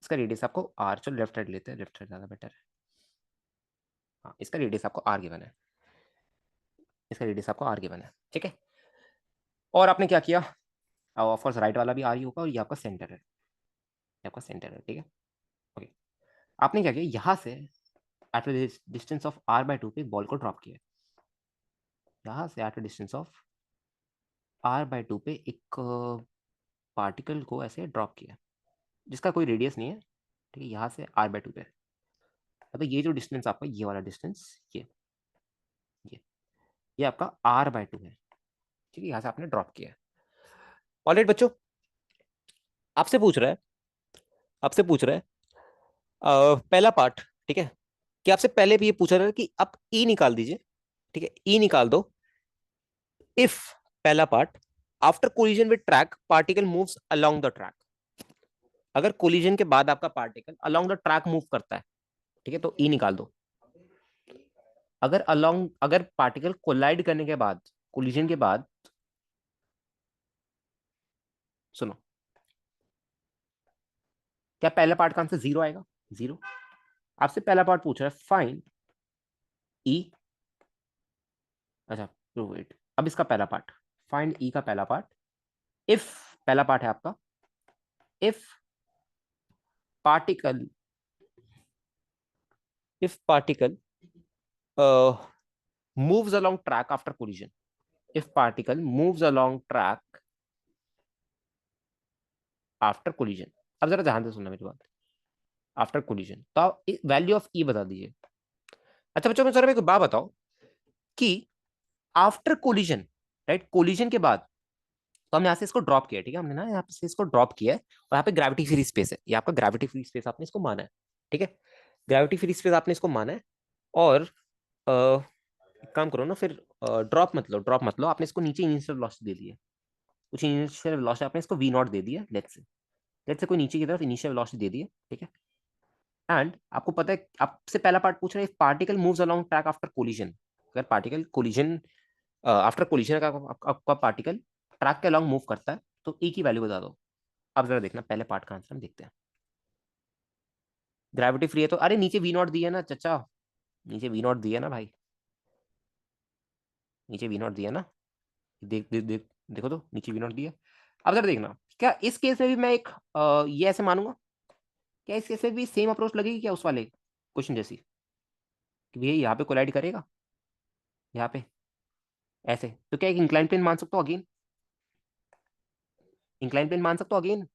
इसका रेडियस आपको आर, चलो लेफ्ट साइड लेते हैं, लेफ्ट साइड ज़्यादा बेटर है। हाँ, इसका रेडियस आपको आर गिवन है। इसका रेडियस आपको आर गिवन है, ठीक है। और आपने क्या किया? ऑफ कोर्स राइट वाला भी आर ही होगा, और ये आपका सेंटर है, ये आपका सेंटर है, ठीक है। ओके। आपने क्या किया, यहाँ से at distance of R by 2 पे बॉल को ड्रॉप किया। यहाँ से at distance of R by 2 पे एक पार्टिकल को ऐसे ड्रॉप किया, जिसका कोई रेडियस नहीं है। ठीक है, यहाँ से आर बाई 2 पे। मतलब ये जो डिस्टेंस आपका, ये वाला डिस्टेंस, ये ये आपका आर बाई 2 है। ठीक है, यहाँ से आपने ड्रॉप किया। ऑलराइट बच्चों, आपसे पूछ रहा है, आपसे पूछ रहा है पहला पार्ट, ठीक है, कि आपसे पहले भी ये पूछा रहा है कि आप ई निकाल दीजिए। ठीक है, ई निकाल दो। इफ, पहला part, after collision with track particle moves along the track. अगर कोलिजन के बाद आपका particle along the track move करता है, ठीक है, तो ई निकाल दो। अगर पार्टिकल कोलाइड करने के बाद, कोलिजन के बाद, सुनो, क्या पहला पार्ट का आंसर जीरो आएगा? जीरो। आपसे पहला पार्ट पूछ रहा है, फाइंड ई। अच्छा, वेट, अब इसका पहला पार्ट, फाइंड ई का पहला पार्ट। इफ, पहला पार्ट है आपका, if particle, if particle moves along track after collision, if particle moves along track after collision. अब जरा ध्यान से सुनना मेरी बात। आफ्टर कोलिजन तो आप वैल्यू ऑफ ई बता दीजिए। अच्छा बच्चों, मैं सर मेरे को बात बताओ कि आफ्टर कोलिजन, राइट, कोलिजन के बाद तो हमने यहाँ से इसको ड्रॉप किया, ठीक है, हमने ना यहाँ से इसको ड्रॉप किया है और यहाँ पे ग्रेविटी फ्री स्पेस है, ये आपका ग्रेविटी फ्री स्पेस आपने इसको माना है, ठीक है, ग्रेविटी फ्री स्पेस आपने इसको माना है। और एक काम करो ना फिर, ड्रॉप मत लो, ड्रॉप मत लो, आपने इसको नीचे इनिशियल वेलोसिटी दे दी है, कुछ इनिशियल वेलोसिटी आपने इसको वी नॉट दे दिया, लेट्स से कोई नीचे की तरफ इनिशियल वेलोसिटी दे दी है, ठीक है। एंड आपको पता है, आपसे पहला पार्ट पूछ रहा है, particle moves along track after collision, अगर पार्टिकल कोलिजन आफ्टर कोलिजन का आपका पार्टिकल ट्रैक के अलोंग मूव करता है तो ई की वैल्यू बता दो। अब जरा देखना पहले पार्ट का आंसर हम देखते हैं। ग्रेविटी फ्री है तो अरे नीचे वी नॉट दिया ना चचा, नीचे वी नॉट दिया ना भाई, नीचे वी नॉट दिया ना, देख देखो तो नीचे वी नॉट दिया। अब जरा देखना, क्या इस केस में भी मैं एक ये ऐसे मानूंगा, क्या इस केस में भी सेम अप्रोच लगेगी क्या उस वाले क्वेश्चन जैसी, कि भैया यहाँ पे कोलाइड करेगा, यहाँ पे ऐसे, तो क्या एक इंक्लाइन प्लेन मान सकता हूँ अगेन, इंक्लाइन प्लेन मान सकता हूँ अगेन।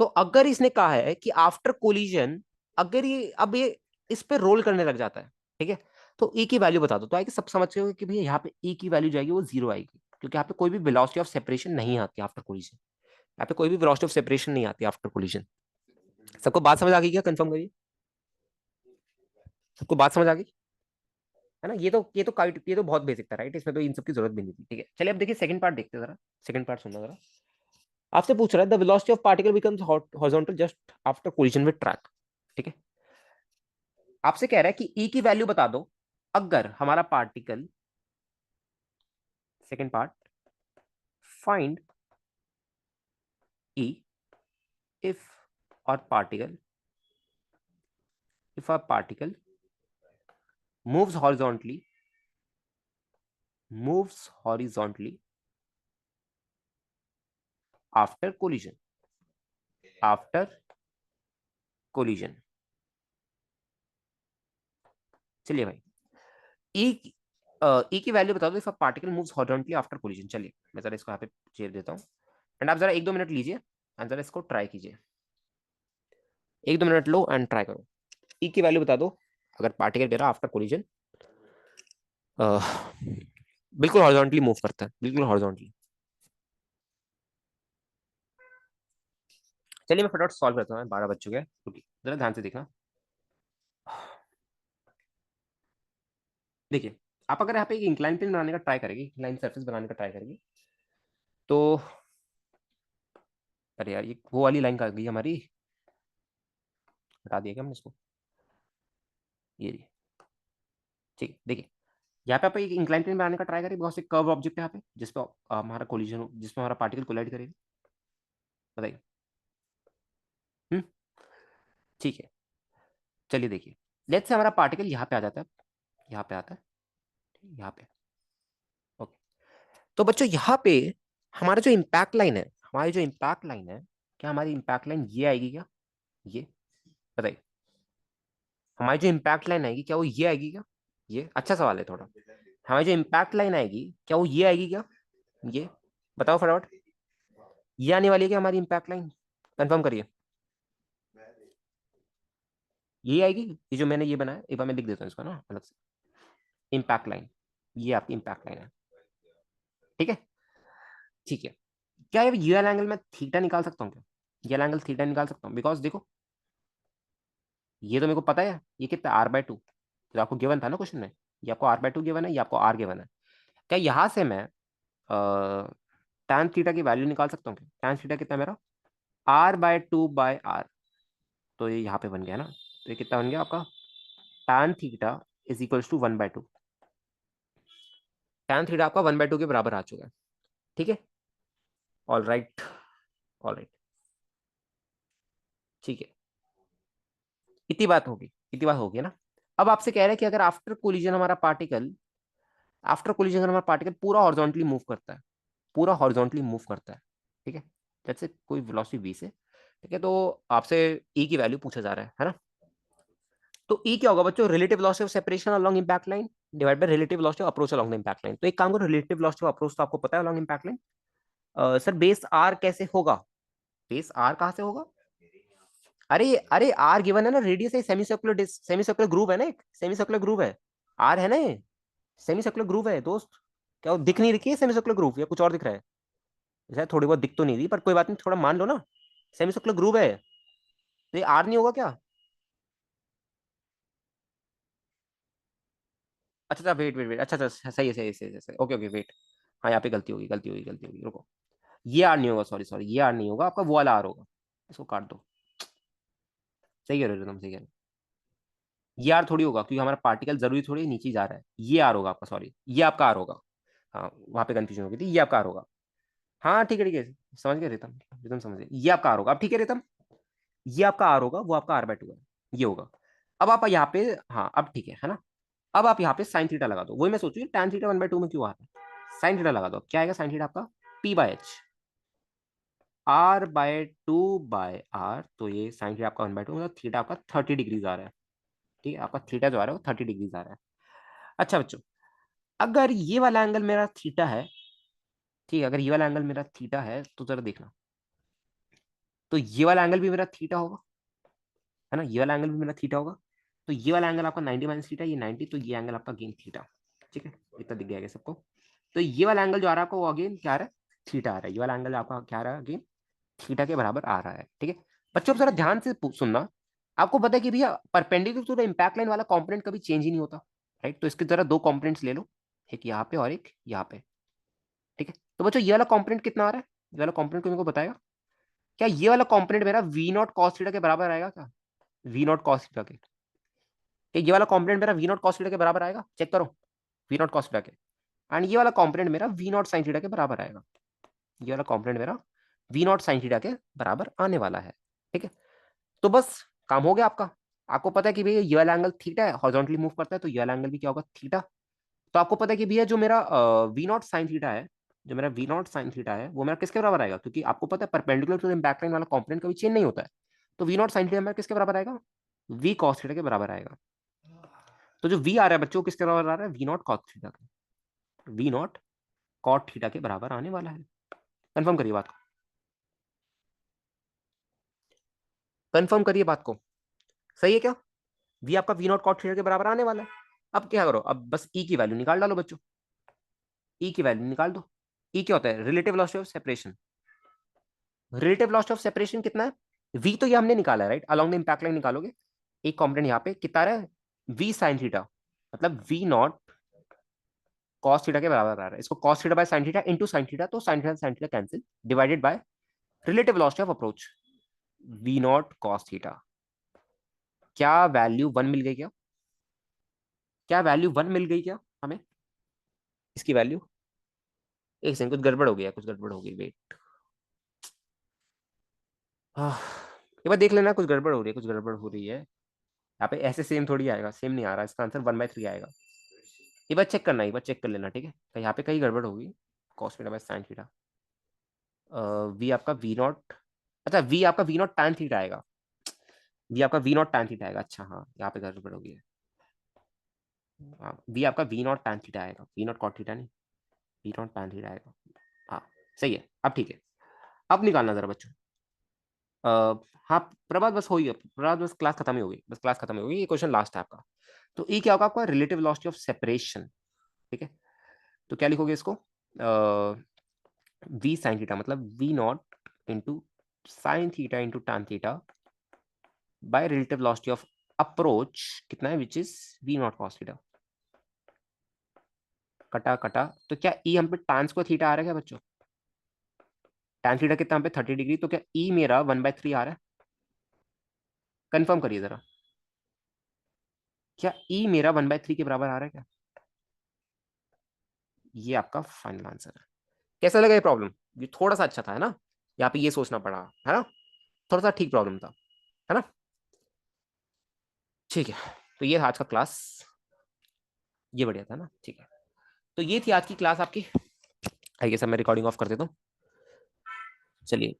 तो अगर इसने कहा है कि आफ्टर कोलिजन, अगर ये अब ये इस पे रोल करने लग जाता है, ठीक है, तो ई की वैल्यू बता दो, तो आएगी, सब समझ गए कि भैया यहाँ पे ई की वैल्यू जाएगी वो जीरो आएगी, क्योंकि यहाँ पे कोई भी वेलोसिटी ऑफ सेपरेशन नहीं आती आफ्टर कोलिजन, यहाँ पे कोई भी वेलोसिटी ऑफ सेपरेशन नहीं आती आफ्टर कोलिजन। सबको बात समझ आ गई क्या, कंफर्म करिए, सबको बात समझ आ गई है ना। ये तो बहुत बेसिक था, राइट, इसमें तो इन सब की जरूरत भी नहीं थी, ठीक है। चलिए अब देखिए सेकंड पार्ट देखते हैं जरा, सेकंड पार्ट सुनना जरा। आपसे पूछ रहा है the velocity of particle becomes horizontal just after collision with track, ठीक है। आपसे कह रहा है कि ई की वैल्यू बता दो अगर हमारा particle, second part, find E if और particle, if a particle moves horizontally, after collision, after collision। चलिए भाई, ई ई की वैल्यू बता दो if a particle moves horizontally after collision. चलिए मैं जरा इसको यहाँ पे चेयर देता हूँ, एंड आप जरा एक दो मिनट लीजिए एंड जरा इसको ट्राई कीजिए, एक दो मिनट लो एंड ट्राई करो। ई की वैल्यू बता दो अगर पार्टिकल मेरा आफ्टर कोलिजन बिल्कुल हॉरिजॉन्टली मूव करता है, बिल्कुल हॉरिजॉन्टली। चलिए मैं फटाफट सॉल्व करता हूँ, 12 बज चुके हैं, रुकिए जरा ध्यान से देखना। देखिए, आप अगर यहाँ पे एक इंक्लाइन प्लेन बनाने का ट्राई करेंगे, इंक्लाइन सरफेस बनाने का ट्राई करेंगे, तो अरे यार ये वो वाली लाइन कहाँ गई हमारी, हटा दिया क्या हमने इसको, ये रही। ठीक है, देखिए यहाँ पे आप एक इंक्लाइन प्लेन बनाने का ट्राई करें, बहुत से कर्व ऑब्जेक्ट है यहाँ पे जिसपे हमारा कोलिजन, जिसमें हमारा पार्टिकल कोलाइड करेगा, बताइए। हम्म, ठीक है, चलिए देखिए, लेट्स से हमारा पार्टिकल यहाँ पे आ जाता है, यहाँ पे आता है, यहाँ पे, ओके। तो बच्चों यहाँ पे हमारा जो इम्पैक्ट लाइन है, हमारी जो इम्पैक्ट लाइन है, क्या हमारी इम्पैक्ट लाइन ये आएगी क्या, ये बताइए, हमारी जो इम्पैक्ट लाइन आएगी क्या वो ये आएगी क्या, ये अच्छा सवाल है थोड़ा, हमारी जो इम्पैक्ट लाइन आएगी क्या वो ये आएगी क्या, ये बताओ फटाफट, ये आने वाली है क्या हमारी इम्पैक्ट लाइन, कंफर्म करिए, ये आएगी, ये जो मैंने ये बनाया, एक बार मैं लिख देता हूँ इसको ना अलग से, इम्पैक्ट लाइन, ये आपकी इम्पैक्ट लाइन है, ठीक है, ठीक है। क्या ये वाला एंगल मैं थीटा निकाल सकता हूँ क्या, ये वाला एंगल थीटा निकाल सकता हूँ, बिकॉज देखो ये तो मेरे को पता है ये कितना r/2, जो आपको गिवन था ना क्वेश्चन में, ये आपको r/2 गिवन है, ये आपको r गिवन है, क्या यहाँ से मैं tan थीटा की वैल्यू निकाल सकता हूँ क्या, tan थीटा कितना है मेरा, r/2/r, तो ये यहाँ पे बन गया ना, तो ये कितना बन गया आपका, tan theta is equals to 1/2, tan theta आपका 1/2 के बराबर आ चुका है, ठीक है, ऑल राइट, ऑल राइट, ठीक है, इतनी बात होगी, इतनी बात होगी ना। अब आपसे कह रहे हैं कि अगर आफ्टर कोलिजन हमारा पार्टिकल, आफ्टर कोलिजन हमारा पार्टिकल पूरा हॉरिजॉन्टली मूव करता है, पूरा हॉरिजॉन्टली मूव करता है, ठीक है, जैसे कोई वेलोसिटी v से, ठीक है, तो आपसे e की वैल्यू पूछा जा रहा है ना, तो e क्या होगा बच्चों, relative velocity of separation along impact line divide by relative velocity of approach along the impact line. तो एक काम करो, रिलेटिव वेलोसिटी ऑफ अप्रोच तो आपको पता है along impact line, sir base r कैसे होगा, बेस आर कहाँ से होगा? अरे अरे आर गिवन है ना, रेडियस है, सेमी सर्कुलर ग्रूव है ना, एक सेमी सर्कुलर ग्रूव है, आर है ना ये, सेमी सर्कुलर ग्रूव है दोस्त। क्या वो दिख नहीं रही है सेमी सर्कुलर ग्रूव, या कुछ और दिख रहा है? शायद थोड़ी बहुत दिख तो नहीं रही, पर कोई बात नहीं, थोड़ा मान लो ना, सेमी सर्कुलर ग्रूव है, तो ये आर नहीं होगा क्या? अच्छा अच्छा, वेट वेट वेट, अच्छा अच्छा, सही है, सही है, सही है, सही है। Okay okay, wait. हाँ, यहाँ पे गलती होगी, गलती होगी, गलती होगी, रुको। ये आर नहीं होगा, सॉरी सॉरी, ये आर नहीं होगा आपका, वो वाला आर होगा। इसको काट दो। सही कह रहे हो तुम, सही कह रहे हो। ये आर थोड़ी होगा, क्योंकि हमारा पार्टिकल जरूरी थोड़ी नीचे ही जा रहा है, ये आर होगा आपका, सॉरी, ये आपका आर होगा। हाँ, वहां पे कंफ्यूजन हो गई थी, ये आपका आर होगा। हाँ ठीक है, ठीक है, समझ गए रितम, रितम समझ गए, ये आपका आर होगा, अब ठीक है रितम। ये आपका आर होगा, वो आपका R/2 है, ये होगा। अब आप यहाँ पे, हाँ अब ठीक है ना? अब आप यहाँ पे साइन थीटा लगा दो, वही मैं सोचू tan थीटा 1/2 में क्यों आ रहा है। साइन थीटा लगा दो, क्या आएगा साइन थीटा आपका? P/H, R/2 आर, तो ये साइन थीटा आपका 1/2, मतलब थीटा आपका 30 डिग्रीज आ रहा है। ठीक है, आपका थीटा जो आ रहा है वो 30 डिग्रीज आ रहा है। अच्छा बच्चों, अगर ये वाला एंगल मेरा थीटा है, ठीक है, अगर ये वाला एंगल मेरा थीटा है, तो जरा देखना, तो ये वाला एंगल भी मेरा थीटा होगा, है ना, ये वाला एंगल भी मेरा थीटा होगा। तो ये वाला एंगल आपका 90 माइनस थीटा, ये 90, तो ये एंगल आपका गेन थीटा। ठीक है, इतना दिख गया सबको। तो ये वाला एंगल जो आ रहा है आपको, वो अगेन क्या आ रहा है? थीटा आ रहा है। ये वाला एंगल आपका क्या आ रहा है? अगेन थीटा के बराबर आ रहा है। ठीक है बच्चों, अब जरा ध्यान से सुनना। आपको पता है कि भैया perpendicular to the impact line वाला कॉम्पोनेंट कभी चेंज ही नहीं होता, राइट? तो इसके जरा दो कॉम्पोनेंट्स ले लो, एक यहाँ पे और एक यहाँ पे। ठीक है, तो बच्चों ये वाला कॉम्पोनेंट कितना आ रहा है? ये वाला कॉम्पोनेंट को मेरे को बताएगा। क्या ये वाला कॉम्पोनेंट मेरा वी नॉट कॉस थीटा के बराबर आएगा क्या? वी नॉट कॉस थीटा के, कि ये वाला कॉम्पोनेंट मेरा वी नॉट कॉस थीटा के बराबर आएगा? चेक करो, वी नॉट कॉस थीटा के। एंड ये वाला कॉम्पोनेंट मेरा वी नॉट साइन थीटा के बराबर आएगा। ये वाला कॉम्पोनेंट मेरा वी नॉट साइन थीटा के बराबर आने वाला है। ठीक है, तो बस काम हो गया आपका। आपको पता है कि भैया ये वाला एंगल थीटा है, हॉरिजॉन्टली मूव करता है, तो ये वाला एंगल भी क्या होगा? थीटा। तो आपको पता है कि भैया जो मेरा वी नॉट साइन थीटा है, जो मेरा वी नॉट साइन थीटा है, वो मेरा किसके बराबर आएगा? क्योंकि आपको पता है परपेंडिकुलर टू द बैकलाइन वाला कॉम्पोनेंट कभी चेंज नहीं होता है। तो वी नॉट साइन थीटा मेरा किसके बराबर आएगा? वी कॉस थीटा के बराबर आएगा। तो जो वी आ रहा है बच्चों, किसके बराबर आ रहा है? वी नॉट कॉट थीटा का, वी नॉट कॉट थीटा के बराबर आने वाला है। कंफर्म करिए बात को, कंफर्म करिए बात को। सही है क्या? वी आपका वी नॉट कॉट थीटा के बराबर आने वाला है। अब क्या करो, अब बस ई की वैल्यू निकाल डालो बच्चों, ई की वैल्यू निकाल दो। ई क्या होता है? Relative velocity of separation. Relative velocity of separation कितना है? वी तो ये हमने निकाला है, right? Along the impact line निकालोगे, एक कॉम्पोनेंट यहाँ पे कितना रहा है? वी साइन थीटा, मतलब वी नॉट कॉस थीटा के बराबर आ रहा है। इसको cos theta by sine theta into sine theta, तो sine theta cancel, divided by relative velocity of approach, we not cos theta. क्या वैल्यू वन मिल गई क्या? क्या वैल्यू वन मिल गई क्या हमें? इसकी वैल्यू, एक सेकंड, कुछ गड़बड़ हो गया, कुछ गड़बड़ हो गई, वेट। एक बार देख लेना, कुछ गड़बड़ हो रही है, कुछ गड़बड़ हो रही है यहाँ पे। ऐसे सेम थोड़ी आएगा, सेम नहीं आ रहा, इसका आंसर 1/3 आएगा। एक बार चेक करना, एक बार चेक कर लेना, ठीक है? तो यहाँ पे कहीं गड़बड़ होगी। Cos theta by sine theta, V आपका वी नॉट, अच्छा वी आपका वी नॉट टैन थीटा आएगा, वी आपका वी नॉट टैन थीटा आएगा। अच्छा हाँ, यहाँ पे गड़बड़ होगी है। हाँ, वी आपका वी नॉट टैन थीटा आएगा, वी नॉट कॉट थीटा नहीं, वी नॉट टैन थीटा आएगा। हाँ सही है, अब ठीक है। अब निकालना जरा बच्चों। हाँ प्रभात, बस हो ही गया प्रभात, बस क्लास खत्म ही होगी, बस क्लास खत्म ही होगी, ये क्वेश्चन लास्ट है आपका। तो ई क्या होगा आपका? Relative velocity of separation. ठीक है, तो क्या लिखोगे इसको? वी साइन थीटा, मतलब we nought into sine theta into tan theta by relative velocity of approach, कितना है? Which is V not cos theta. कटा कटा, तो क्या ई हम पे टैन स्क्वायर थीटा आ रहा है क्या बच्चों? टैन थीटा कितना हम पे 30 डिग्री, तो क्या ई मेरा 1/3 आ रहा है? कंफर्म करिए जरा, क्या ई मेरा 1/3 के बराबर आ रहा है क्या? ये आपका फाइनल आंसर है। कैसा लगा ये प्रॉब्लम? ये थोड़ा सा अच्छा था, है ना? यहाँ पे ये सोचना पड़ा, है ना? थोड़ा सा ठीक प्रॉब्लम था, है ना? ठीक है, तो ये था आज का क्लास, ये बढ़िया था ना? ठीक है, तो ये थी आज की क्लास आपकी। आइए सर, मैं रिकॉर्डिंग ऑफ कर देता हूँ। चलिए।